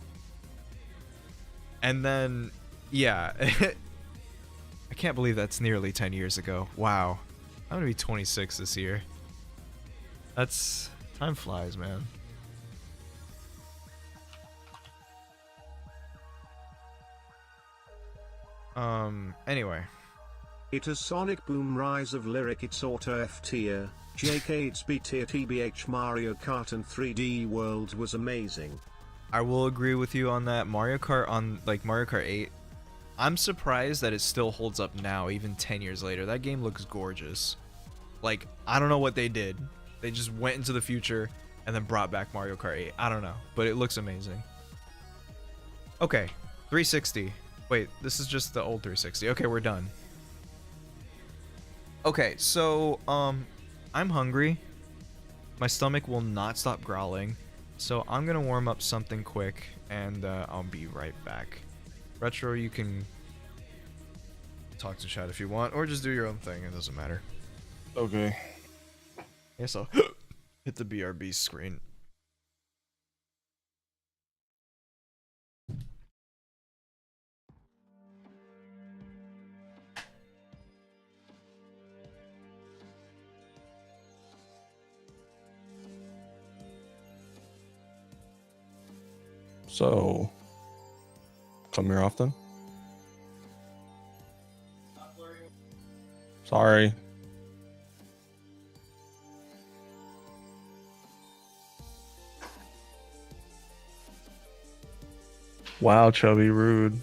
And then, yeah, I can't believe that's nearly 10 years ago. Wow. I'm gonna be 26 this year. That's... time flies, man. Anyway. It is Sonic Boom Rise of Lyric, it's Auto F tier, JK it's B tier, TBH Mario Kart and 3D World was amazing. I will agree with you on that. Mario Kart on, like, Mario Kart 8, I'm surprised that it still holds up now, even 10 years later. That game looks gorgeous. Like, I don't know what they did. They just went into the future and then brought back Mario Kart 8. I don't know, but it looks amazing. Okay, 360. Wait, this is just the old 360. Okay, we're done. Okay, so, I'm hungry. My stomach will not stop growling. So I'm gonna warm up something quick, and I'll be right back. Retro, you can talk to chat if you want, or just do your own thing. It doesn't matter. Okay. Yes, I'll hit the BRB screen. So, come here often? Sorry. Wow, Chubby, rude.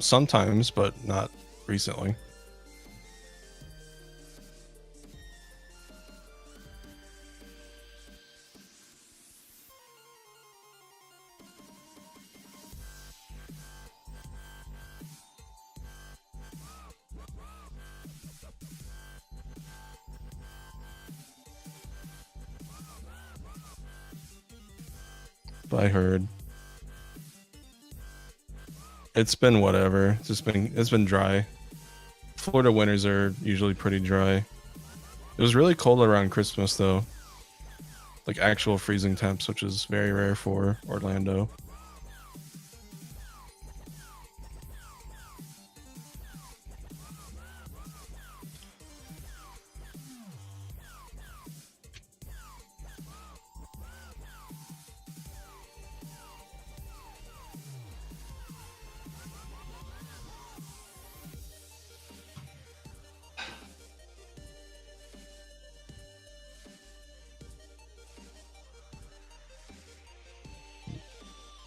Sometimes, but not recently. But I heard. It's been whatever. It's been dry. Florida winters are usually pretty dry. It was really cold around Christmas though. Like actual freezing temps, which is very rare for Orlando.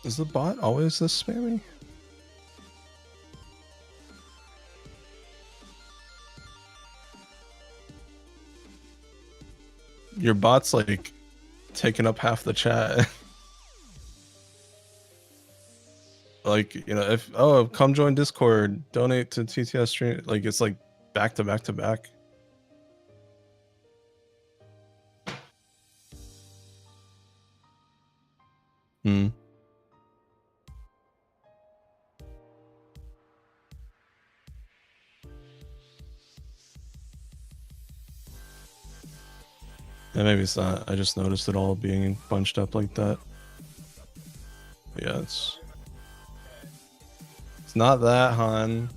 Is the bot always this spammy? Your bot's like taking up half the chat. Like, you know, if come join Discord, donate to TTS stream, like it's like back to back to back. Hmm. Yeah, maybe it's not. I just noticed it all being bunched up like that. But yeah, it's not that, hon.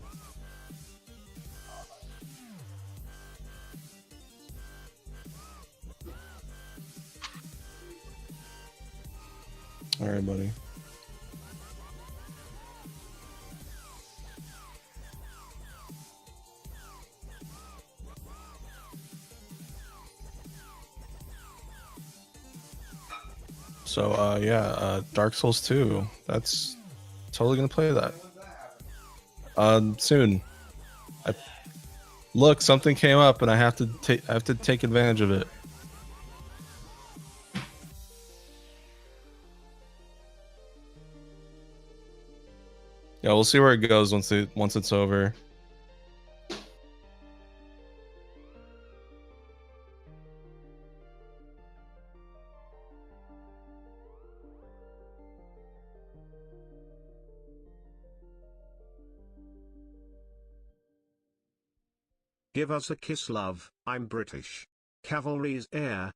All right, buddy. So yeah, Dark Souls 2. That's totally gonna play that. Soon. Look, something came up and I have to take advantage of it. Yeah, we'll see where it goes once it's over. Give us a kiss, love. I'm British. Cavalry's heir.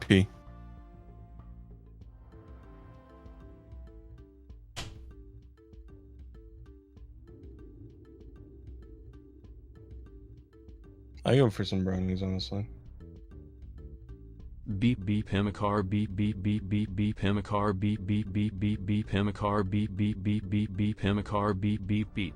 P. I go for some brownies, honestly. Beep beep himicar beep beep beep beep beep himicar beep beep beep beep beep himicar beep beep beep beep beep himicar beep beep beep.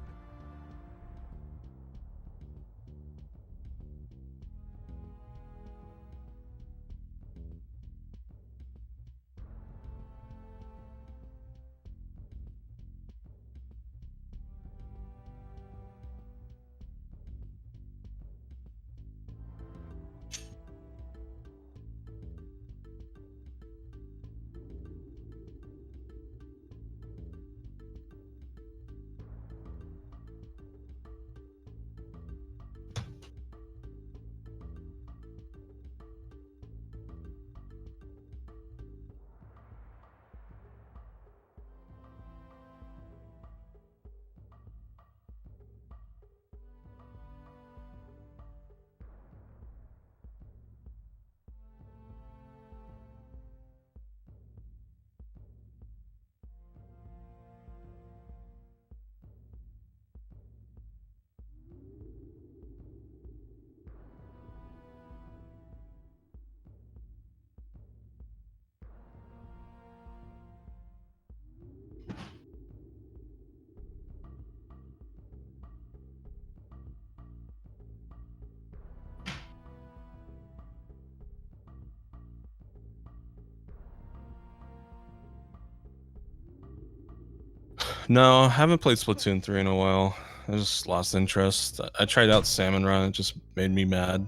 No, I haven't played Splatoon 3 in a while. I just lost interest. I tried out Salmon Run. It just made me mad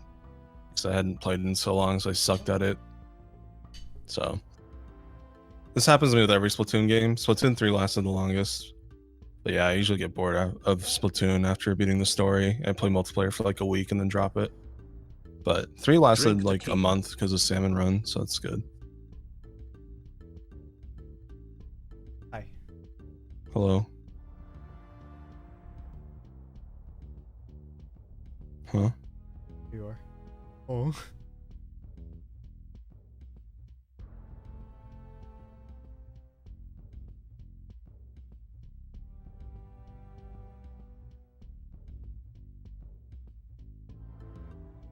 because I hadn't played it in so long, so I sucked at it. So this happens to me with every Splatoon game. Splatoon 3 lasted the longest. But yeah, I usually get bored of Splatoon after beating the story. I play multiplayer for like a week and then drop it. But 3 lasted like a month because of Salmon Run, so that's good. Hi. Hello. Huh? Here you are. Oh.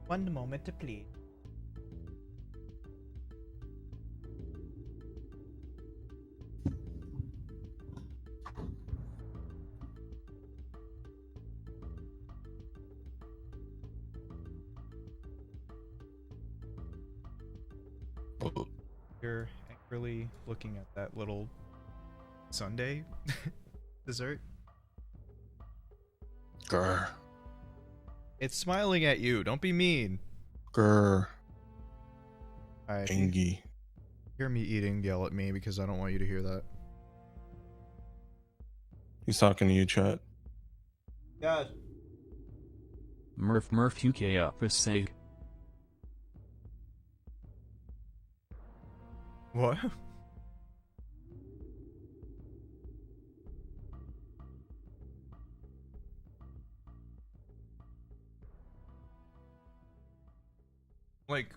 One moment to please. You're angrily looking at that little sundae dessert. Grr. It's smiling at you. Don't be mean. Grr. Alright. Angie. Hear me eating, yell at me because I don't want you to hear that. He's talking to you, chat. God. Murph UK up a seg. What? Like,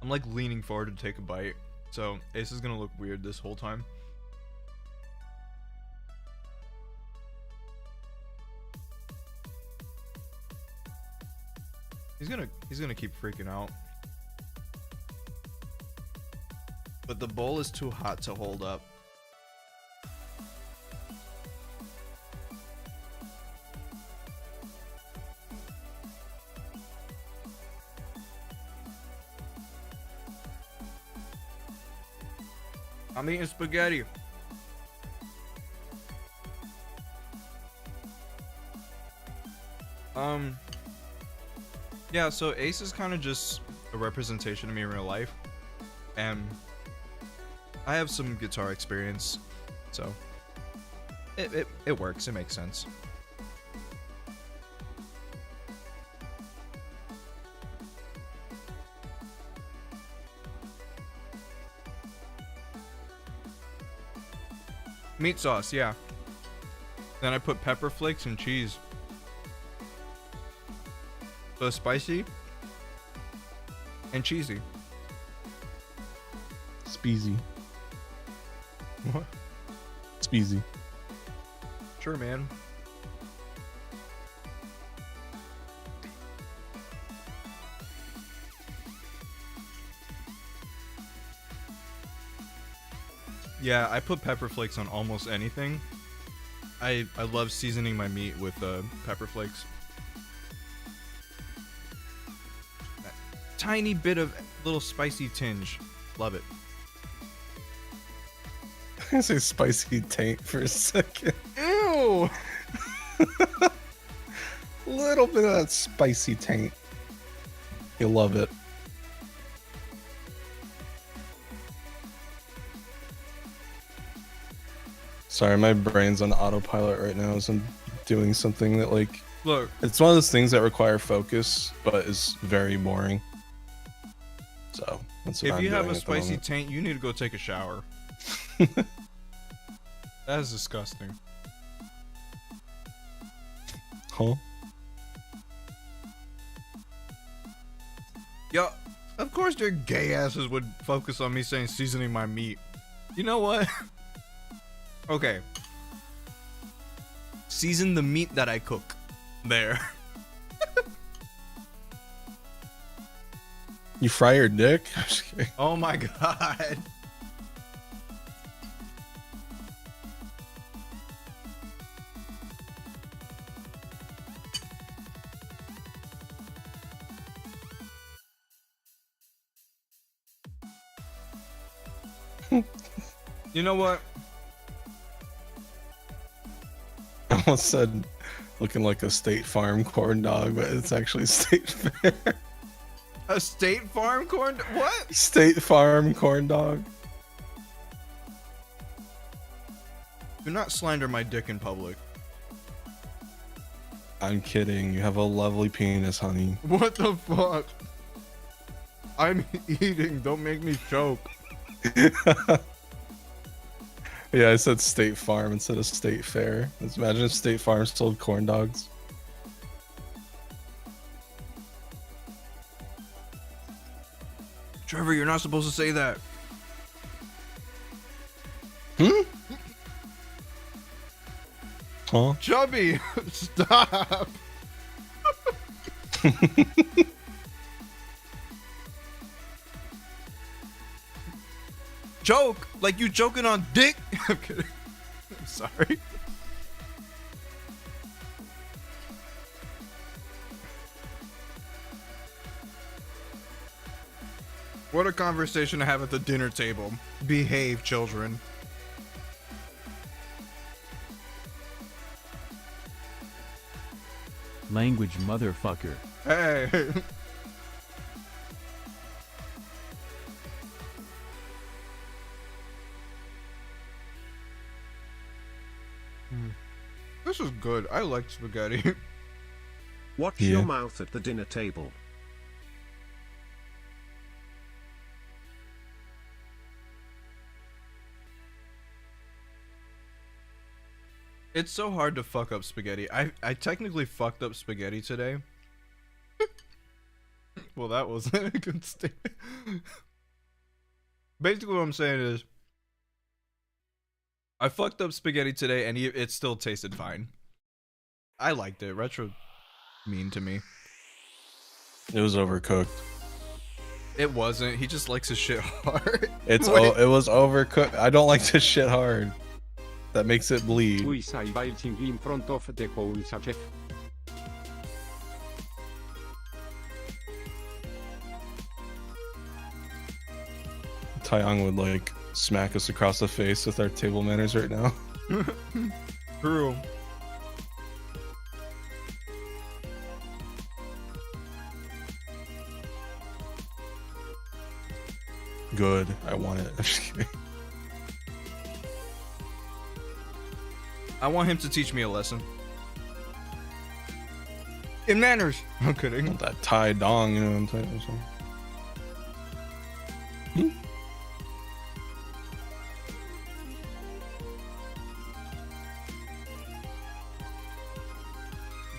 I'm like leaning forward to take a bite, so Ace is gonna look weird this whole time. He's gonna keep freaking out. But the bowl is too hot to hold up. I'm eating spaghetti. Yeah, so Ace is kind of just a representation of me in real life. And I have some guitar experience, so it works, it makes sense. Meat sauce, yeah. Then I put pepper flakes and cheese. So it's spicy and cheesy. Speezy. What? Speezy. Sure, man. Yeah, I put pepper flakes on almost anything. I love seasoning my meat with pepper flakes. That tiny bit of little spicy tinge. Love it. I say spicy taint for a second. Ew! Little bit of that spicy taint. You'll love it. Sorry, my brain's on autopilot right now as I'm doing something that, like, Look, it's one of those things that require focus, but is very boring. So, that's what if I'm you have doing a at the spicy moment. taint, you need to go take a shower. That is disgusting. Huh? Yo, of course their gay asses would focus on me saying seasoning my meat. You know what? Okay. Season the meat that I cook. There. You fry your dick? I'm just kidding. Oh my god. You know what? I almost said looking like a State Farm corn dog, but it's actually State Fair. A State Farm corn? What? State Farm corn dog. Do not slander my dick in public. I'm kidding. You have a lovely penis, honey. What the fuck? I'm eating. Don't make me choke. Yeah, I said State Farm instead of State Fair. Let's imagine if State Farm sold corn dogs. Trevor, you're not supposed to say that. Hmm? Huh? Chubby, stop. Joke like you joking on dick. I'm kidding. I'm sorry. What a conversation to have at the dinner table. Behave, children. Language motherfucker. Hey. This is good. I like spaghetti. Watch Yeah. your mouth at the dinner table. It's so hard to fuck up spaghetti. I technically fucked up spaghetti today. Well, that wasn't a good statement. Basically, what I'm saying is, I fucked up spaghetti today, and it still tasted fine. I liked it. Retro mean to me. It was overcooked. It wasn't. He just likes his shit hard. It Wait. was overcooked. I don't like this shit hard. That makes it bleed. We say waiting in front of the coals chef. Taeyong would like smack us across the face with our table manners right now. True. Good. I want it. I'm just kidding. I want him to teach me a lesson. In manners. I'm kidding. That Thai dong, you know what I'm saying?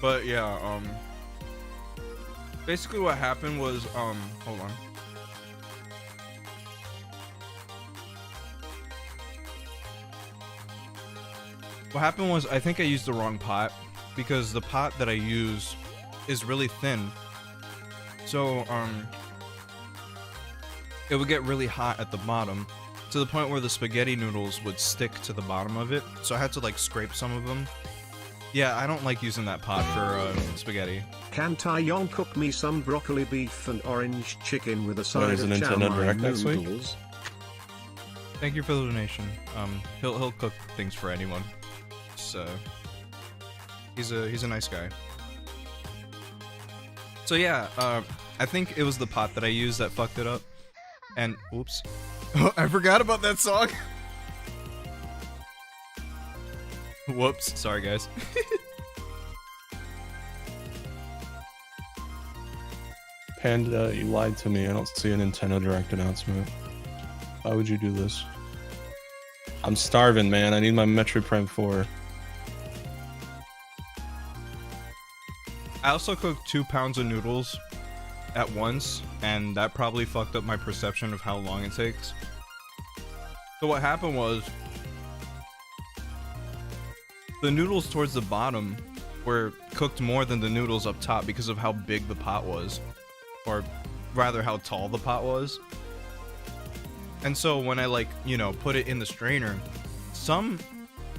But yeah, basically what happened was, hold on. What happened was, I think I used the wrong pot, because the pot that I use is really thin. So, it would get really hot at the bottom, to the point where the spaghetti noodles would stick to the bottom of it, so I had to like scrape some of them. Yeah, I don't like using that pot for spaghetti. Can Taeyong cook me some broccoli beef and orange chicken with a side is of it chow Nintendo mein Direct next week? noodles? Thank you for the donation. He'll cook things for anyone. So he's a nice guy. So yeah, I think it was the pot that I used that fucked it up. And oops, I forgot about that song. Whoops, sorry guys. Panda, you lied to me. I don't see a Nintendo Direct announcement. Why would you do this? I'm starving, man. I need my Metroid Prime 4. I also cooked 2 pounds of noodles at once, and that probably fucked up my perception of how long it takes. So what happened was, the noodles towards the bottom were cooked more than the noodles up top because of how big the pot was. Or rather, how tall the pot was. And so when I, like, you know, put it in the strainer, some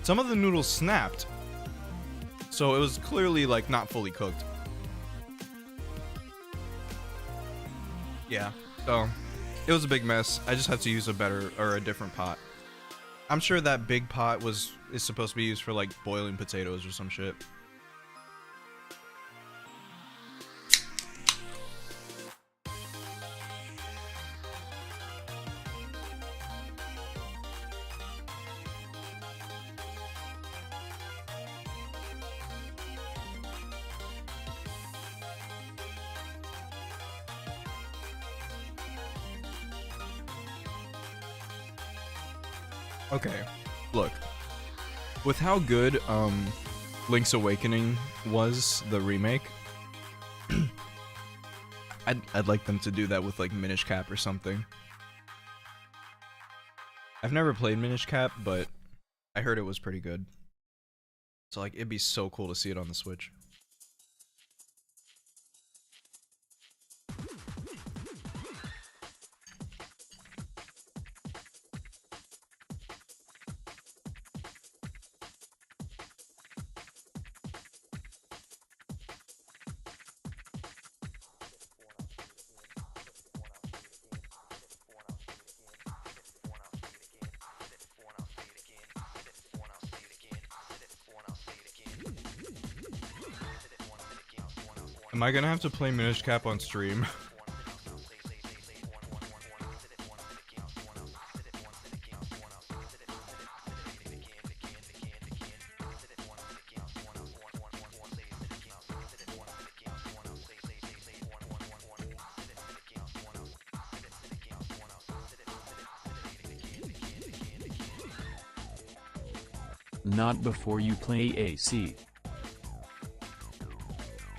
of the noodles snapped. So it was clearly, like, not fully cooked. Yeah, so It was a big mess. I just had to use a better or a different pot. I'm sure that big pot is supposed to be used for like boiling potatoes or some shit. Okay, look. With how good Link's Awakening was, the remake, I'd like them to do that with like Minish Cap or something. I've never played Minish Cap, but I heard it was pretty good. So like it'd be so cool to see it on the Switch. Am I gonna have to play Minish Cap on stream? Not before you play AC.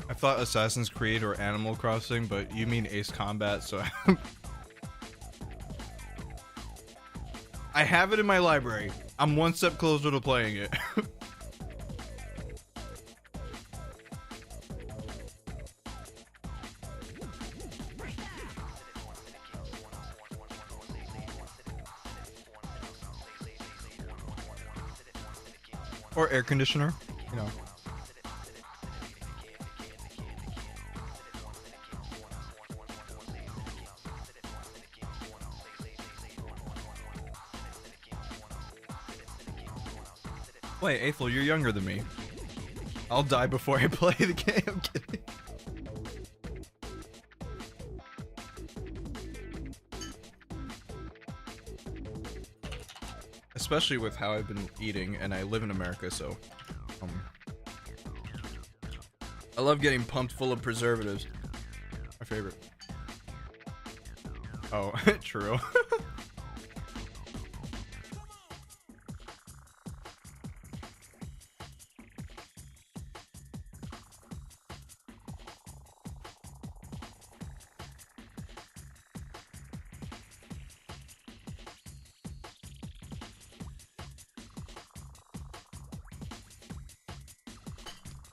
I thought Assassin's Creed or Animal Crossing, but you mean Ace Combat, so I have it in my library. I'm one step closer to playing it. Or air conditioner, you know. Wait, Aethel, you're younger than me. I'll die before I play the game. I'm kidding. Especially with how I've been eating, and I live in America, so I love getting pumped full of preservatives. My favorite. Oh, true.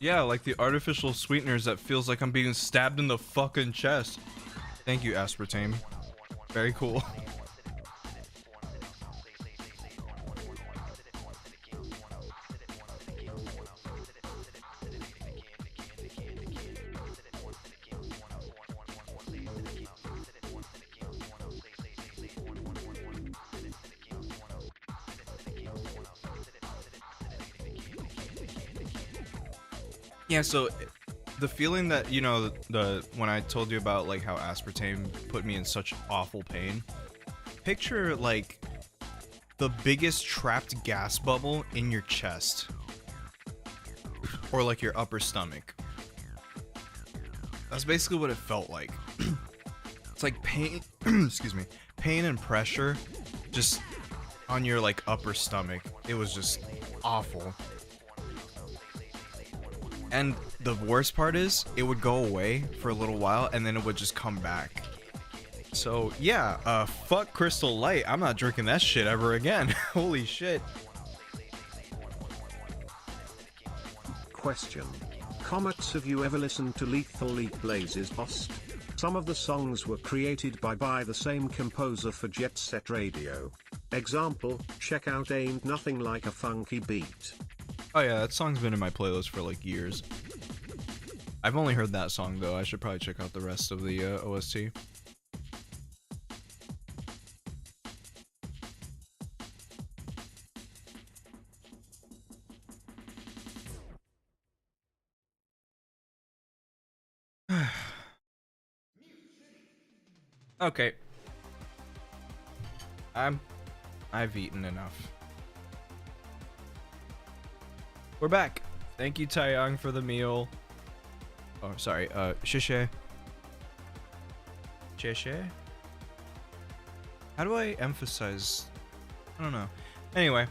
Yeah, like the artificial sweeteners that feels like I'm being stabbed in the fucking chest. Thank you, aspartame. Very cool. Yeah, so the feeling that, you know, when I told you about like how aspartame put me in such awful pain, picture like the biggest trapped gas bubble in your chest or like your upper stomach. That's basically what it felt like. It's like pain, excuse me, pain and pressure just on your like upper stomach. It was just awful. And the worst part is, it would go away for a little while, and then it would just come back. So, yeah, fuck Crystal Light. I'm not drinking that shit ever again. Holy shit. Question. Kamex, have you ever listened to Lethal Leap Blazes Post? Some of the songs were created by the same composer for Jet Set Radio. Example, check out Ain't Nothing Like a Funky Beat. Oh yeah, that song's been in my playlist for like years. I've only heard that song though. I should probably check out the rest of the OST. Okay. I've eaten enough. We're back. Thank you, Taeyang, for the meal. Oh, sorry. Shishe. Shishe? How do I emphasize? I don't know. Anyway.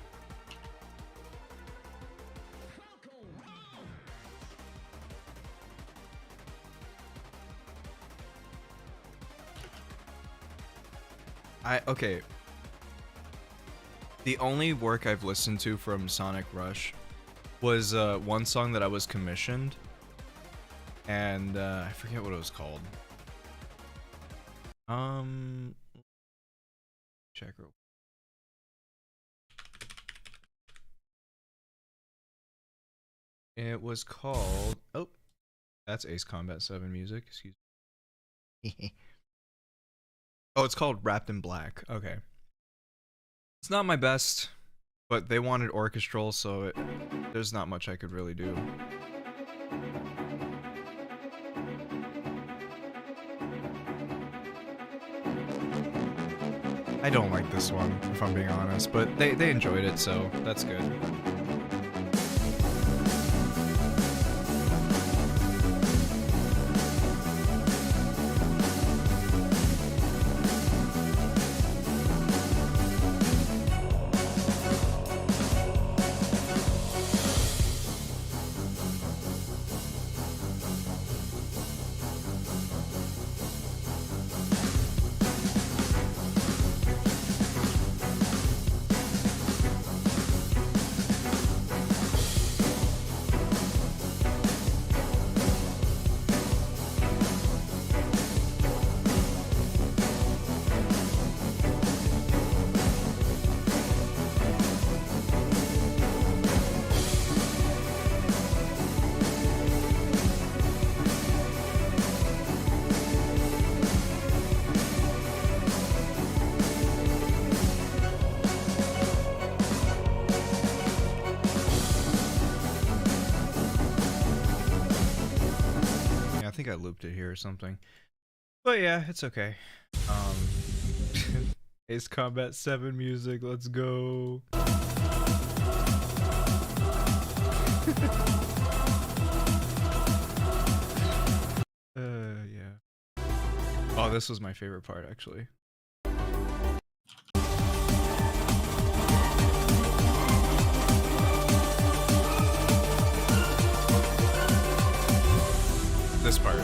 Okay. The only work I've listened to from Sonic Rush was one song that I was commissioned, and I forget what it was called. Check real. It was called. Oh, that's Ace Combat 7 music. Excuse me. Oh, it's called Wrapped in Black. Okay. It's not my best, but they wanted orchestral, so there's not much I could really do. I don't like this one, if I'm being honest, but they enjoyed it, so that's good. I think I looped it here or something. But yeah, it's okay. Ace Combat 7 music, let's go. Yeah. Oh, this was my favorite part, actually. This part.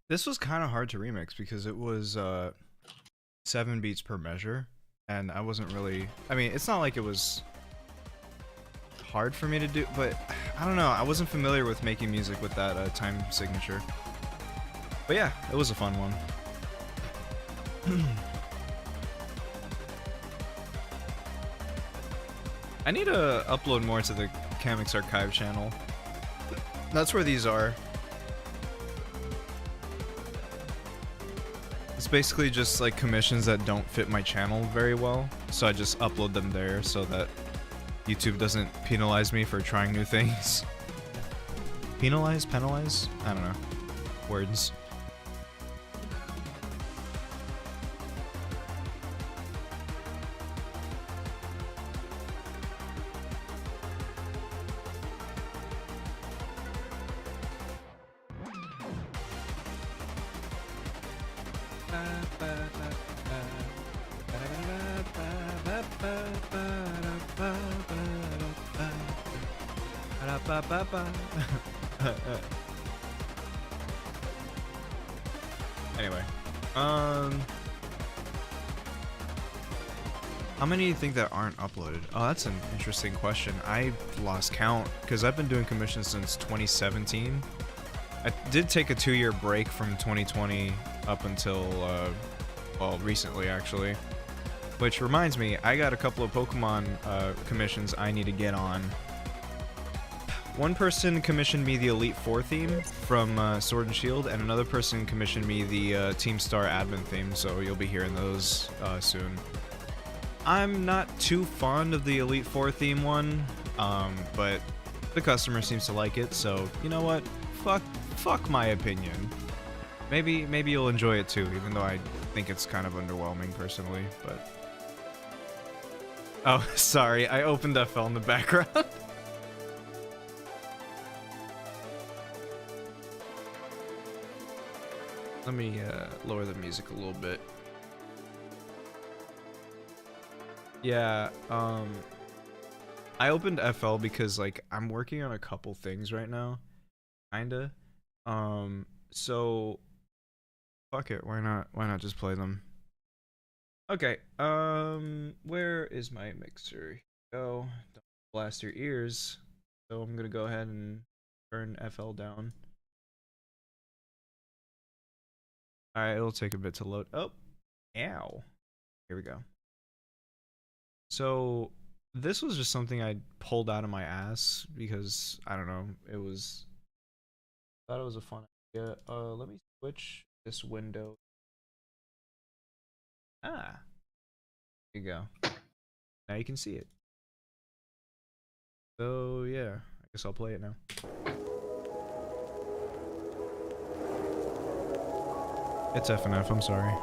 This was kind of hard to remix because it was 7 beats per measure. And I wasn't really, I mean, it's not like it was hard for me to do, but I don't know, I wasn't familiar with making music with that time signature. But yeah, it was a fun one. I need to upload more to the Kamex archive channel. That's where these are. It's basically just like commissions that don't fit my channel very well, so I just upload them there so that YouTube doesn't penalize me for trying new things. Penalize? Penalize? I don't know. Words. Anyway, how many do you think that aren't uploaded? Oh, that's an interesting question. I lost count because I've been doing commissions since 2017. I did take a 2-year break from 2020 up until, well, recently actually. Which reminds me, I got a couple of Pokemon commissions I need to get on. One person commissioned me the Elite Four theme from Sword and Shield, and another person commissioned me the Team Star admin theme, so you'll be hearing those soon. I'm not too fond of the Elite Four theme one, but the customer seems to like it, so you know what? Fuck my opinion. Maybe you'll enjoy it too, even though I think it's kind of underwhelming personally, but... Oh, sorry, I opened FL in the background. Let me lower the music a little bit. Yeah, I opened FL because, like, I'm working on a couple things right now. Kinda. So... Fuck it, why not just play them? Okay, where is my mixer? Go. Don't blast your ears. So I'm gonna go ahead and turn FL down. Alright, it'll take a bit to load. Oh, ow. Here we go. So, this was just something I pulled out of my ass because, I don't know, thought it was a fun idea. Let me switch this window. Ah. There you go. Now you can see it. So, yeah, I guess I'll play it now. It's FNF, I'm sorry.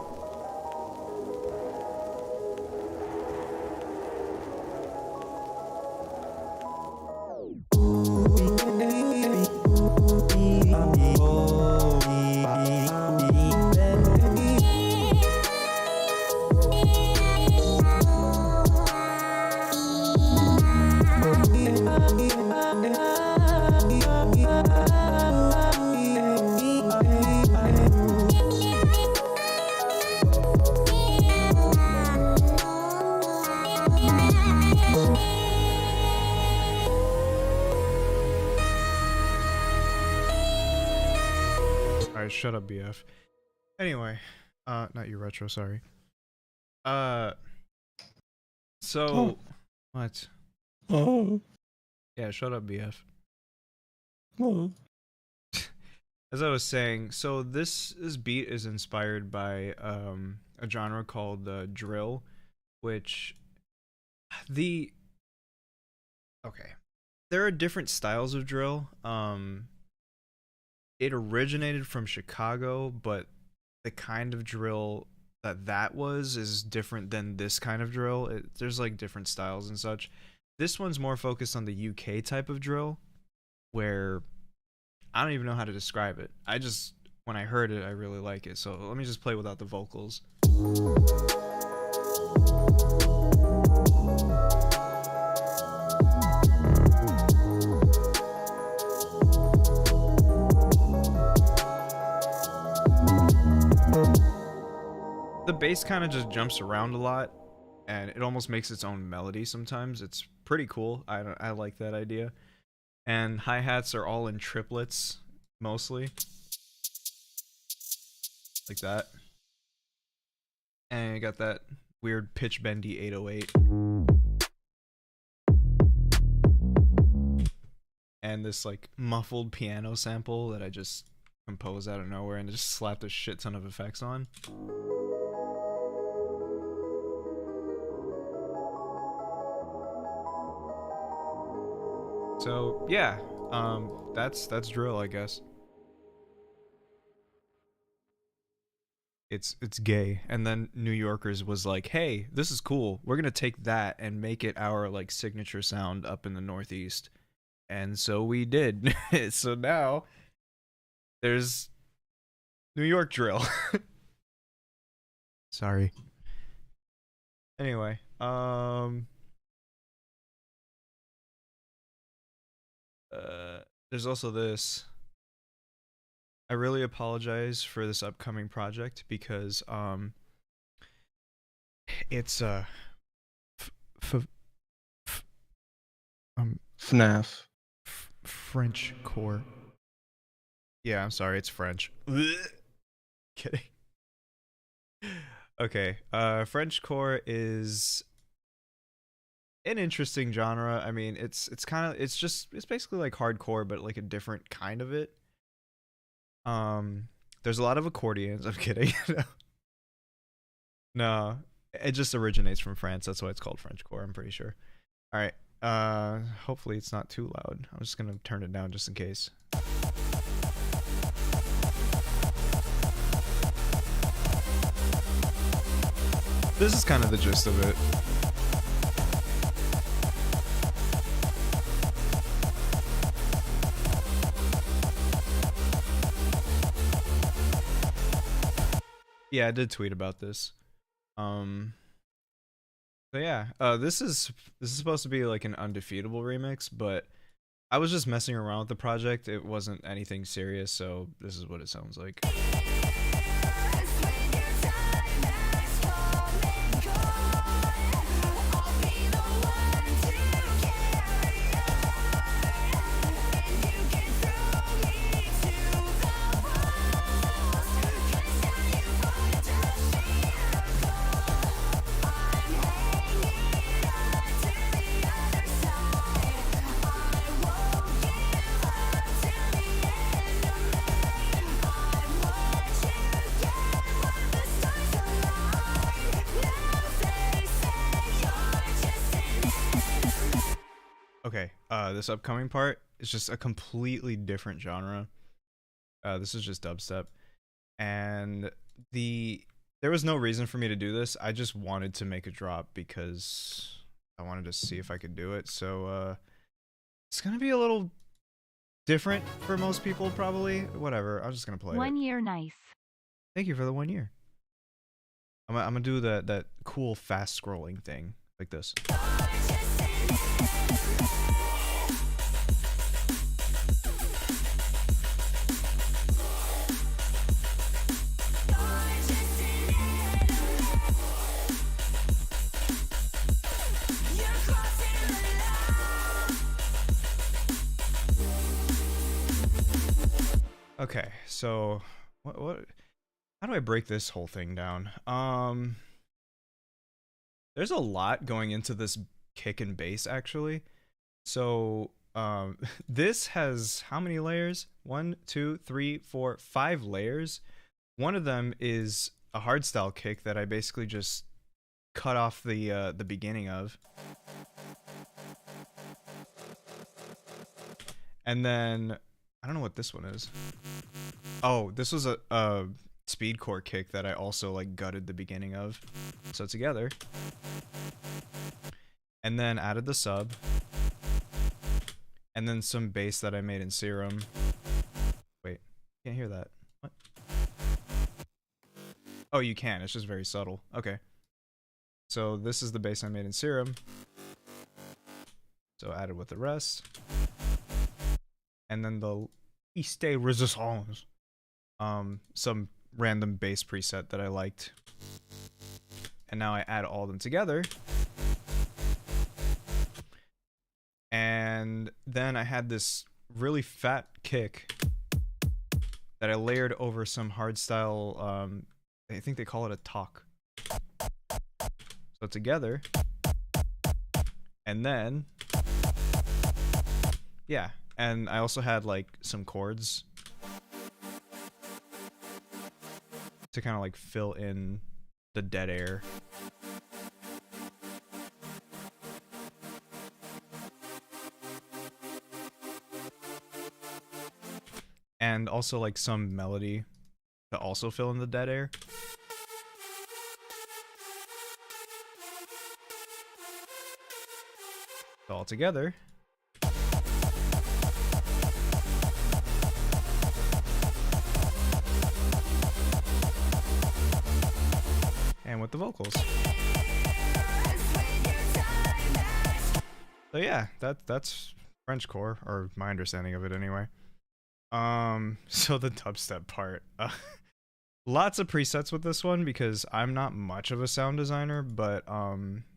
Alright, shut up, BF. Anyway, not you, Retro, sorry. So, what? Oh. Yeah, shut up, BF. Oh. As I was saying, so this beat is inspired by a genre called drill, which okay, there are different styles of drill. It originated from Chicago, but the kind of drill that was is different than this kind of drill. There's like different styles and such. This one's more focused on the UK type of drill, where I don't even know how to describe it. When I heard it, I really like it. So let me just play without the vocals. The bass kind of just jumps around a lot, and it almost makes its own melody sometimes. It's pretty cool. I like that idea. And hi-hats are all in triplets, mostly. Like that. And you got that weird pitch-bendy 808. And this, like, muffled piano sample that I just composed out of nowhere and just slapped a shit ton of effects on. So yeah, that's drill, I guess. It's gay, and then New Yorkers was like, "Hey, this is cool. We're gonna take that and make it our like signature sound up in the Northeast," and so we did. So now there's New York drill. Sorry. Anyway, there's also this. I really apologize for this upcoming project because it's FNAF. French core. Yeah, I'm sorry, it's French. Kidding. Okay, Frenchcore is an interesting genre. I mean, it's basically like hardcore, but like a different kind of it. There's a lot of accordions. I'm kidding. No, it just originates from France. That's why it's called Frenchcore. I'm pretty sure. All right. Hopefully it's not too loud. I'm just gonna turn it down just in case. This is kind of the gist of it. Yeah, I did tweet about this. So yeah, this is supposed to be like an undefeatable remix, but I was just messing around with the project. It wasn't anything serious, so this is what it sounds like. Okay, this upcoming part is just a completely different genre. This is just dubstep, and there was no reason for me to do this. I just wanted to make a drop because I wanted to see if I could do it. So it's gonna be a little different for most people, probably. Whatever, I'm just gonna play 1 it. year, nice. Thank you for the 1 year. I'm gonna do that cool fast scrolling thing like this. Okay, so what how do I break this whole thing down? There's a lot going into this kick and bass actually. So this has how many layers? 1, 2, 3, 4, 5 layers. One of them is a hardstyle kick that I basically just cut off the beginning of. And then I don't know what this one is. Oh, this was a speedcore kick that I also like gutted the beginning of. So together. And then added the sub. And then some bass that I made in Serum. Wait, can't hear that. What? Oh, you can. It's just very subtle. Okay. So this is the bass I made in Serum. So added with the rest. And then the Iste Resistance. Some random bass preset that I liked. And now I add all of them together. And then I had this really fat kick that I layered over some hardstyle, I think they call it a talk. So together. And then, yeah. And I also had like some chords to kind of like fill in the dead air. And also like some melody to also fill in the dead air. So all together. And with the vocals. So yeah, that's Frenchcore, or my understanding of it anyway. So the dubstep part. Lots of presets with this one because I'm not much of a sound designer, but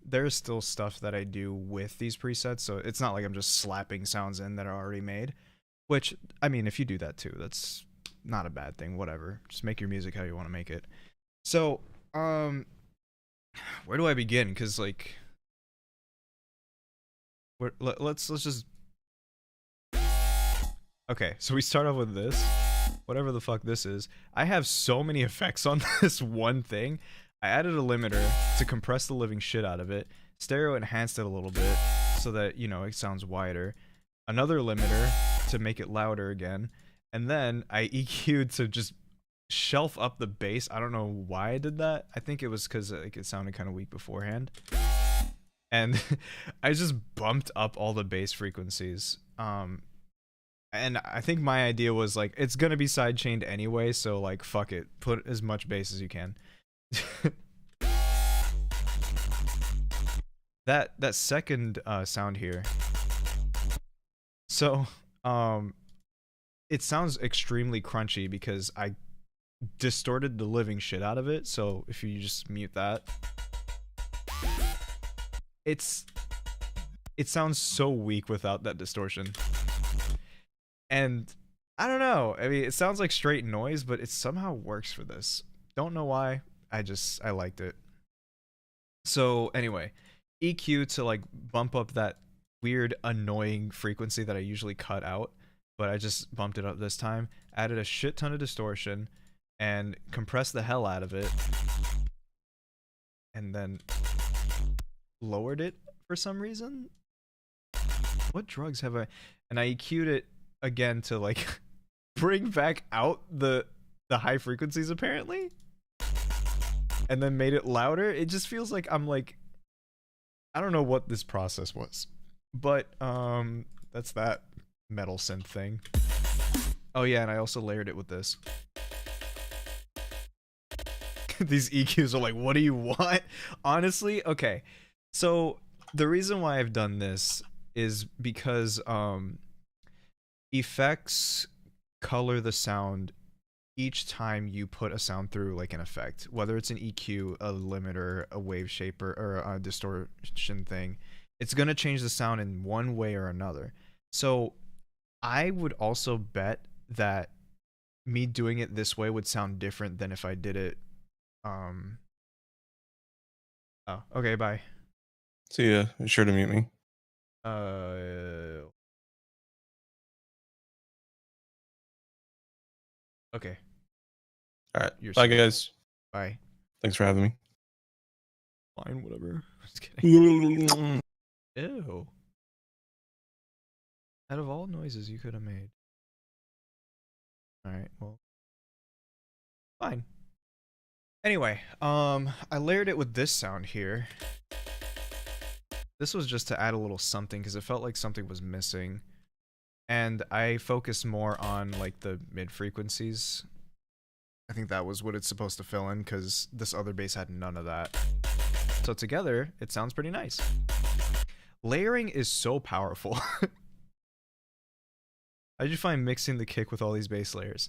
there's still stuff that I do with these presets, so it's not like I'm just slapping sounds in that are already made. Which, I mean, if you do that too, that's not a bad thing, whatever. Just make your music how you want to make it. So where do I begin? Cause like, let's just. Okay, so we start off with this, whatever the fuck this is. I have so many effects on this one thing. I added a limiter to compress the living shit out of it, stereo enhanced it a little bit so that, you know, it sounds wider, another limiter to make it louder again, and then I EQ'd to just shelf up the bass. I don't know why I did that. I think it was because like, it sounded kind of weak beforehand. And I just bumped up all the bass frequencies. And I think my idea was like, it's gonna be sidechained anyway, so like, fuck it, put as much bass as you can. that second sound here. So it sounds extremely crunchy because I distorted the living shit out of it. So if you just mute that, it sounds so weak without that distortion. And I don't know. I mean, it sounds like straight noise, but it somehow works for this. Don't know why. I liked it. So anyway, EQ to like bump up that weird annoying frequency that I usually cut out, but I just bumped it up this time. Added a shit ton of distortion and compressed the hell out of it. And then lowered it for some reason. What drugs have I? And I EQ'd it again to like bring back out the high frequencies apparently, and then made it louder. It just feels like I'm like, I don't know what this process was, but that's that metal synth thing. Oh yeah, and I also layered it with this. These EQs are like, what do you want? Honestly, okay, so the reason why I've done this is because effects color the sound each time you put a sound through like an effect, whether it's an EQ, a limiter, a wave shaper, or a distortion thing. It's gonna change the sound in one way or another. So I would also bet that me doing it this way would sound different than if I did it oh, okay, bye. See ya. Be sure to mute me. Okay. All right. You're Bye, safe. guys. Bye. Thanks for having me. Fine, whatever. Just kidding. Ew. Out of all noises you could have made. Alright, well. Fine. Anyway, I layered it with this sound here. This was just to add a little something because it felt like something was missing. And I focused more on like the mid frequencies. I think that was what it's supposed to fill in because this other bass had none of that. So together, it sounds pretty nice. Layering is so powerful. How did you find mixing the kick with all these bass layers?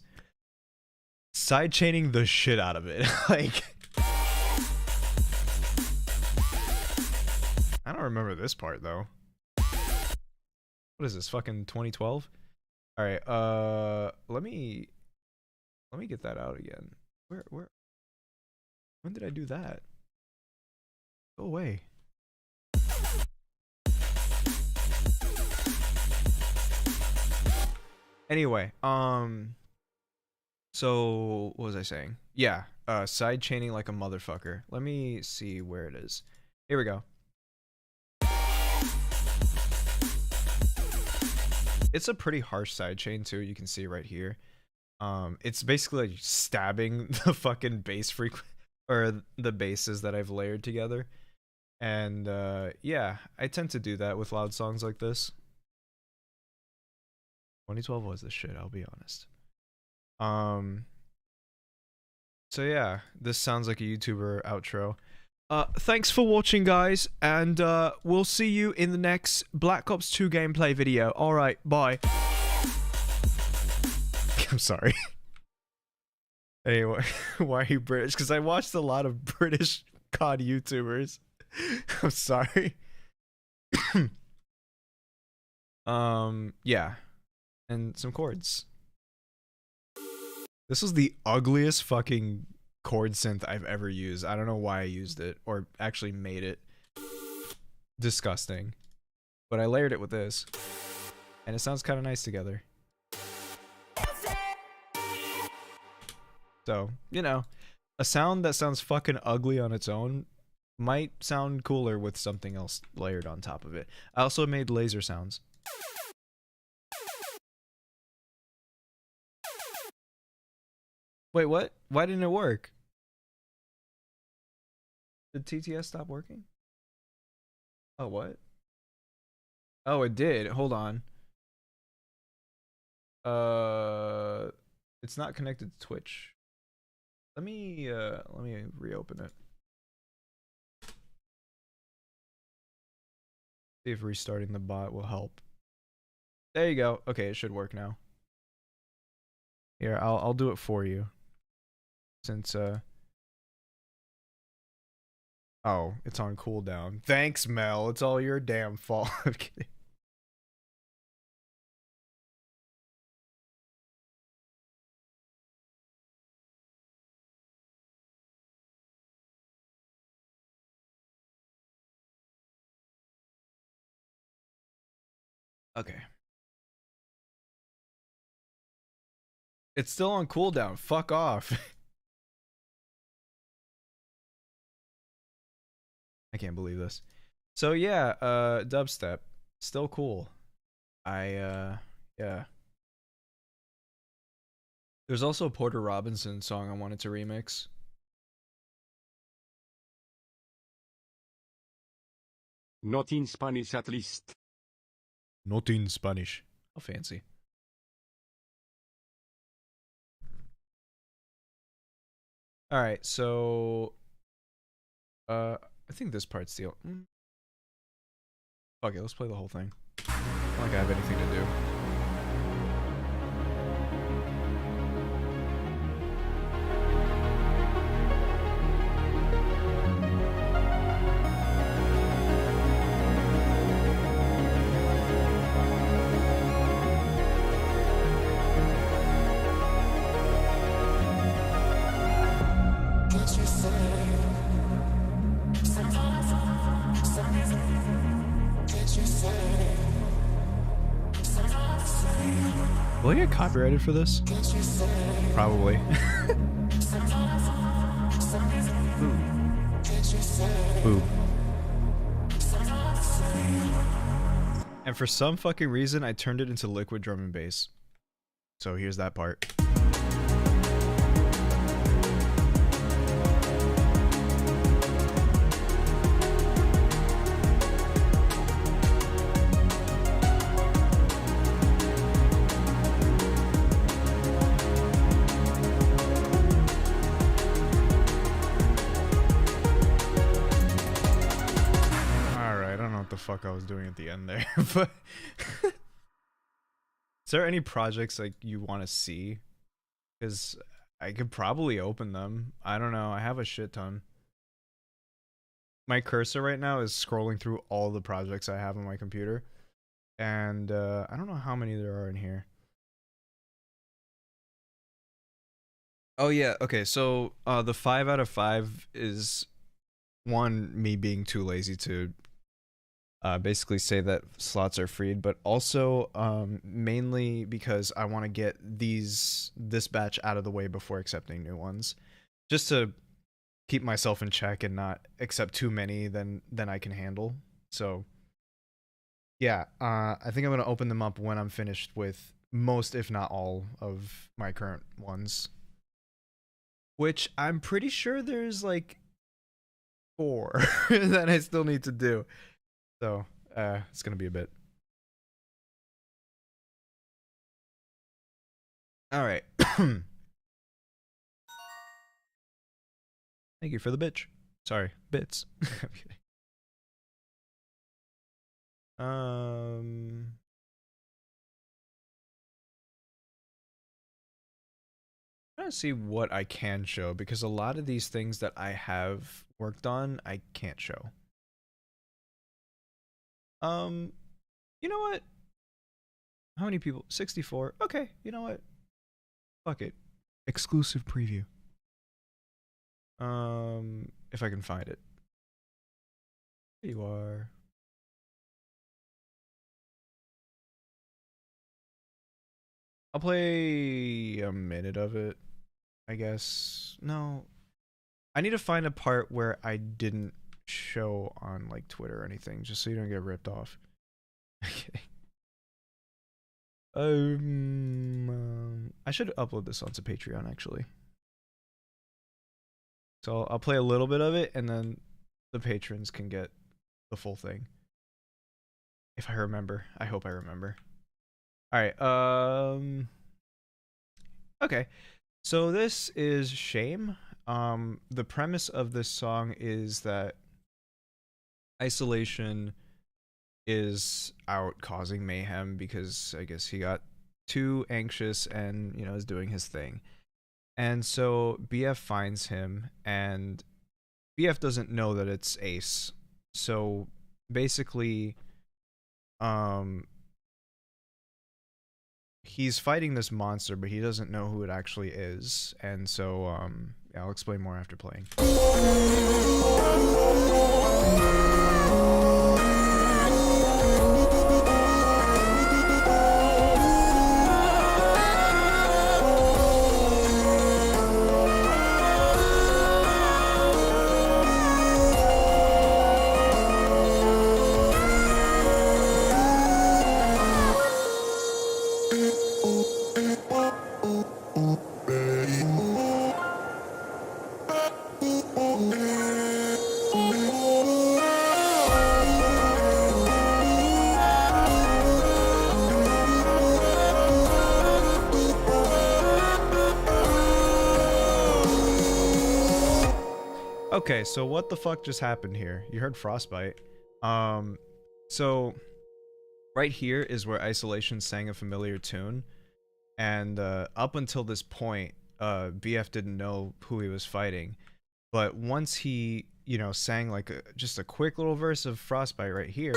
Sidechaining the shit out of it. Like, I don't remember this part though. What is this, fucking 2012? Alright, let me get that out again. Where when did I do that? Go away. Anyway, so what was I saying? Yeah, side chaining like a motherfucker. Let me see where it is. Here we go. It's a pretty harsh side chain too. You can see right here. It's basically like stabbing the fucking bass or the basses that I've layered together. And yeah, I tend to do that with loud songs like this. 2012 was the shit, I'll be honest. So yeah, this sounds like a YouTuber outro. Thanks for watching, guys, and we'll see you in the next Black Ops 2 gameplay video. Alright, bye. I'm sorry. Anyway, why are you British? Because I watched a lot of British COD YouTubers. I'm sorry. Yeah. And some chords. This was the ugliest fucking chord synth I've ever used. I don't know why I used it or actually made it. Disgusting. But I layered it with this, and it sounds kind of nice together. So, you know, a sound that sounds fucking ugly on its own might sound cooler with something else layered on top of it. I also made laser sounds. Wait, what? Why didn't it work? Did TTS stop working? Oh, what? Oh, it did. Hold on. It's not connected to Twitch. Let me reopen it. See if restarting the bot will help. There you go. Okay, it should work now. Here, I'll do it for you. Since oh, it's on cooldown. Thanks, Mel. It's all your damn fault. I'm kidding. Okay. It's still on cooldown. Fuck off. I can't believe this. So yeah, dubstep. Still cool. Yeah. There's also a Porter Robinson song I wanted to remix. Not in Spanish at least. Not in Spanish. How fancy. Alright, so I think this part's the fuck it, let's play the whole thing. I don't like I have anything to do. Will I get copyrighted for this? Probably. Ooh. And for some fucking reason, I turned it into liquid drum and bass. So here's that part. Fuck I was doing at the end there. But is there any projects like you want to see? Because I could probably open them. I don't know, I have a shit ton. My cursor right now is scrolling through all the projects I have on my computer, and I don't know how many there are in here. Oh yeah, okay, so the 5 out of 5 is one, me being too lazy to basically say that slots are freed, but also mainly because I want to get this batch out of the way before accepting new ones, just to keep myself in check and not accept too many than I can handle. So yeah, I think I'm gonna open them up when I'm finished with most, if not all, of my current ones, which I'm pretty sure there's like 4 that I still need to do. So, it's gonna be a bit. Alright. Thank you for the bitch. Sorry, bits. I'm kidding. Trying to see what I can show, because a lot of these things that I have worked on, I can't show. You know what? How many people? 64. Okay, you know what? Fuck it. Exclusive preview. If I can find it. There you are. I'll play a minute of it, I guess. No. I need to find a part where I didn't show on like Twitter or anything, just so you don't get ripped off. Okay. I should upload this onto Patreon actually. So I'll play a little bit of it, and then the patrons can get the full thing. If I remember. I hope I remember. Alright, okay. So this is Shame. The premise of this song is that Isolation is out causing mayhem because I guess he got too anxious and, you know, is doing his thing. And so BF finds him, and BF doesn't know that it's Ace. So basically, he's fighting this monster, but he doesn't know who it actually is. And so, yeah, I'll explain more after playing. Okay, so what the fuck just happened here? You heard Frostbite. So right here is where Isolation sang a familiar tune, and up until this point, BF didn't know who he was fighting. But once he, you know, sang like just a quick little verse of Frostbite right here,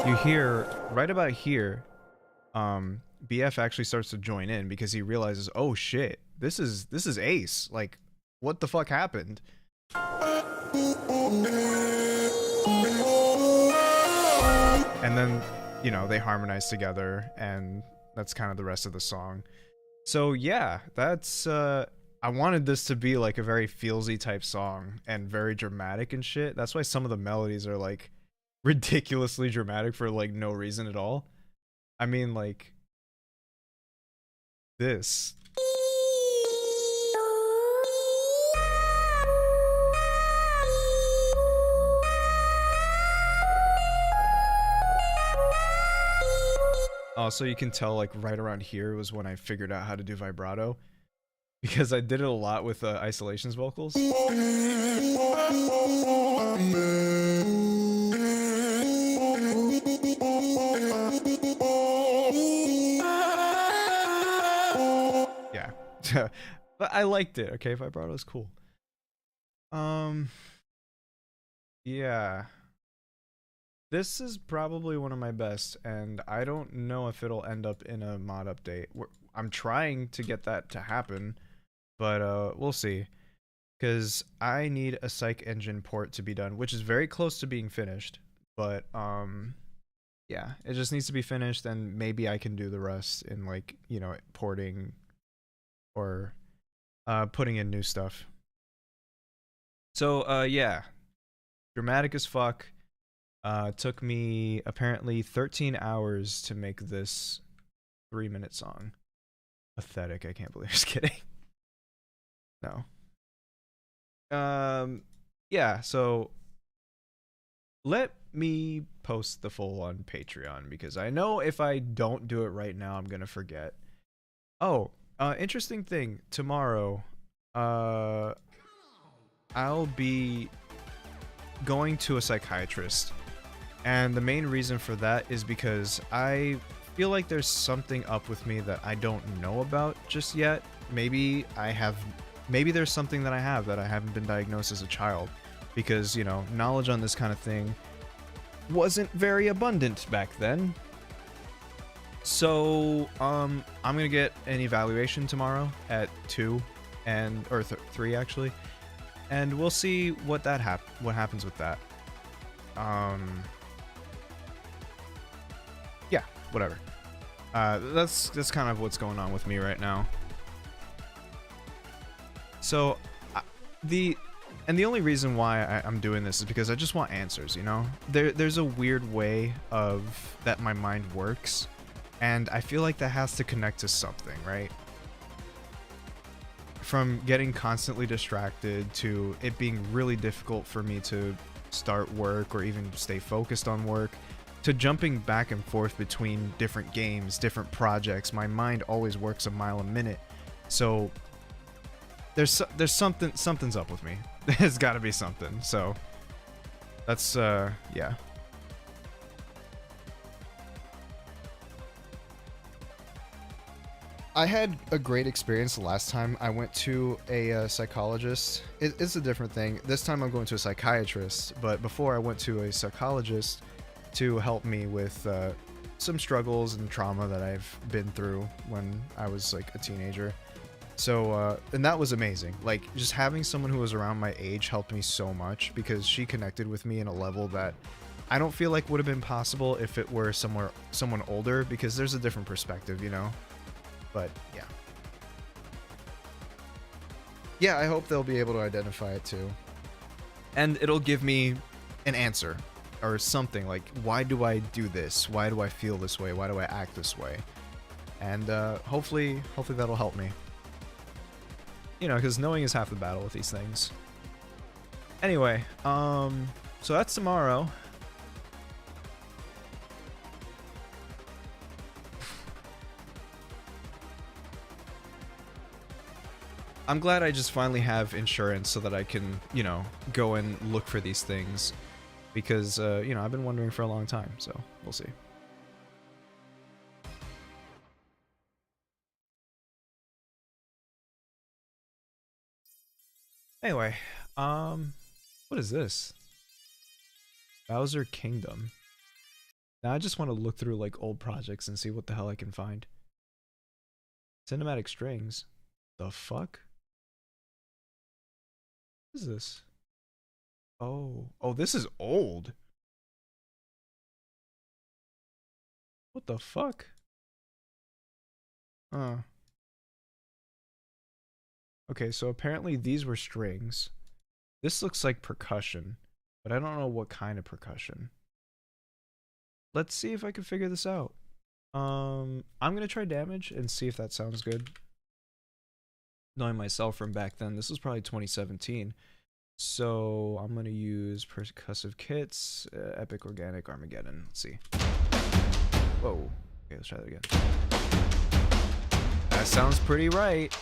you hear right about here, BF actually starts to join in because he realizes, oh shit, this is Ace. Like, what the fuck happened? And then, you know, they harmonize together, and that's kind of the rest of the song. So yeah, that's I wanted this to be like a very feelsy type song and very dramatic and shit. That's why some of the melodies are like ridiculously dramatic for like no reason at all. I mean, like this. Oh, so you can tell like right around here was when I figured out how to do vibrato, because I did it a lot with Isolation's vocals. Yeah. But I liked it, okay? Vibrato's cool. Yeah. This is probably one of my best, and I don't know if it'll end up in a mod update. I'm trying to get that to happen, but we'll see. Because I need a Psych Engine port to be done, which is very close to being finished. But, yeah, it just needs to be finished, and maybe I can do the rest in, like, you know, porting or putting in new stuff. So, yeah. Dramatic as fuck. Took me apparently 13 hours to make this 3-minute song. Pathetic, I can't believe. Just kidding. No. Yeah, so let me post the full on Patreon, because I know if I don't do it right now, I'm gonna forget. Oh, interesting thing. Tomorrow, I'll be going to a psychiatrist. And the main reason for that is because I feel like there's something up with me that I don't know about just yet. Maybe there's something that I haven't been diagnosed as a child, because, you know, knowledge on this kind of thing wasn't very abundant back then. So, I'm gonna get an evaluation tomorrow at 2 or 3 actually, and we'll see what what happens with that. Yeah, whatever. That's kind of what's going on with me right now. So, the only reason why I'm doing this is because I just want answers, you know? There's a weird way of that my mind works, and I feel like that has to connect to something, right? From getting constantly distracted to it being really difficult for me to start work or even stay focused on work, to jumping back and forth between different games, different projects. My mind always works a mile a minute. So there's something's up with me. There's got to be something. So that's yeah. I had a great experience the last time I went to a psychologist. It's a different thing. This time I'm going to a psychiatrist, but before I went to a psychologist to help me with some struggles and trauma that I've been through when I was like a teenager. So, and that was amazing. Like, just having someone who was around my age helped me so much because she connected with me in a level that I don't feel like would have been possible if it were someone older, because there's a different perspective, you know? But, yeah. Yeah, I hope they'll be able to identify it too. And it'll give me an answer or something like, why do I do this? Why do I feel this way? Why do I act this way? And hopefully that'll help me. You know, because knowing is half the battle with these things. Anyway, so that's tomorrow. I'm glad I just finally have insurance so that I can, you know, go and look for these things. Because, you know, I've been wondering for a long time, so we'll see. Anyway, what is this? Bowser Kingdom. Now I just want to look through like old projects and see what the hell I can find. Cinematic strings. The fuck? What is this? Oh, this is old. What the fuck? Okay, so apparently these were strings. This looks like percussion, but I don't know what kind of percussion. Let's see if I can figure this out. I'm gonna try damage and see if that sounds good. Knowing myself from back then, this was probably 2017. So I'm gonna use percussive kits, epic organic Armageddon. Let's see. Whoa. Okay, let's try that again. That sounds pretty right.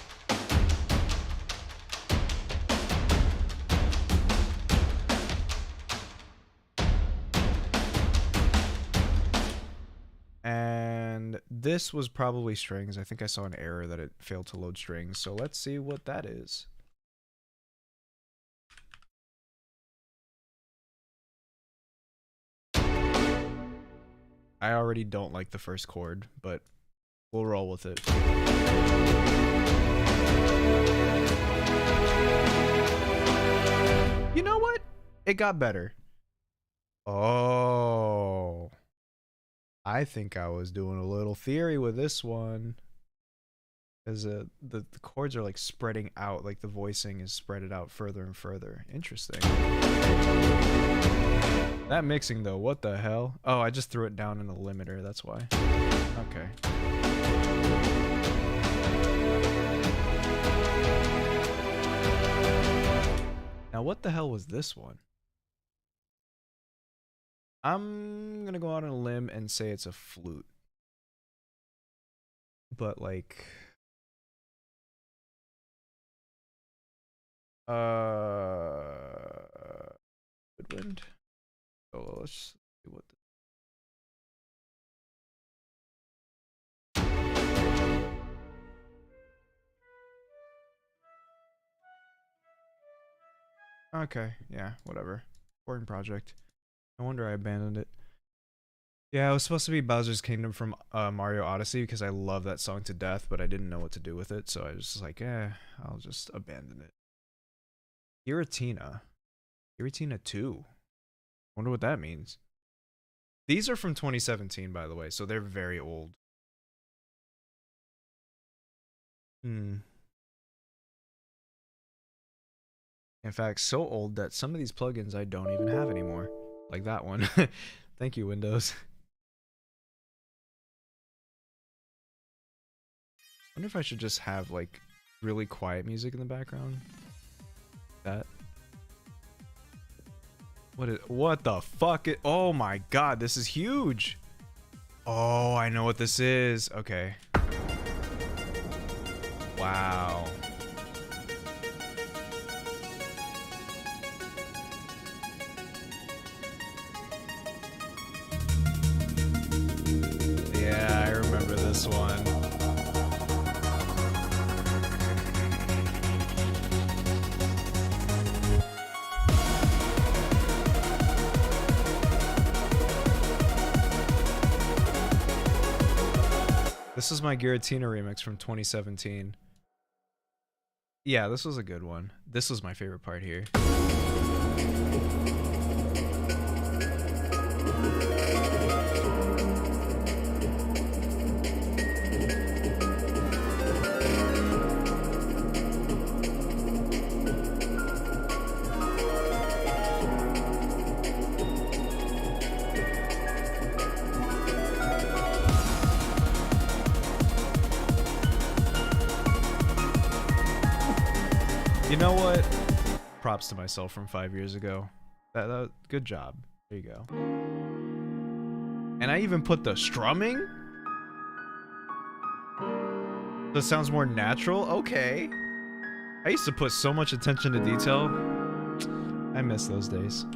And this was probably strings. I think I saw an error that it failed to load strings. So let's see what that is. I already don't like the first chord, but we'll roll with it. You know what? It got better. Oh. I think I was doing a little theory with this one. Because the chords are like spreading out, like the voicing is spreaded out further and further. Interesting. That mixing though, what the hell? Oh, I just threw it down in a limiter, that's why. Okay. Now what the hell was this one? I'm gonna go out on a limb and say it's a flute. But like... woodwind? Oh, let's see what okay, yeah, whatever. Boring project. No wonder I abandoned it. Yeah, it was supposed to be Bowser's Kingdom from Mario Odyssey because I love that song to death, but I didn't know what to do with it, so I was just like, I'll just abandon it. Giratina. Giratina 2. Wonder what that means. These are from 2017, by the way, so they're very old. In fact, so old that some of these plugins I don't even have anymore. Like that one. Thank you, Windows. I wonder if I should just have, like, really quiet music in the background. That. What the fuck? Oh my god, this is huge! Oh, I know what this is. Okay. Wow. Yeah, I remember this one. This is my Giratina remix from 2017. Yeah, this was a good one. This was my favorite part here. You know what? Props to myself from 5 years ago. That good job. There you go. And I even put the strumming? That sounds more natural? Okay. I used to put so much attention to detail. I miss those days.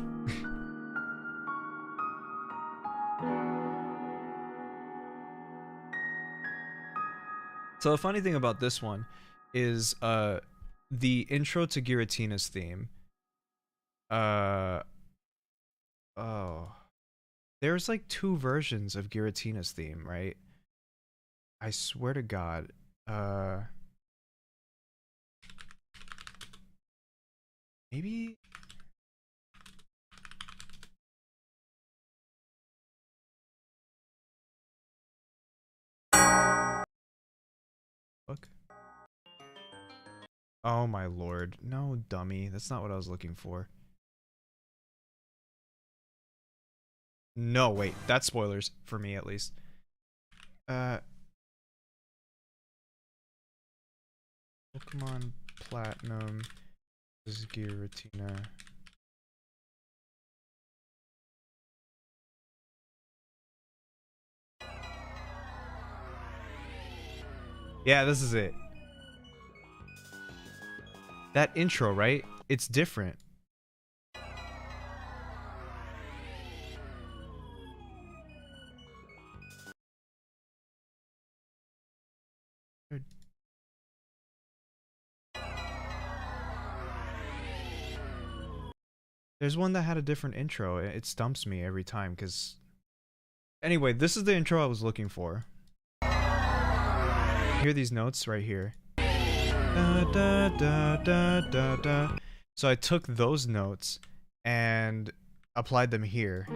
So the funny thing about this one is the intro to Giratina's theme. Oh. There's like 2 versions of Giratina's theme, right? I swear to God. Maybe. Fuck. Oh my lord. No, dummy. That's not what I was looking for. No, wait. That's spoilers. For me, at least. Pokemon Platinum is Giratina. Yeah, this is it. That intro, right? It's different. There's one that had a different intro. It stumps me every time because... Anyway, this is the intro I was looking for. Hear these notes right here. Da, da, da, da, da, da. So I took those notes and applied them here.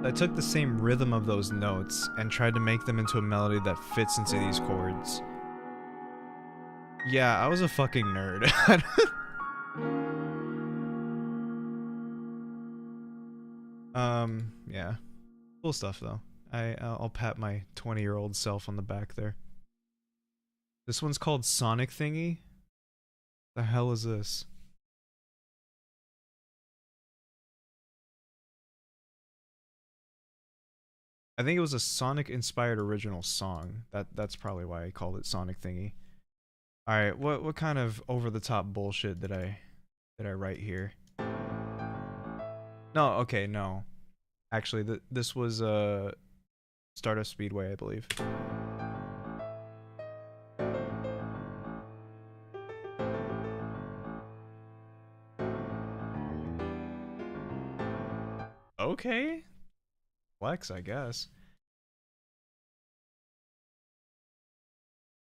I took the same rhythm of those notes and tried to make them into a melody that fits into these chords. Yeah, I was a fucking nerd. Yeah. Cool stuff though. I'll pat my 20-year-old self on the back there. This one's called Sonic Thingy. The hell is this? I think it was a Sonic-inspired original song. That's probably why I called it Sonic Thingy. All right, what kind of over-the-top bullshit did I write here? No, okay, no. Actually, this was Stardust Speedway, I believe. Okay. Flex, I guess.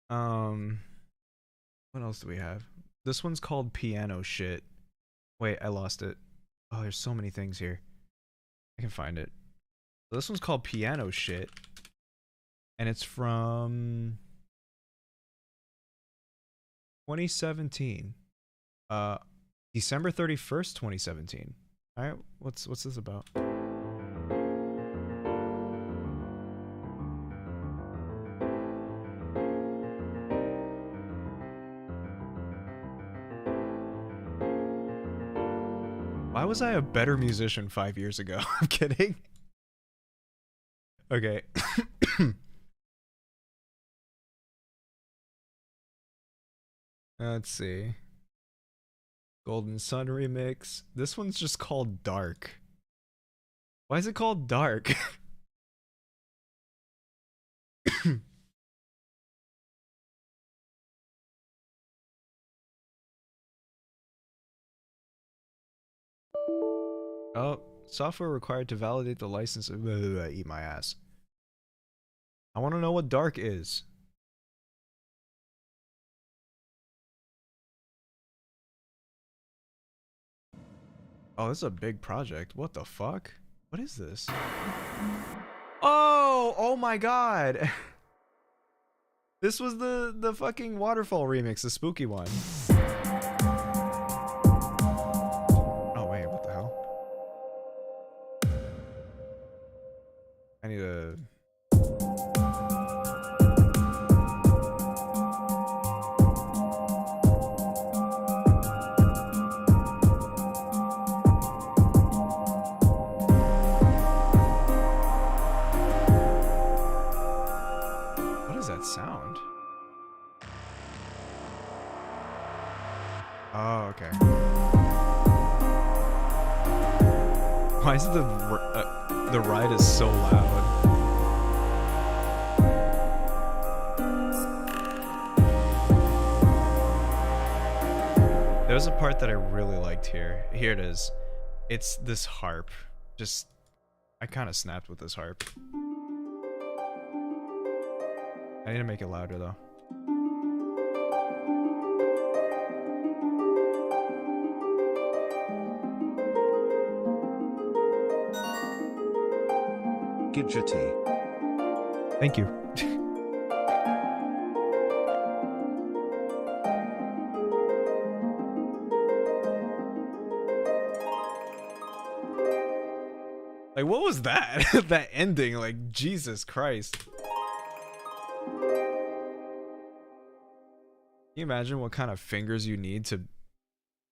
What else do we have? This one's called Piano Shit. Wait, I lost it. Oh, there's so many things here. I can find it. This one's called Piano Shit. And it's from 2017. December 31st, 2017. Alright, what's this about? Why was I a better musician 5 years ago? I'm kidding. Okay. Let's see. Golden Sun remix. This one's just called Dark. Why is it called Dark? Oh, software required to validate the license. Eat my ass. I want to know what Dark is. Oh, this is a big project. What the fuck? What is this? Oh my god. This was the fucking waterfall remix, the spooky one. Oh wait, what the hell? I need to... What is that sound? Oh, okay. Why is the ride is so loud? There's a part that I really liked here. Here it is. It's this harp. Just, I kind of snapped with this harp. I need to make it louder though. Gidgety. Thank you. Like, what was that? That ending, like, Jesus Christ. Can you imagine what kind of fingers you need to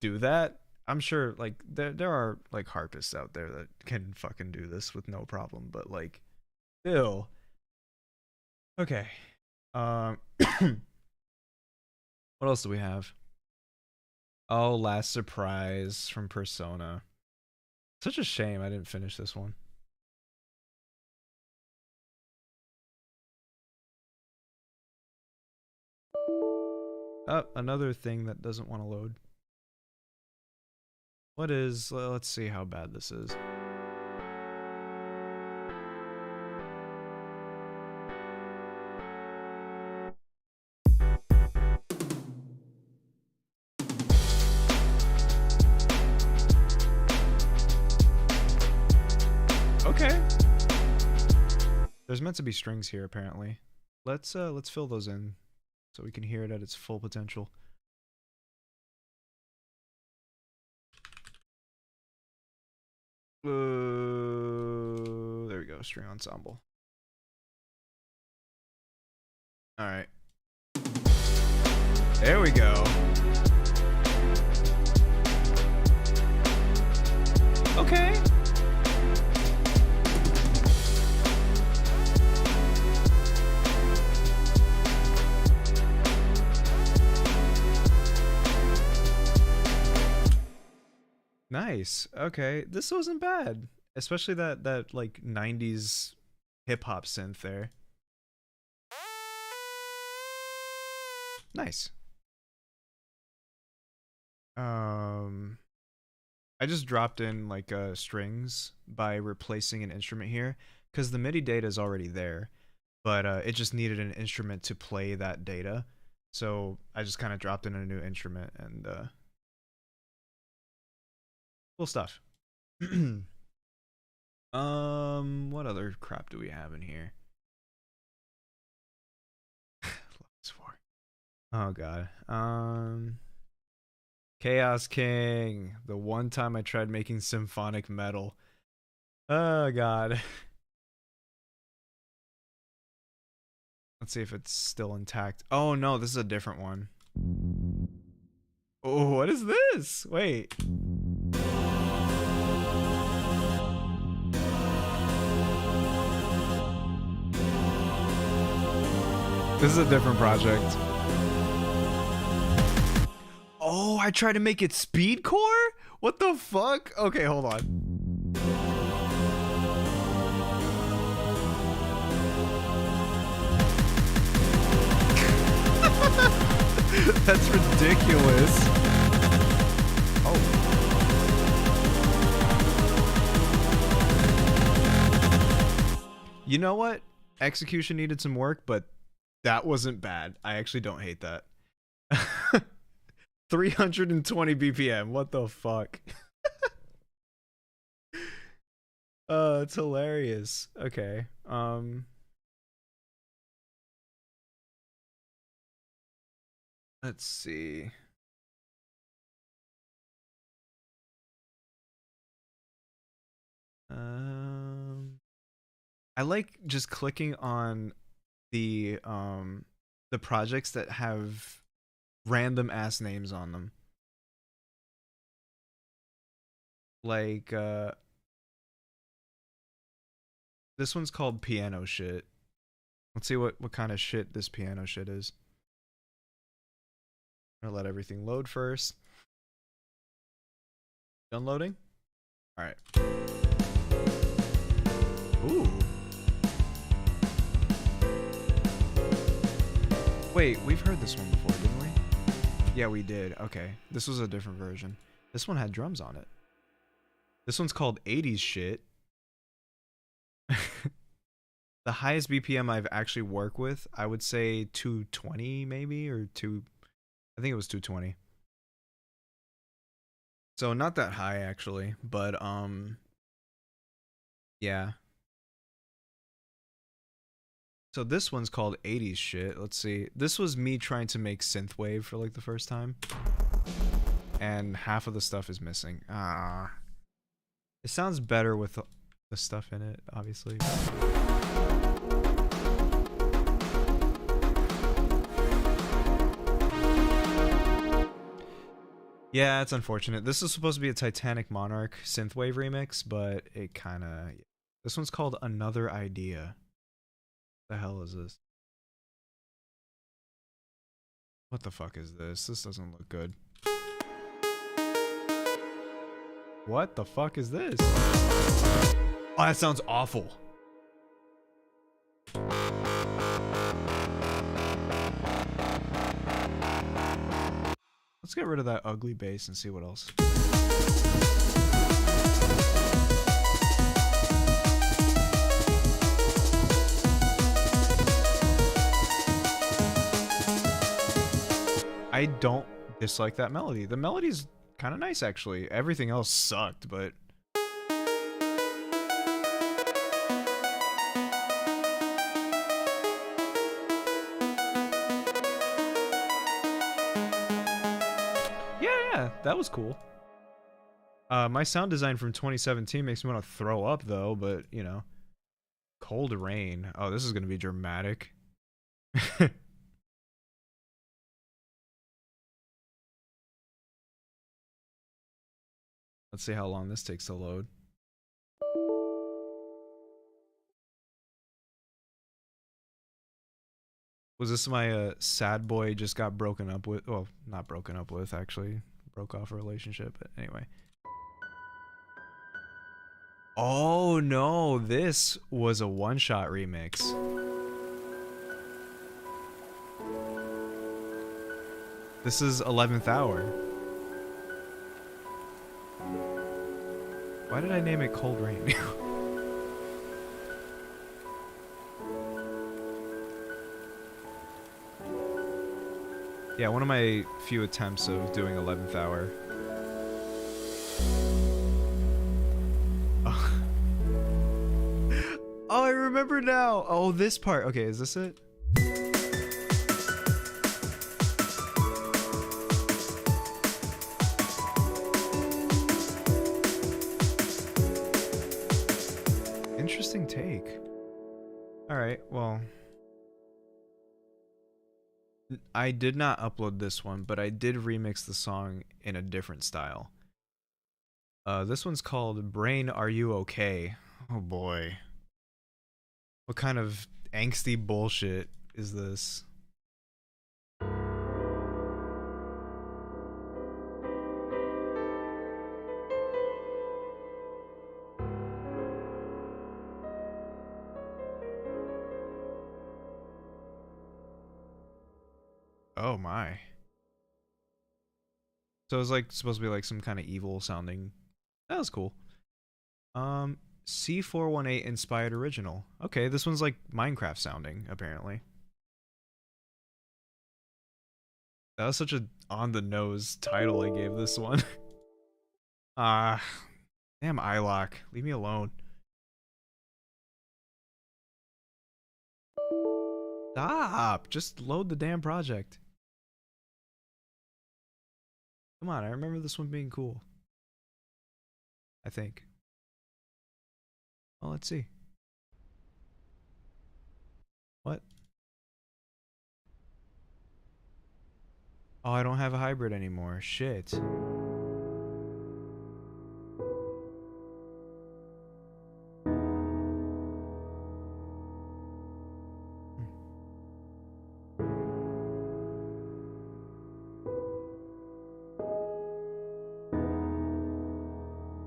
do that? I'm sure, like, there are, like, harpists out there that can fucking do this with no problem, but, like, still. Okay. What else do we have? Oh, Last Surprise from Persona. Such a shame I didn't finish this one. Oh, another thing that doesn't want to load. What is... let's see how bad this is. Okay. There's meant to be strings here, apparently. Let's fill those in so we can hear it at its full potential. There we go, string ensemble. Alright. There we go. Okay. Nice. Okay, this wasn't bad, especially that like 90s hip hop synth there. Nice. I just dropped in like strings by replacing an instrument here because the MIDI data is already there, but it just needed an instrument to play that data. So I just kind of dropped in a new instrument and cool stuff. What other crap do we have in here? Oh god. Chaos King. The one time I tried making symphonic metal. Oh god. Let's see if it's still intact. Oh no, this is a different one. Oh, what is this? Wait. This is a different project. Oh, I tried to make it speedcore? What the fuck? Okay, hold on. That's ridiculous. Oh. You know what? Execution needed some work, but that wasn't bad. I actually don't hate that. 320 BPM. What the fuck? It's hilarious. Okay. Let's see. I like just clicking on the projects that have random ass names on them. Like this one's called Piano Shit. Let's see what kind of shit this piano shit is. I'm gonna let everything load first. Done loading? Alright. Ooh. Wait, we've heard this one before, didn't we? Yeah, we did. Okay. This was a different version. This one had drums on it. This one's called 80s Shit. The highest BPM I've actually worked with, I would say 220 maybe, or I think it was 220. So not that high actually, but yeah. So this one's called 80s Shit. Let's see. This was me trying to make synthwave for like the first time. And half of the stuff is missing. Ah. It sounds better with the stuff in it, obviously. Yeah, it's unfortunate. This is supposed to be a Titanic Monarch synthwave remix, but it kind of... This one's called Another Idea. What the hell is this? What the fuck is this? This doesn't look good. What the fuck is this? Oh, that sounds awful. Let's get rid of that ugly bass and see what else. I don't dislike that melody. The melody's kind of nice, actually. Everything else sucked, but... Yeah, that was cool. My sound design from 2017 makes me want to throw up, though, but, you know. Cold Rain. Oh, this is going to be dramatic. Let's see how long this takes to load. Was this my sad boy just got broken up with? Well, not broken up with, actually. Broke off a relationship, but anyway. Oh no, this was a one-shot remix. This is 11th Hour. Why did I name it Cold Rain? Yeah, one of my few attempts of doing 11th hour. Oh. Oh, I remember now. Oh, this part. Okay, is this it? Interesting take. Alright, well. I did not upload this one, but I did remix the song in a different style. This one's called Brain Are You Okay? Oh boy. What kind of angsty bullshit is this? Oh my. So it was like supposed to be like some kind of evil sounding. That was cool. C418 inspired original. Okay, this one's like Minecraft sounding, apparently. That was such a on the nose title I gave this one. Damn iLock. Leave me alone. Stop! Just load the damn project. Come on, I remember this one being cool. I think. Well, let's see. What? Oh, I don't have a hybrid anymore. Shit.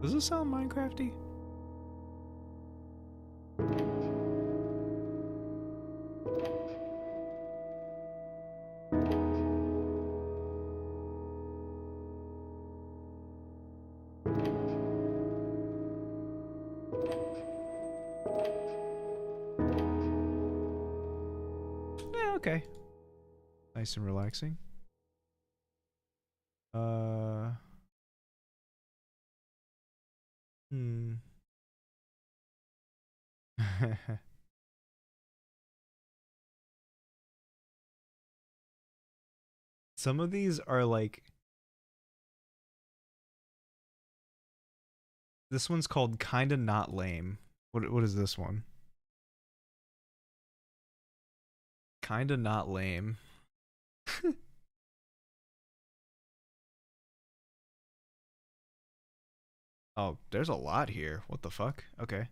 Does this sound Minecrafty? Yeah, okay. Nice and relaxing. Some of these are like... This one's called Kinda Not Lame. What is this one? Kinda Not Lame. Oh, there's a lot here. What the fuck? Okay.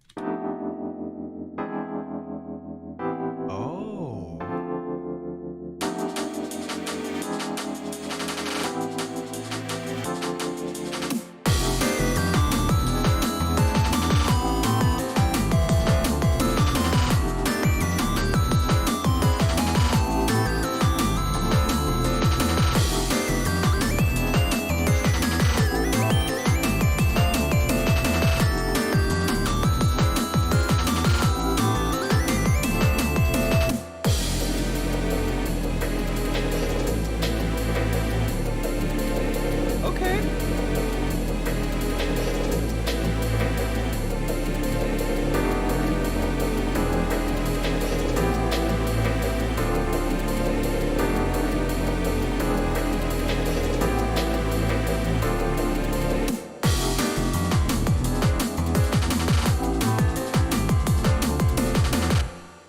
Oh.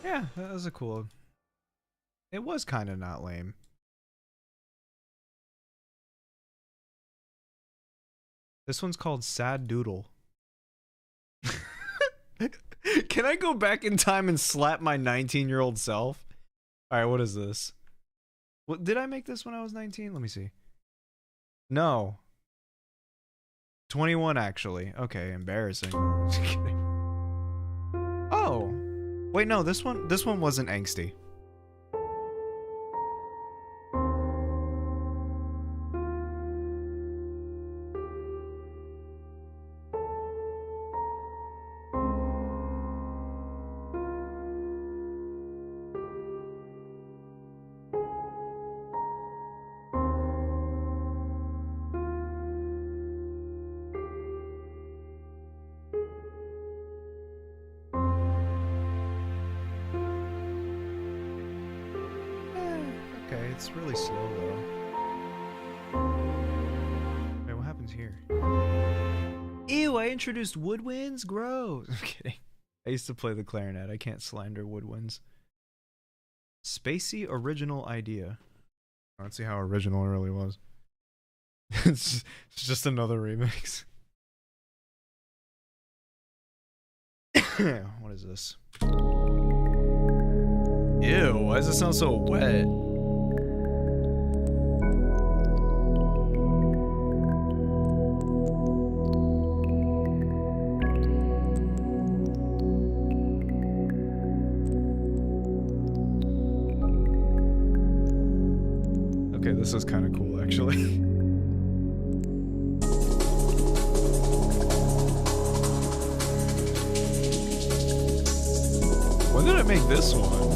Yeah, that was a cool... It was kind of not lame. This one's called Sad Doodle. Can I go back in time and slap my 19-year-old self? Alright, what is this? What, did I make this when I was 19? Let me see. No. 21, actually. Okay, embarrassing. Just kidding. Oh. Wait, no, this one wasn't angsty. It's really slow though. Wait, what happens here? Ew, I introduced woodwinds? Gross. I'm kidding. I used to play the clarinet. I can't slander woodwinds. Spacey original idea. Let's see how original it really was. It's just another remix. What is this? Ew, why does it sound so wet? Okay, this is kind of cool actually. When did I make this one?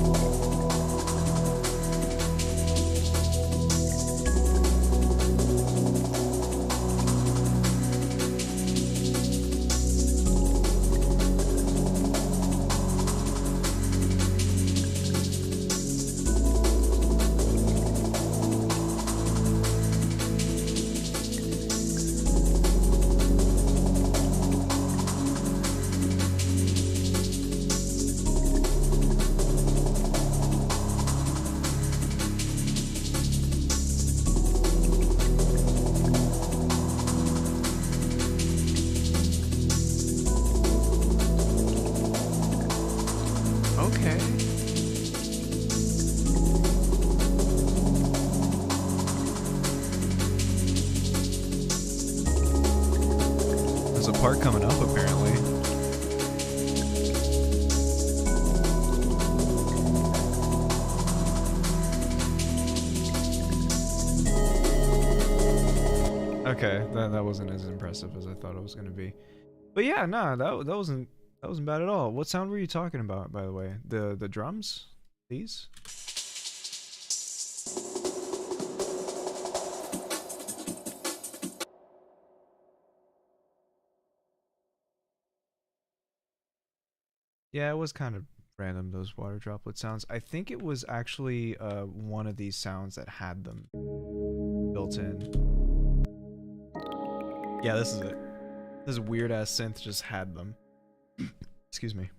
Okay. There's a part coming up apparently. Okay, that wasn't as impressive as I thought it was gonna be. But yeah, nah, that wasn't bad at all. What sound were you talking about, by the way? The drums? These? Yeah, it was kind of random, those water droplet sounds. I think it was actually one of these sounds that had them built in. Yeah, this is it. This weird ass synth just had them. Excuse me.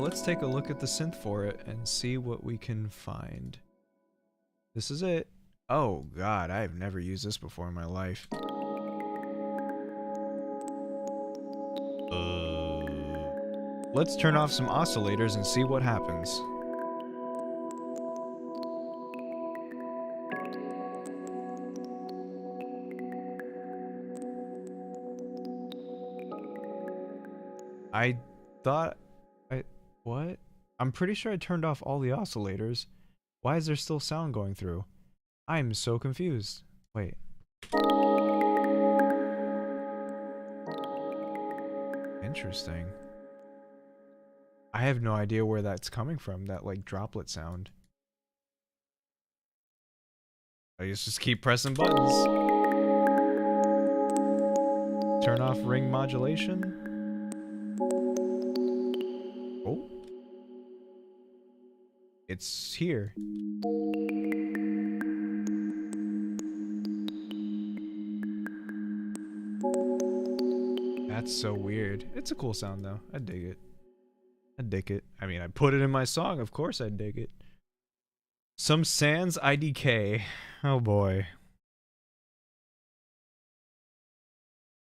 Let's take a look at the synth for it and see what we can find. This is it. Oh god, I've never used this before in my life. Let's turn off some oscillators and see what happens. I thought what? I'm pretty sure I turned off all the oscillators. Why is there still sound going through? I'm so confused. Wait. Interesting. I have no idea where that's coming from, that like droplet sound. I just keep pressing buttons. Turn off ring modulation. Oh. It's here. That's so weird. It's a cool sound though. I dig it. I dig it. I mean, I put it in my song. Of course I dig it. Some Sans IDK. Oh boy.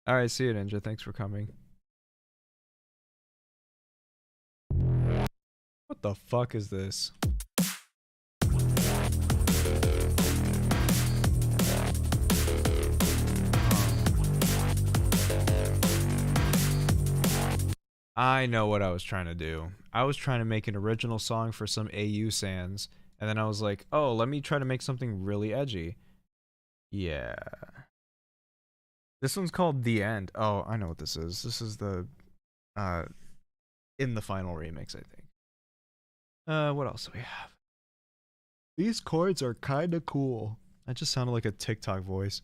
Alright, see you, Ninja. Thanks for coming. What the fuck is this? I know what I was trying to do. I was trying to make an original song for some AU Sans, and then I was like, oh, let me try to make something really edgy. Yeah. This one's called The End. Oh, I know what this is. This is the, in the final remix, I think. What else do we have? These chords are kinda cool. That just sounded like a TikTok voice.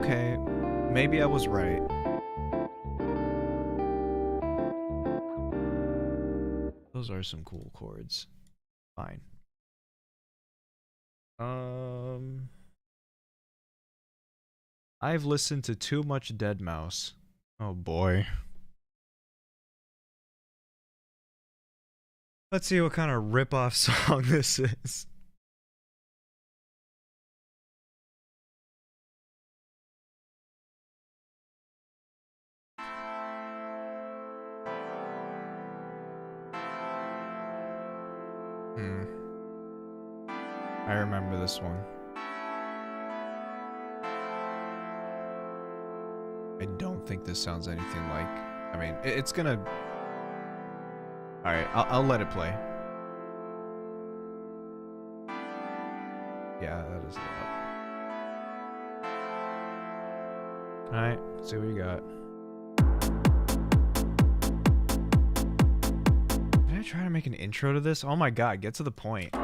Okay, maybe I was right. Those are some cool chords. Fine. I've listened to too much Deadmau5. Oh boy. Let's see what kind of rip-off song this is. I remember this one. I don't think this sounds anything like... I mean, it's gonna... Alright, I'll let it play. Yeah, that is loud. Alright, see what you got. Did I try to make an intro to this? Oh my god, get to the point.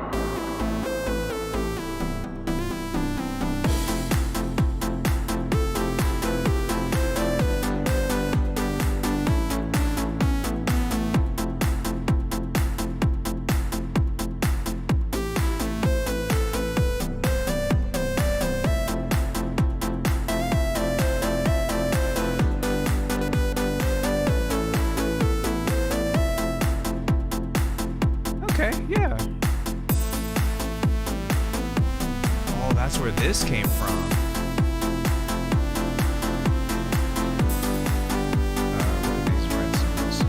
This came from. Look at these red symbols.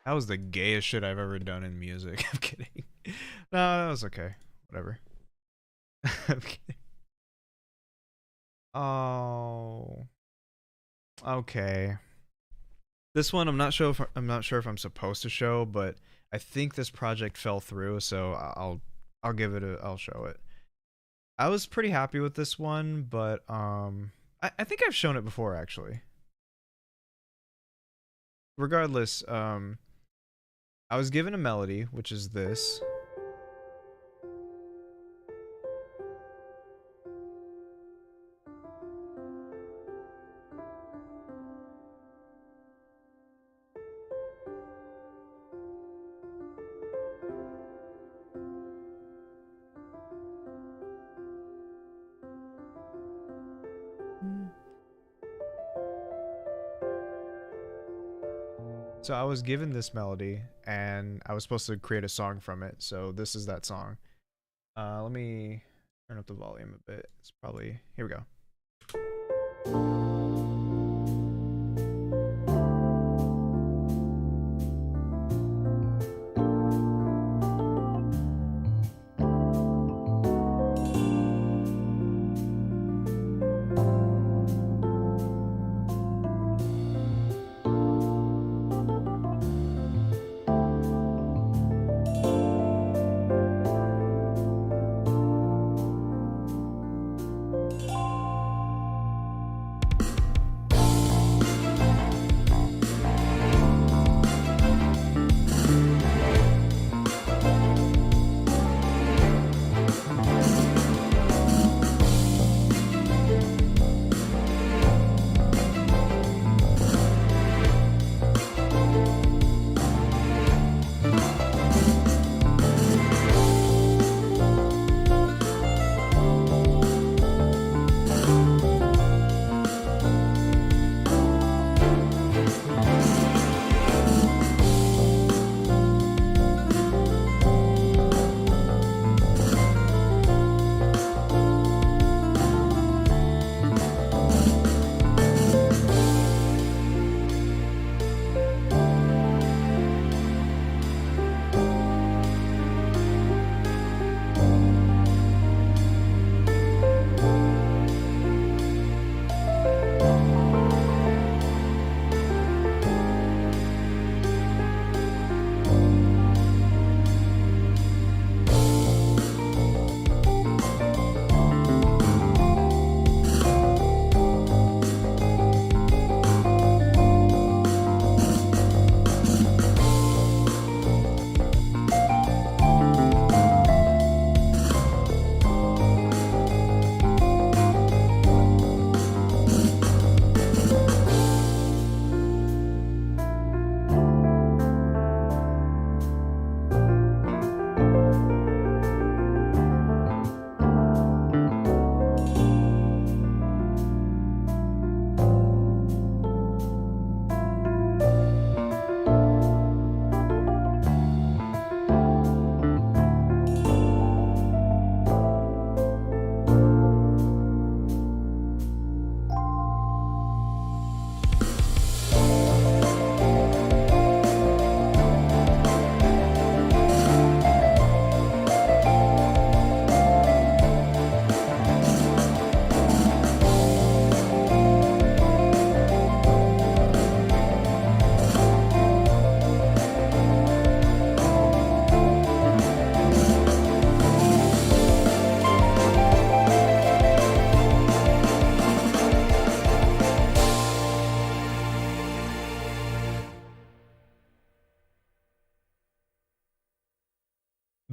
That was the gayest shit I've ever done in music. I'm kidding. No, that was okay. Whatever. I'm kidding. Oh. Okay. This one I'm not sure if I'm supposed to show, but I think this project fell through, so I'll give it I'll show it. I was pretty happy with this one, but I think I've shown it before actually. Regardless, I was given a melody, which is this. So I was given this melody, and I was supposed to create a song from it, so this is that song. Let me turn up the volume a bit. It's probably... Here we go.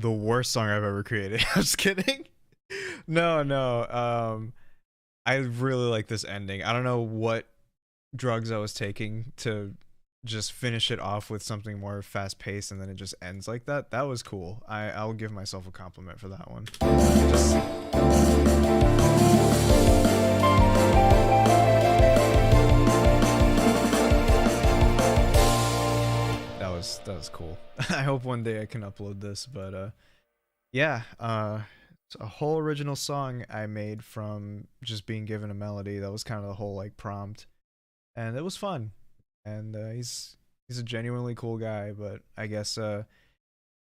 the worst song I've ever created. I'm just kidding. No. I really like this ending. I don't know what drugs I was taking to just finish it off with something more fast paced and then it just ends like that. That was cool. I'll give myself a compliment for that one. Just that was cool. I hope one day I can upload this, but yeah, it's a whole original song I made from just being given a melody. That was kind of the whole like prompt, and it was fun. And he's a genuinely cool guy, but I guess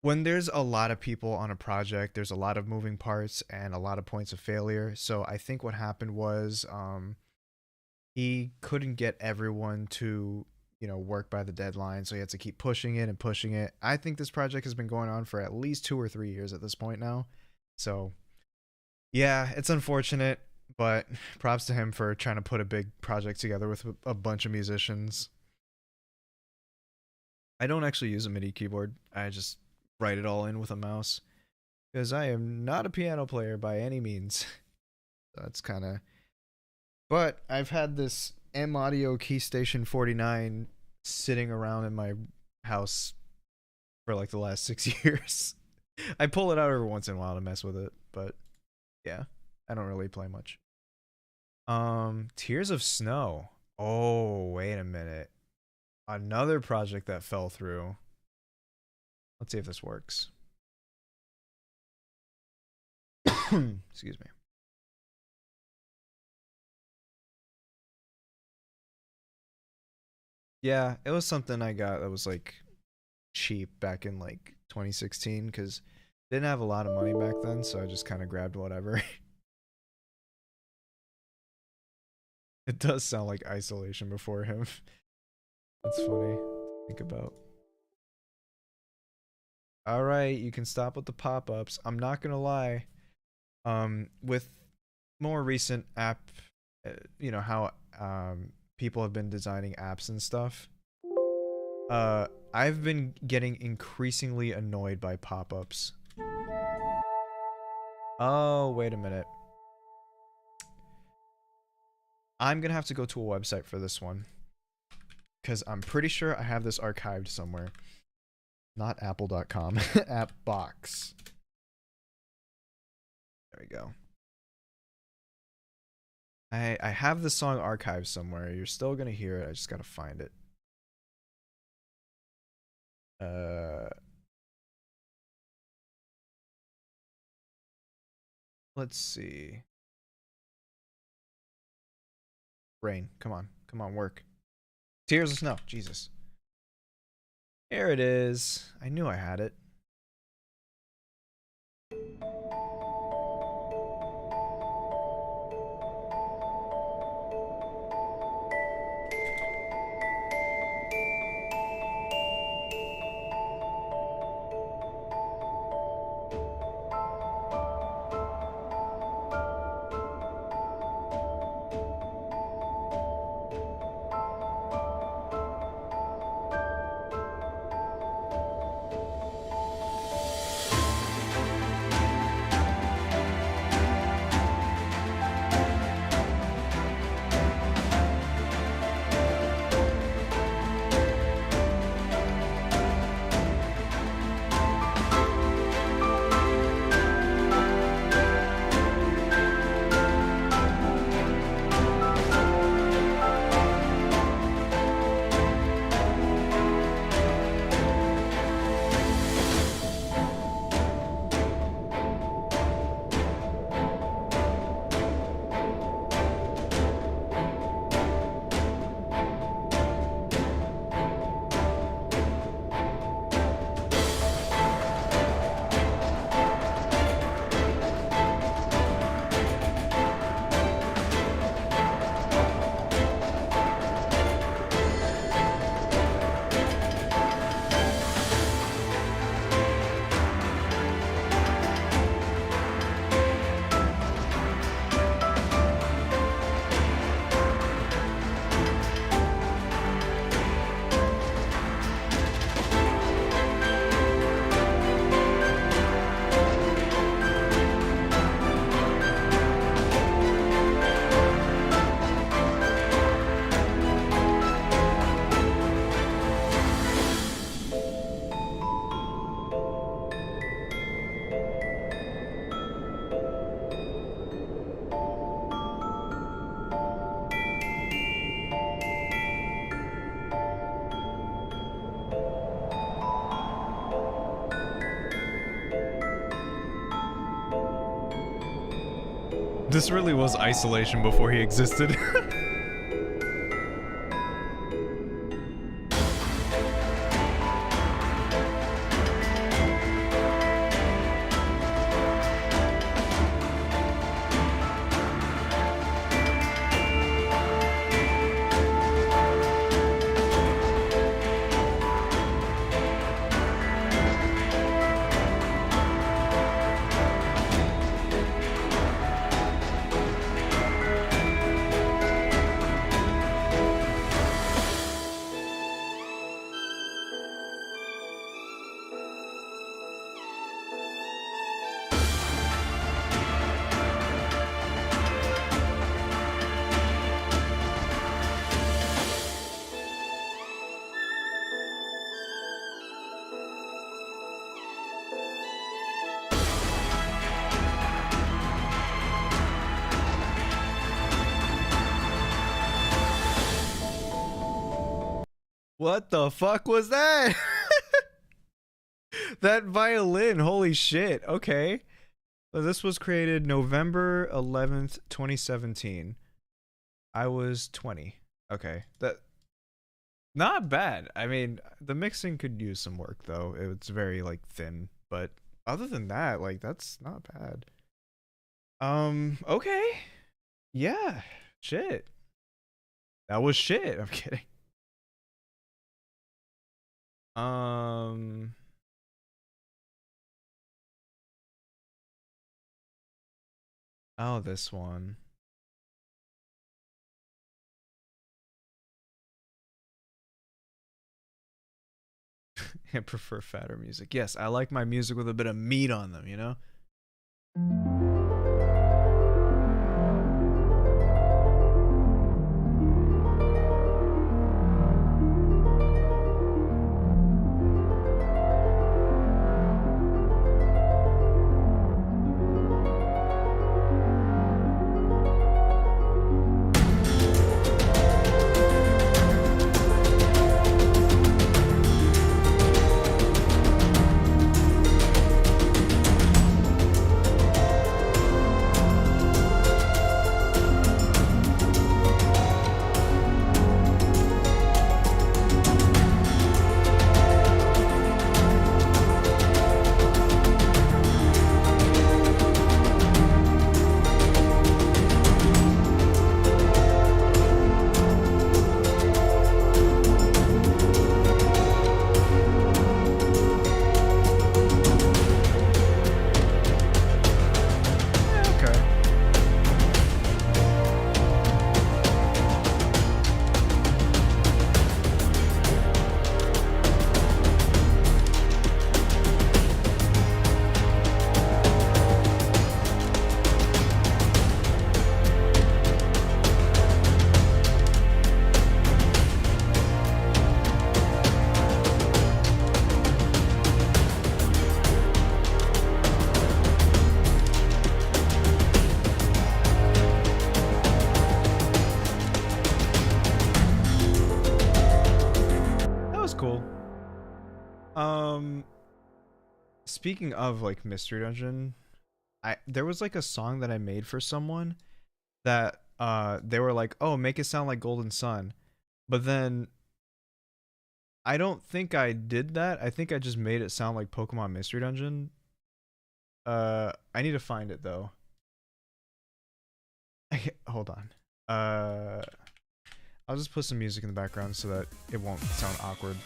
when there's a lot of people on a project, there's a lot of moving parts and a lot of points of failure. So I think what happened was he couldn't get everyone to, you know, work by the deadline, so he had to keep pushing it and pushing it. I think this project has been going on for at least 2 or 3 years at this point now. So yeah, it's unfortunate, but props to him for trying to put a big project together with a bunch of musicians. I don't actually use a MIDI keyboard. I just write it all in with a mouse because I am not a piano player by any means. That's kind of... But I've had this M Audio Keystation 49 sitting around in my house for like the last 6 years. I pull it out every once in a while to mess with it, but yeah, I don't really play much. Tears of Snow. Oh, wait a minute. Another project that fell through. Let's see if this works. Excuse me. Yeah, it was something I got that was like cheap back in like 2016 because didn't have a lot of money back then, so I just kind of grabbed whatever. It does sound like Isolation before him. That's funny to think about. Alright, you can stop with the pop-ups. I'm not gonna lie. With more recent app, you know, how people have been designing apps and stuff. I've been getting increasingly annoyed by pop-ups. Oh, wait a minute. I'm gonna have to go to a website for this one. Because I'm pretty sure I have this archived somewhere. Not apple.com. Appbox. There we go. I have the song archived somewhere. You're still gonna hear it. I just gotta find it. Let's see. Rain, come on. Come on, work. Tears of Snow. Jesus. Here it is. I knew I had it. This really was isolation before he existed. What the fuck was that? That violin, holy shit. Okay. So this was created November 11th, 2017. I was 20. Okay. That not bad. I mean, the mixing could use some work though. It's very like thin, but other than that, like that's not bad. Okay. Yeah. Shit. That was shit. I'm kidding. Oh, this one. I prefer fatter music. Yes, I like my music with a bit of meat on them, you know? Speaking of like Mystery Dungeon, there was like a song that I made for someone that they were like, "Oh, make it sound like Golden Sun." But then I don't think I did that. I think I just made it sound like Pokemon Mystery Dungeon. I need to find it though. Hold on. I'll just put some music in the background so that it won't sound awkward.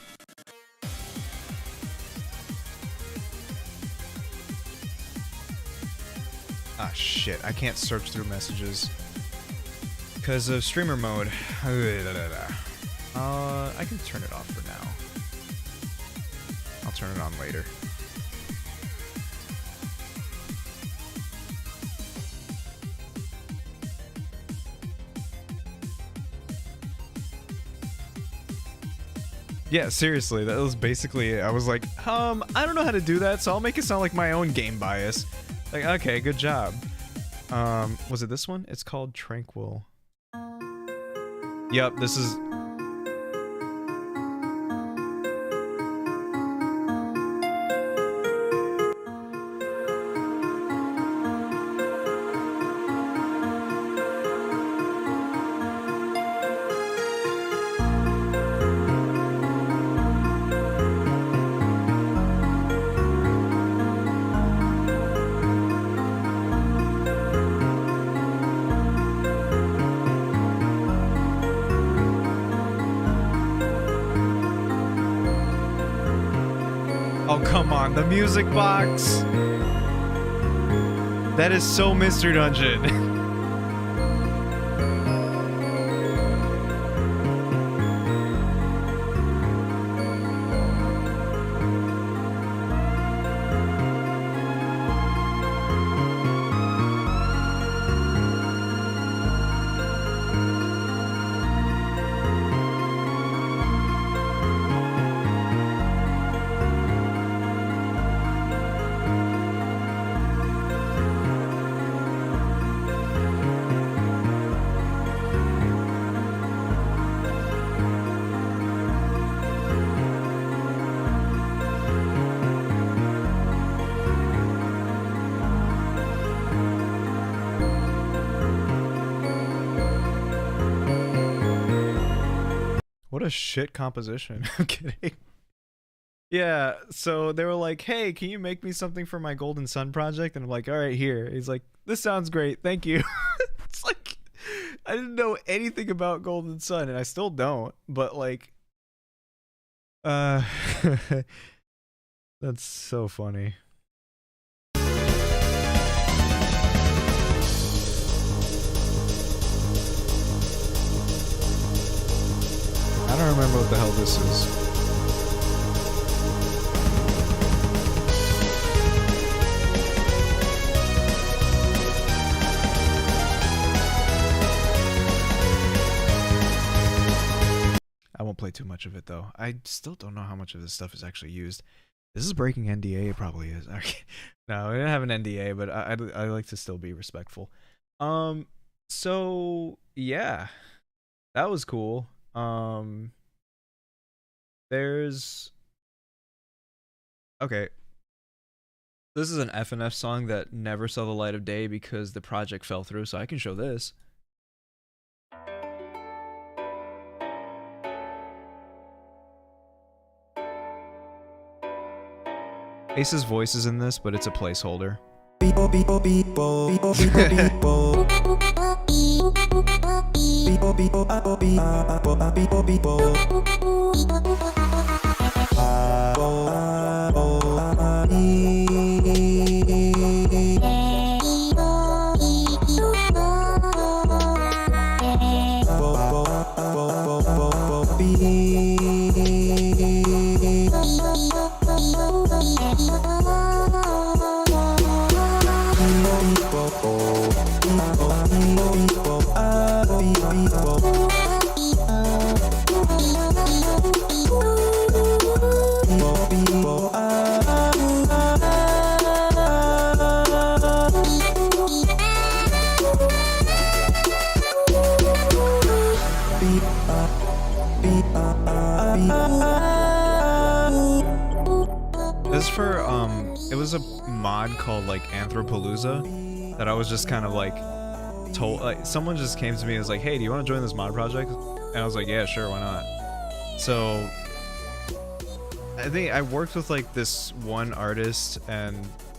Ah, shit. I can't search through messages because of streamer mode. I can turn it off for now. I'll turn it on later. Yeah, seriously, that was basically it. I was like, I don't know how to do that, so I'll make it sound like my own game bias. Like, okay, good job. Was it this one? It's called Tranquil. Yep, this is... Oh, come on. The music box. That is so Mr. Dungeon. What a shit composition. I'm kidding. Yeah, so they were like, hey, can you make me something for my Golden Sun project? And I'm like, all right, here. He's like, this sounds great. Thank you. It's like, I didn't know anything about Golden Sun, and I still don't. But like, that's so funny. I don't remember what the hell this is. I won't play too much of it though. I still don't know how much of this stuff is actually used. This is breaking NDA, it probably is. No, we didn't have an NDA, but I like to still be respectful. So yeah, that was cool. There's okay. This is an FNF song that never saw the light of day because the project fell through, so I can show this. Ace's voice is in this, but it's a placeholder. This is for it was a mod called like Anthropalooza that I was just kind of like told, like someone just came to me and was like, hey, do you want to join this mod project? And I was like, yeah, sure, why not? So I think I worked with like this one artist and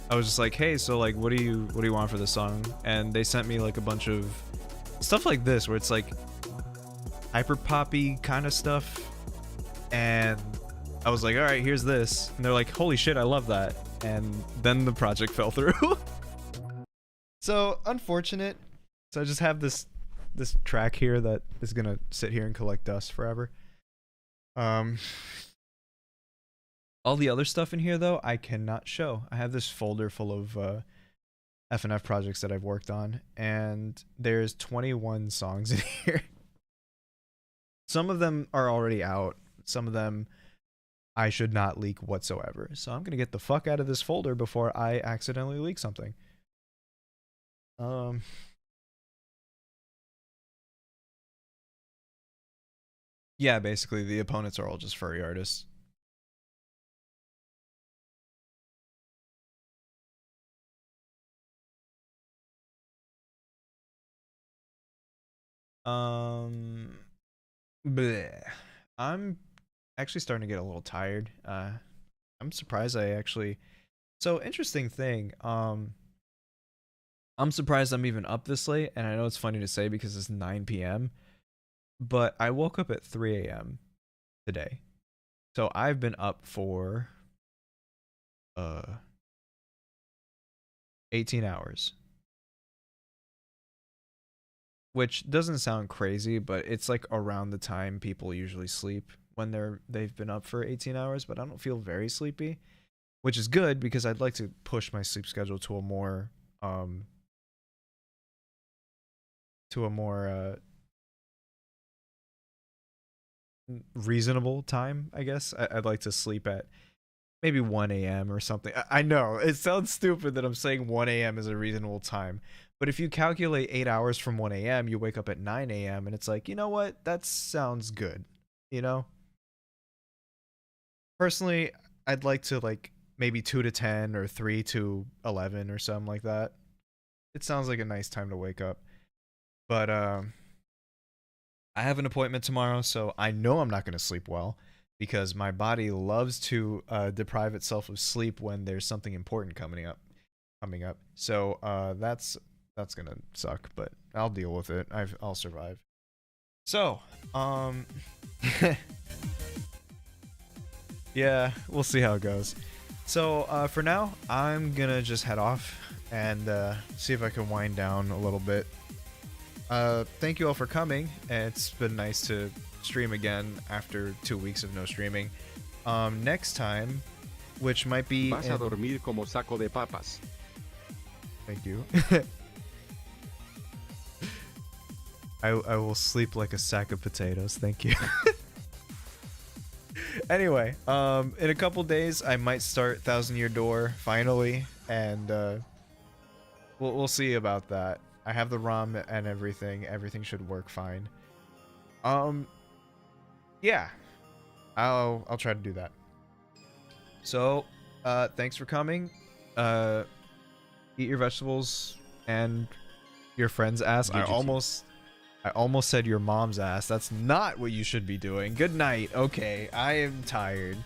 I was just like, hey, so like what do you want for this song? And they sent me like a bunch of stuff like this where it's like hyper poppy kind of stuff, and I was like, all right, here's this, and they're like, holy shit, I love that. And then the project fell through. So unfortunate. So I just have this track here that is gonna sit here and collect dust forever. All the other stuff in here though, I cannot show. I have this folder full of FNF projects that I've worked on, and there's 21 songs in here. Some of them are already out. Some of them I should not leak whatsoever. So I'm gonna get the fuck out of this folder before I accidentally leak something. Yeah, basically the opponents are all just furry artists. Bleh. I'm actually starting to get a little tired. I'm surprised I actually. So interesting thing. I'm surprised I'm even up this late, and I know it's funny to say because it's 9 p.m. But I woke up at 3 a.m. today, so I've been up for 18 hours. Which doesn't sound crazy, but it's like around the time people usually sleep when they've been up for 18 hours, but I don't feel very sleepy, which is good because I'd like to push my sleep schedule to a more reasonable time, I guess. I'd like to sleep at maybe 1 a.m. or something. I know it sounds stupid that I'm saying 1 a.m. is a reasonable time, but if you calculate 8 hours from 1 a.m., you wake up at 9 a.m. and it's like, you know what? That sounds good, you know? Personally, I'd like to like maybe 2 to 10 or 3 to 11 or something like that. It sounds like a nice time to wake up. But I have an appointment tomorrow, so I know I'm not going to sleep well because my body loves to deprive itself of sleep when there's something important coming up. So that's gonna suck, but I'll deal with it. I'll survive. So yeah, we'll see how it goes. So for now, I'm gonna just head off and see if I can wind down a little bit. Thank you all for coming. It's been nice to stream again after 2 weeks of no streaming. Next time, which might be Vas a dormir como saco de papas. Thank you. I will sleep like a sack of potatoes. Thank you. Anyway, in a couple days I might start Thousand Year Door finally, and we'll see about that. I have the ROM and everything. Everything should work fine. Yeah, I'll try to do that. So, thanks for coming. Eat your vegetables and your friend's ass. I almost said your mom's ass. That's not what you should be doing. Good night. Okay, I am tired.